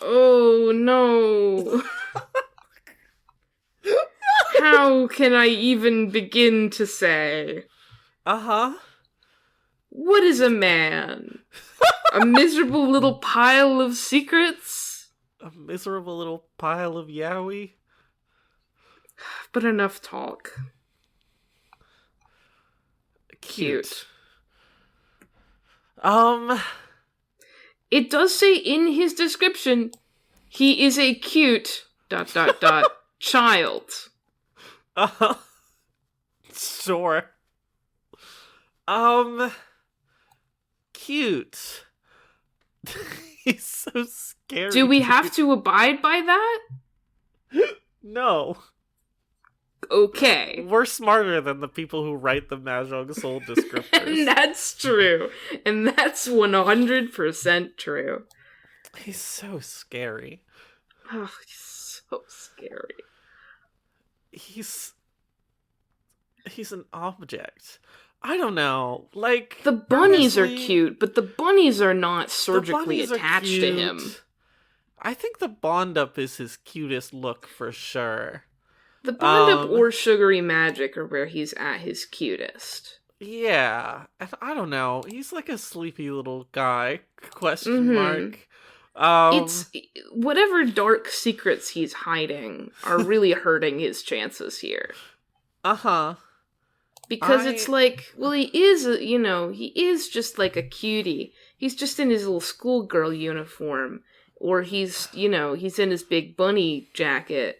Speaker 1: Oh, no. How can I even begin to say? What is a man? A miserable little pile of secrets?
Speaker 2: A miserable little pile of yaoi?
Speaker 1: But enough talk. Cute. It does say in his description, he is a cute ... child.
Speaker 2: Sure. Cute. He's so scary.
Speaker 1: Do we have to abide by that?
Speaker 2: No.
Speaker 1: Okay.
Speaker 2: We're smarter than the people who write the Mahjong Soul descriptors.
Speaker 1: And that's true. And that's 100% true.
Speaker 2: He's so scary.
Speaker 1: Oh, he's so scary.
Speaker 2: He's an object. I don't know. Like,
Speaker 1: the bunnies
Speaker 2: honestly,
Speaker 1: are cute, but the bunnies are not surgically
Speaker 2: bunnies are
Speaker 1: attached to him.
Speaker 2: cute. I think the Bond Up is his cutest look for sure.
Speaker 1: The Bond Up or Sugary Magic are where he's at his cutest.
Speaker 2: Yeah. And I don't know. He's like a sleepy little guy. Question mark.
Speaker 1: It's whatever dark secrets he's hiding are really hurting his chances here. Because it's like, well, he is, he is just like a cutie. He's just in his little schoolgirl uniform. Or he's in his big bunny jacket.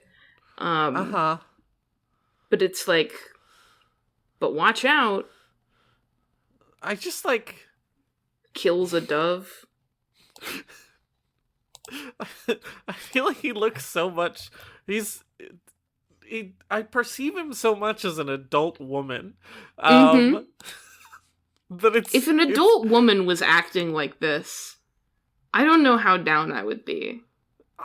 Speaker 1: But it's like, but watch out.
Speaker 2: I just like...
Speaker 1: Kills a dove.
Speaker 2: I feel like he looks so much... I perceive him so much as an adult woman. But
Speaker 1: if an adult woman was acting like this, I don't know how down I would be.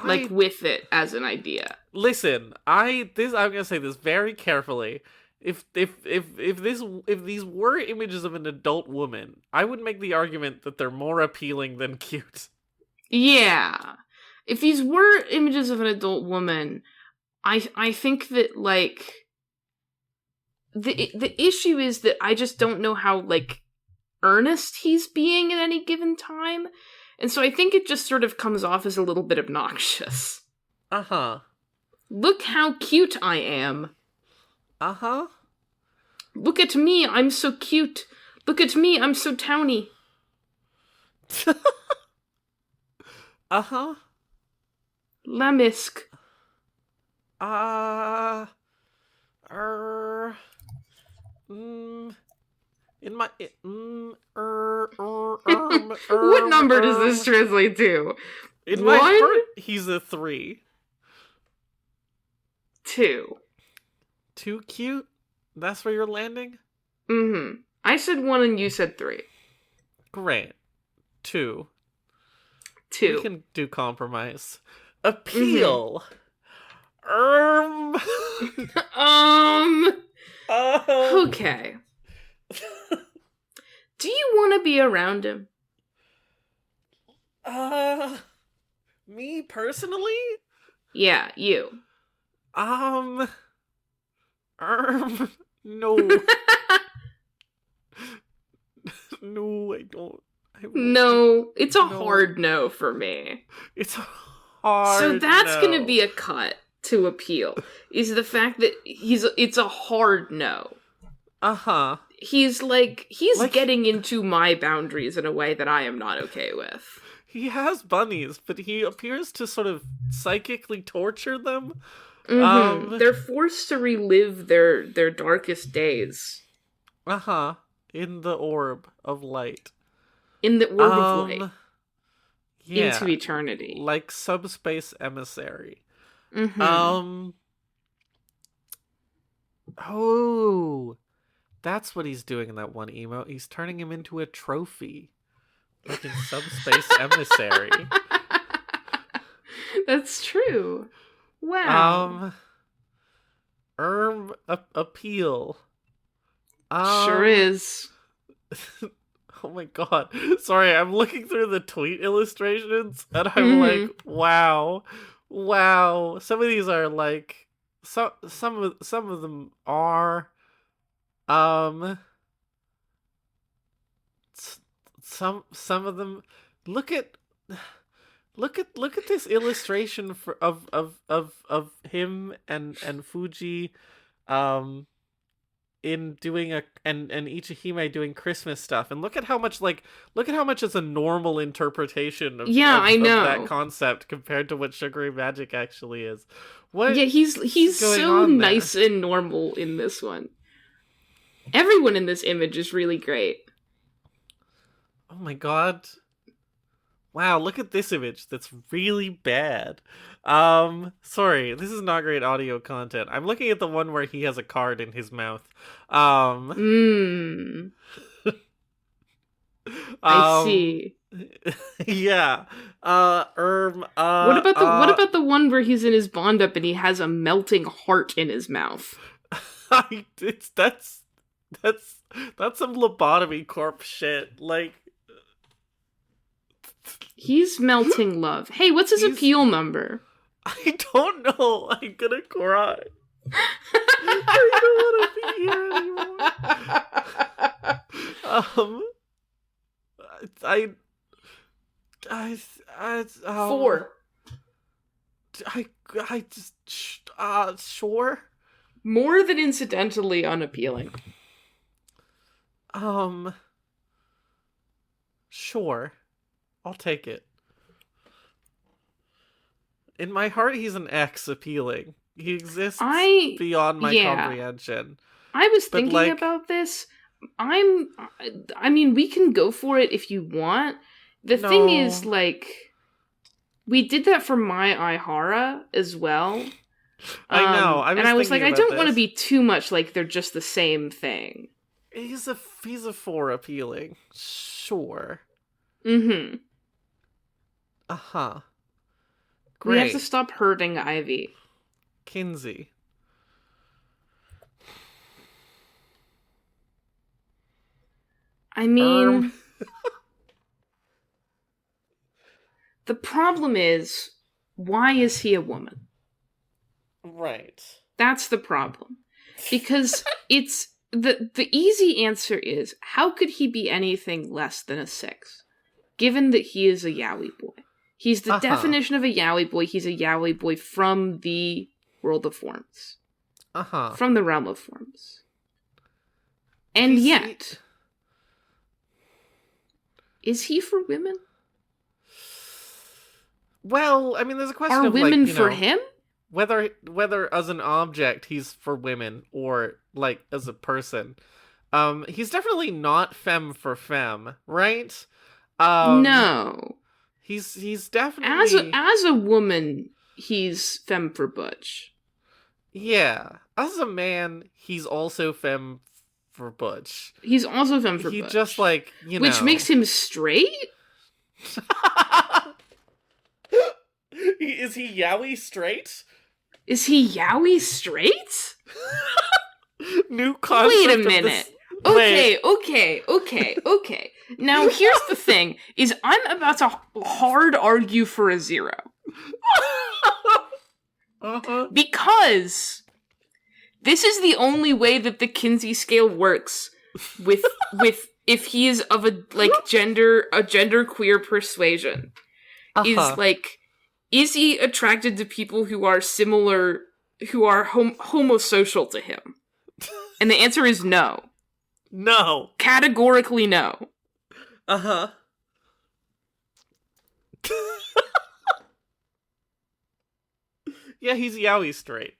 Speaker 1: With it as an idea.
Speaker 2: Listen, I'm gonna say this very carefully. If these were images of an adult woman, I would make the argument that they're more appealing than cute.
Speaker 1: Yeah. If these were images of an adult woman, I think that, like, the issue is that I just don't know how, like, earnest he's being at any given time. And so I think it just sort of comes off as a little bit obnoxious. Look how cute I am. Look at me, I'm so cute. Look at me, I'm so towny. Lamisk. What number does this translate to?
Speaker 2: In
Speaker 1: 1?
Speaker 2: my heart, he's a 3.
Speaker 1: 2.
Speaker 2: Too cute? That's where you're landing?
Speaker 1: I said 1 and you said 3.
Speaker 2: Great. 2. We can do compromise. Appeal.
Speaker 1: Okay. Do you want to be around him?
Speaker 2: Me personally?
Speaker 1: Yeah, you.
Speaker 2: No. No, I don't.
Speaker 1: No, it's a hard no for me.
Speaker 2: It's hard.
Speaker 1: So that's gonna be a cut to appeal. Is the fact that it's a hard no. He's getting into my boundaries in a way that I am not okay with.
Speaker 2: He has bunnies, but he appears to sort of psychically torture them.
Speaker 1: They're forced to relive their darkest days.
Speaker 2: In the orb of light.
Speaker 1: In the orb of light.
Speaker 2: Yeah.
Speaker 1: Into eternity.
Speaker 2: Like subspace emissary. Oh, that's what he's doing in that one emote. He's turning him into a trophy. Like in subspace emissary.
Speaker 1: That's true. Wow.
Speaker 2: Appeal.
Speaker 1: Sure is.
Speaker 2: Oh my god. Sorry, I'm looking through the tweet illustrations and I'm like, wow. Some of these are like some of them are some of them look at Look at this illustration of him and Fuji, in doing and Ichihime doing Christmas stuff, and look at how much is a normal interpretation of
Speaker 1: I know
Speaker 2: of that concept compared to what Sugary Magic actually is. What?
Speaker 1: Yeah, he's
Speaker 2: going
Speaker 1: so
Speaker 2: on there?
Speaker 1: nice and normal in this one. Everyone in this image is really great.
Speaker 2: Oh my god. Wow, look at this image. That's really bad. Sorry, this is not great audio content. I'm looking at the one where he has a card in his mouth.
Speaker 1: I see.
Speaker 2: Yeah.
Speaker 1: What about the one where he's in his bond up and he has a melting heart in his mouth?
Speaker 2: That's some lobotomy corpse shit. Like,
Speaker 1: he's melting love. Hey, what's his appeal number?
Speaker 2: I don't know. I'm gonna cry. I don't want to be here anymore.
Speaker 1: 4.
Speaker 2: I just sure.
Speaker 1: More than incidentally unappealing.
Speaker 2: Sure. I'll take it. In my heart, he's an X appealing. He exists beyond my comprehension.
Speaker 1: I was thinking about this. I mean, we can go for it if you want. The thing is, like, we did that for my Aihara as well.
Speaker 2: I know.
Speaker 1: I was like, I don't want to be too much like they're just the same thing.
Speaker 2: He's a 4 appealing. Sure.
Speaker 1: Mm-hmm.
Speaker 2: Uh-huh. Great.
Speaker 1: We have to stop hurting Ivy.
Speaker 2: Kinsey.
Speaker 1: I mean... The problem is, why is he a woman?
Speaker 2: Right.
Speaker 1: That's the problem. Because it's... The easy answer is, how could he be anything less than a 6? Given that he is a yaoi boy. He's the definition of a yaoi boy. He's a yaoi boy from the world of forms. From the realm of forms. And yet... Is he for women?
Speaker 2: Well, I mean, there's a question
Speaker 1: Are
Speaker 2: of,
Speaker 1: women
Speaker 2: like,
Speaker 1: for him?
Speaker 2: Whether as an object he's for women or, like, as a person. He's definitely not femme for femme, right?
Speaker 1: No.
Speaker 2: He's definitely...
Speaker 1: As a woman, he's femme for butch.
Speaker 2: Yeah. As a man, he's also femme for butch.
Speaker 1: He's also femme for butch.
Speaker 2: He just, like,
Speaker 1: Which makes him straight?
Speaker 2: Is he yaoi straight?
Speaker 1: Is he yaoi straight?
Speaker 2: New concept.
Speaker 1: Wait a minute. Okay. Now, here's the thing, is I'm about to hard argue for a 0. Because this is the only way that the Kinsey scale works with if he is of a, like, gender queer persuasion. Is, like, is he attracted to people who are similar, who are homosocial to him? And the answer is no.
Speaker 2: No.
Speaker 1: Categorically no.
Speaker 2: Yeah, he's yaoi straight.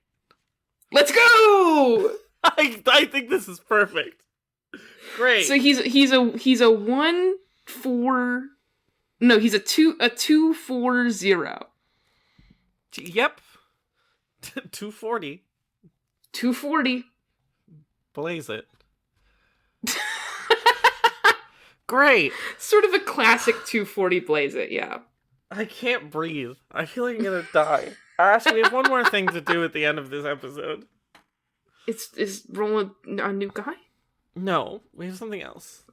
Speaker 1: Let's go!
Speaker 2: I think this is perfect. Great.
Speaker 1: So he's a 1 4. No, he's a 2 4 0.
Speaker 2: Yep. 240.
Speaker 1: 240.
Speaker 2: Blaze it. Great.
Speaker 1: Sort of a classic 240 blaze it, yeah.
Speaker 2: I can't breathe. I feel like I'm gonna die. Ash, we have one more thing to do at the end of this episode.
Speaker 1: Is rolling a new guy?
Speaker 2: No, we have something else.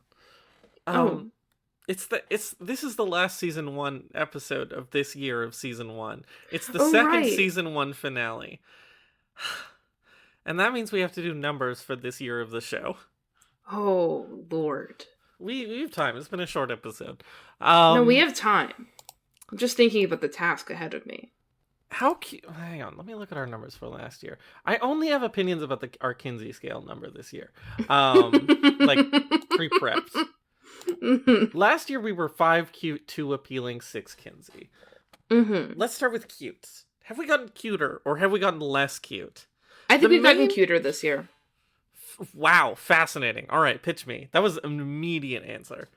Speaker 2: This is the last season 1 episode of this year of season 1. It's the second season 1 finale. And that means we have to do numbers for this year of the show.
Speaker 1: Oh, Lord.
Speaker 2: We have time. It's been a short episode.
Speaker 1: No, we have time. I'm just thinking about the task ahead of me.
Speaker 2: How cute. Hang on, let me look at our numbers for last year. I only have opinions about our Kinsey scale number this year. Like pre-prepped. Last year we were 5 cute, 2 appealing, 6 Kinsey. Let's start with cute. Have we gotten cuter or have we gotten less cute?
Speaker 1: I think we've gotten cuter this year.
Speaker 2: Wow, fascinating. All right, pitch me. That was an immediate answer.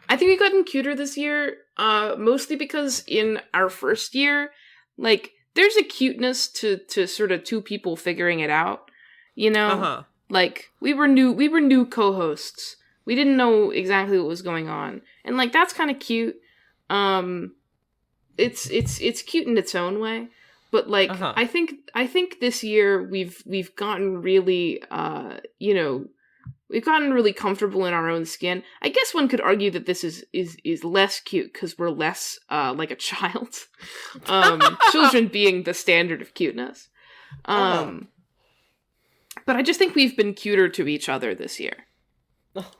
Speaker 1: I think we've gotten cuter this year, mostly because in our first year, like, there's a cuteness to sort of two people figuring it out, you know? Like, we were new co-hosts. We didn't know exactly what was going on. And, like, that's kind of cute. It's cute in its own way. But, like, I think this year we've gotten really, we've gotten really comfortable in our own skin. I guess one could argue that this is less cute because we're less like a child. Children being the standard of cuteness. But I just think we've been cuter to each other this year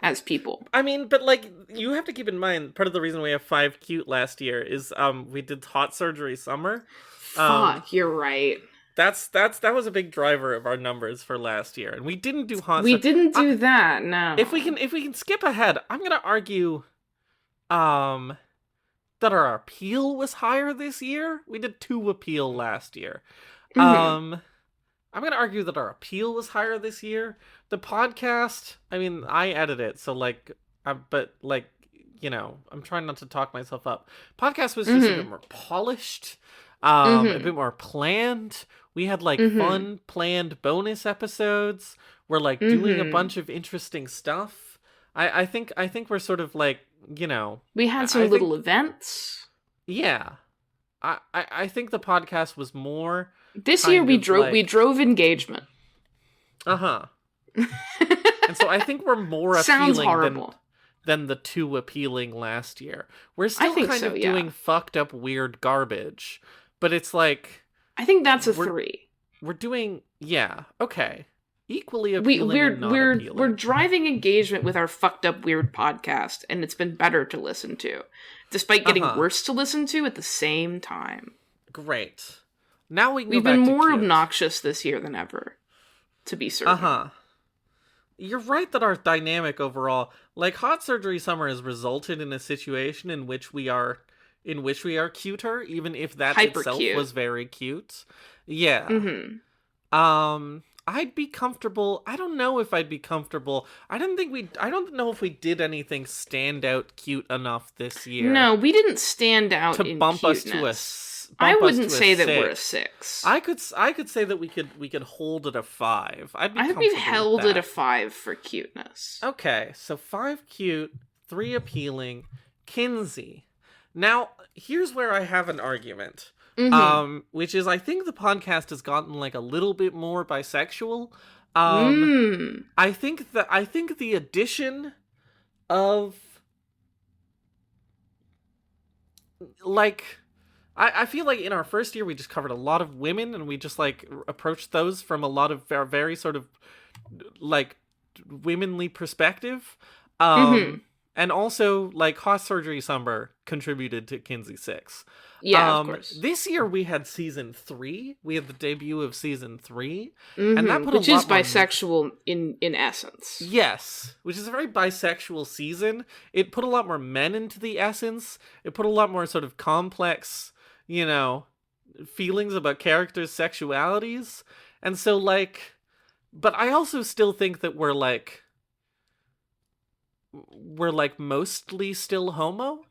Speaker 1: as people.
Speaker 2: I mean, but like you have to keep in mind, part of the reason we have 5 cute last year is we did hot surgery summer.
Speaker 1: Fuck, you're right.
Speaker 2: That was a big driver of our numbers for last year, and we didn't do hot.
Speaker 1: We didn't do that. No.
Speaker 2: If we can skip ahead, I'm gonna argue, that our appeal was higher this year. We did 2 appeal last year. I'm gonna argue that our appeal was higher this year. The podcast, I mean, I edit it, so like, but like, you know, I'm trying not to talk myself up. Podcast was just a bit more polished. A bit more planned. We had like fun planned bonus episodes. We're like doing a bunch of interesting stuff. I think we're sort of like, you know,
Speaker 1: we had some little events.
Speaker 2: Yeah. I think the podcast was more
Speaker 1: this year we drove engagement.
Speaker 2: And so I think we're more appealing than the 2 appealing last year. We're still kind of doing fucked up weird garbage. But it's like...
Speaker 1: I think that's a 3.
Speaker 2: We're doing... Yeah, okay. Equally appealing and not appealing.
Speaker 1: We're driving engagement with our fucked up weird podcast, and it's been better to listen to. Despite getting worse to listen to at the same time.
Speaker 2: Great. Now we can
Speaker 1: We've been more obnoxious this year than ever. To be certain.
Speaker 2: You're right that our dynamic overall... Like, hot surgery summer has resulted in a situation in which we are cuter, even if that itself was very cute. Yeah. I'd be comfortable. I don't know if I'd be comfortable. I don't know if we did anything stand out cute enough this year.
Speaker 1: No, we didn't stand out
Speaker 2: to
Speaker 1: in
Speaker 2: bump
Speaker 1: cuteness.
Speaker 2: us to
Speaker 1: I wouldn't say that we're a 6.
Speaker 2: I could say that we could hold at a 5. I think
Speaker 1: we've held at a 5 for cuteness.
Speaker 2: Okay, so 5 cute, 3 appealing, Kinsey. Now, here's where I have an argument, which is I think the podcast has gotten like a little bit more bisexual. I think the addition of like I feel like in our first year we just covered a lot of women and we just like approached those from a lot of very sort of like womanly perspective. And also, like, hot surgery summer contributed to Kinsey 6.
Speaker 1: Yeah, of course.
Speaker 2: This year we had season 3. We had the debut of season 3. And that put
Speaker 1: which is bisexual in essence.
Speaker 2: Yes, which is a very bisexual season. It put a lot more men into the essence. It put a lot more sort of complex, you know, feelings about characters' sexualities. And so, like, but I also still think that we're mostly still homo.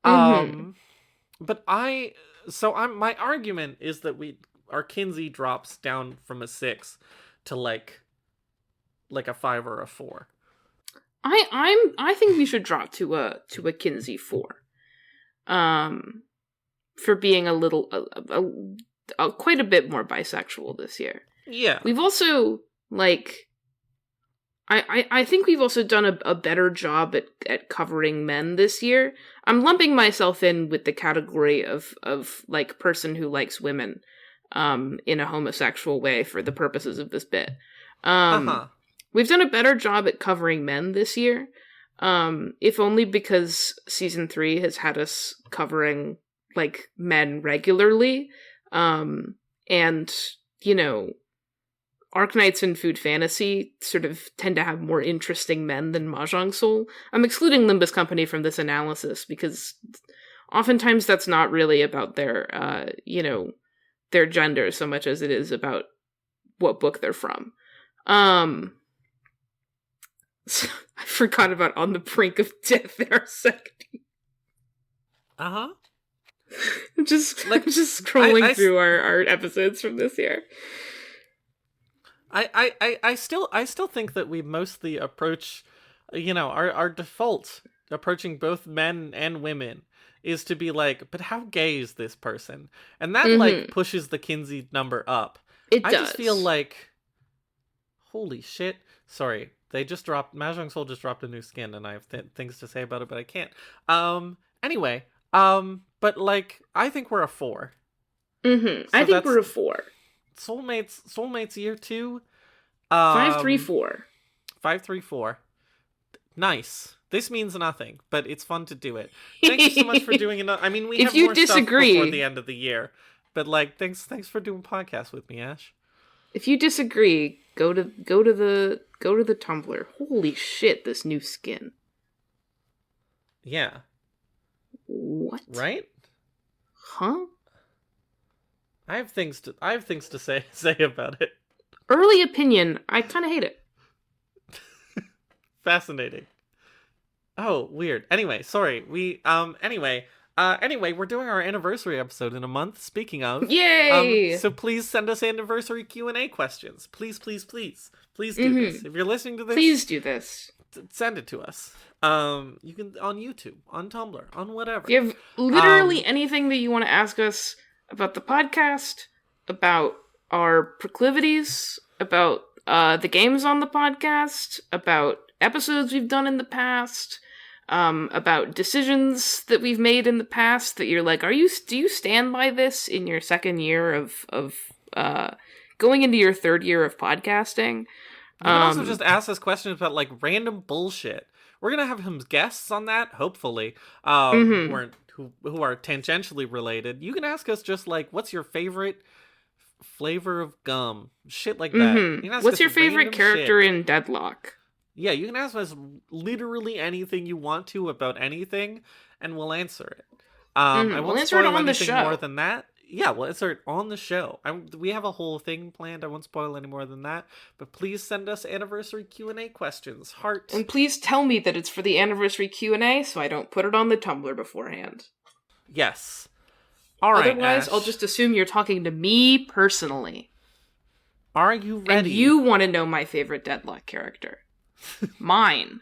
Speaker 2: But my argument is that our Kinsey drops down from a 6 to like a 5 or a 4.
Speaker 1: I think we should drop to a Kinsey 4. For being a little quite a bit more bisexual this year.
Speaker 2: Yeah.
Speaker 1: We've also like I think we've also done a better job at covering men this year. I'm lumping myself in with the category of like person who likes women in a homosexual way for the purposes of this bit. We've done a better job at covering men this year. If only because season 3 has had us covering like men regularly. And, you know, Arknights in food fantasy sort of tend to have more interesting men than Mahjong Soul. I'm excluding Limbus Company from this analysis because oftentimes that's not really about their, you know, their gender so much as it is about what book they're from. So I forgot about On the Brink of Death there a second.
Speaker 2: Uh-huh.
Speaker 1: I'm just scrolling through our episodes from this year.
Speaker 2: I still think that we mostly approach, you know, our default approaching both men and women is to be like, but how gay is this person? And that like pushes the Kinsey number up.
Speaker 1: It does.
Speaker 2: I just feel like, holy shit. Sorry, Mahjong Soul just dropped a new skin, and I have things to say about it, but I can't. Anyway, but like, I think we're a 4.
Speaker 1: So I think we're a 4.
Speaker 2: Soulmates year 2.
Speaker 1: 534.
Speaker 2: 534. Nice. This means nothing, but it's fun to do it. Thank you so much for doing it. I mean, we have more stuff before the end of the year, but like, thanks for doing podcasts with me, Ash.
Speaker 1: If you disagree, go to the Tumblr. Holy shit, this new skin.
Speaker 2: Yeah.
Speaker 1: What?
Speaker 2: Right?
Speaker 1: Huh?
Speaker 2: I have things to say about it.
Speaker 1: Early opinion, I kind of hate it.
Speaker 2: Fascinating. Oh, weird. Anyway, sorry. Anyway, we're doing our anniversary episode in a month. Speaking of,
Speaker 1: yay!
Speaker 2: So please send us anniversary Q&A questions. Please do this. If you're listening to this,
Speaker 1: please do this.
Speaker 2: Send it to us. You can on YouTube, on Tumblr, on whatever.
Speaker 1: If you have literally anything that you want to ask us about the podcast, about our proclivities, about the games on the podcast, about episodes we've done in the past, about decisions that we've made in the past that you're like, do you stand by this in your second year of going into your third year of podcasting?
Speaker 2: You can also just ask us questions about like random bullshit. We're gonna have him guests on that, hopefully, who are tangentially related. You can ask us just like, what's your favorite flavor of gum? Shit like that.
Speaker 1: What's your favorite character in Deadlock?
Speaker 2: Yeah, you can ask us literally anything you want to about anything, and we'll answer it. I won't
Speaker 1: we'll answer it
Speaker 2: spoil
Speaker 1: on the
Speaker 2: anything
Speaker 1: show.
Speaker 2: more than that. Yeah, we'll answer it on the show. We have a whole thing planned. I won't spoil any more than that. But please send us anniversary Q&A questions. Heart.
Speaker 1: And please tell me that it's for the anniversary Q&A so I don't put it on the Tumblr beforehand.
Speaker 2: Yes. All right,
Speaker 1: Otherwise,
Speaker 2: Ash.
Speaker 1: I'll just assume you're talking to me personally.
Speaker 2: Are you ready?
Speaker 1: And you want to know my favorite Deadlock character. Mine.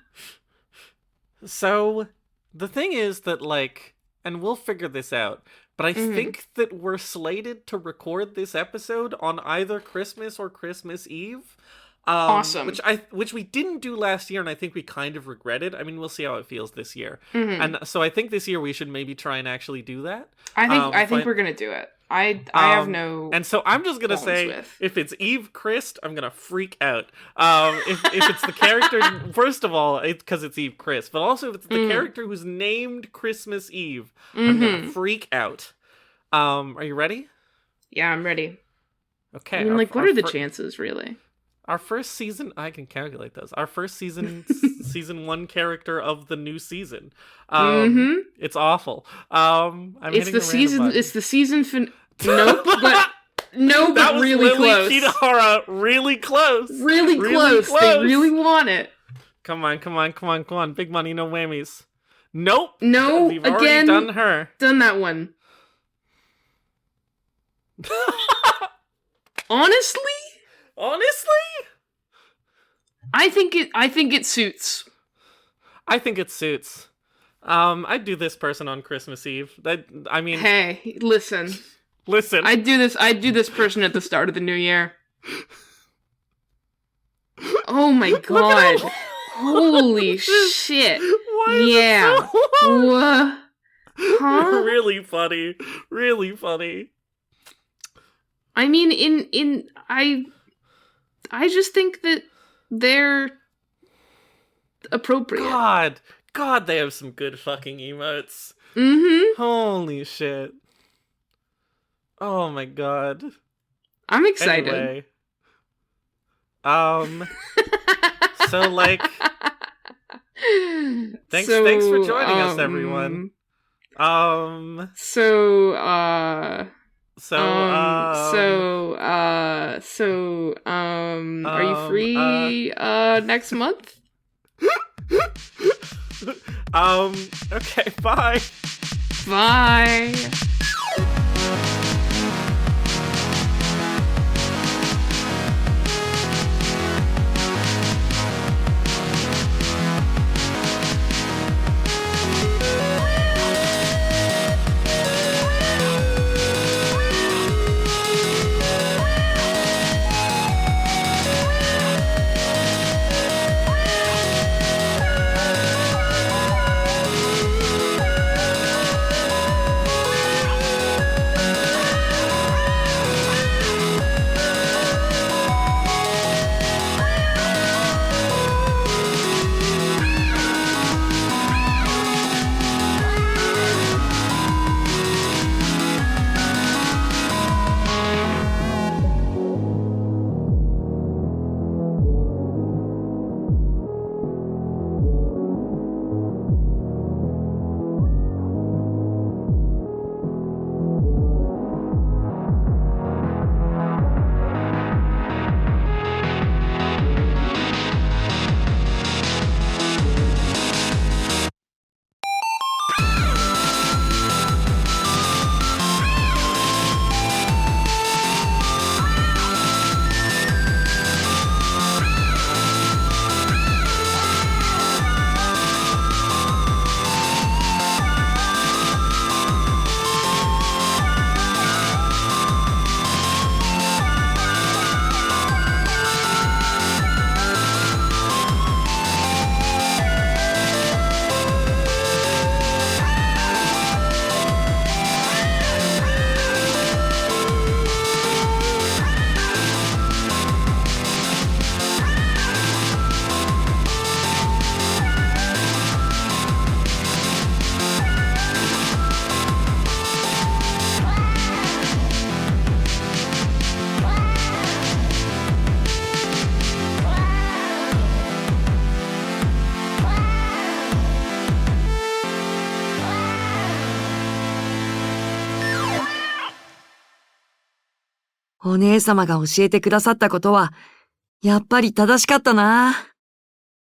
Speaker 2: So, the thing is that, like, and we'll figure this out, but I think that we're slated to record this episode on either Christmas or Christmas Eve.
Speaker 1: Awesome.
Speaker 2: Which we didn't do last year, and I think we kind of regretted. I mean, we'll see how it feels this year. And so I think this year we should maybe try and actually do that.
Speaker 1: I think we're gonna do it. I have no.
Speaker 2: And so I'm just gonna say, if it's Eve Christ, I'm gonna freak out. If it's the character, first of all, because it's Eve Christ, but also if it's the character who's named Christmas Eve, I'm gonna freak out. Are you ready?
Speaker 1: Yeah, I'm ready.
Speaker 2: Okay.
Speaker 1: I mean, like, what are the chances, really?
Speaker 2: Our first season, I can calculate those. Our first season, season 1 character of the new season. It's awful. It's the
Speaker 1: season. It's the season. Nope, but no,
Speaker 2: that
Speaker 1: but
Speaker 2: was
Speaker 1: really
Speaker 2: Lily
Speaker 1: close.
Speaker 2: Kitahara, really close.
Speaker 1: Really close. They really want it.
Speaker 2: Come on. Big money, no whammies. Nope.
Speaker 1: No,
Speaker 2: we've already done her.
Speaker 1: Done that one. Honestly, I think it suits.
Speaker 2: I think it suits. I'd do this person on Christmas Eve.
Speaker 1: Hey, listen. I'd do this person at the start of the new year. Oh my god. Holy shit. Yeah. What? Huh?
Speaker 2: Really funny.
Speaker 1: I mean, I just think that they're appropriate.
Speaker 2: God, they have some good fucking emotes.
Speaker 1: Mm-hmm.
Speaker 2: Holy shit. Oh my god.
Speaker 1: I'm excited.
Speaker 2: Anyway. So like thanks for joining us, everyone. Are
Speaker 1: you free next month?
Speaker 2: Okay, bye.
Speaker 1: Bye.
Speaker 3: お姉様が教えてくださったことは、やっぱり正しかったな。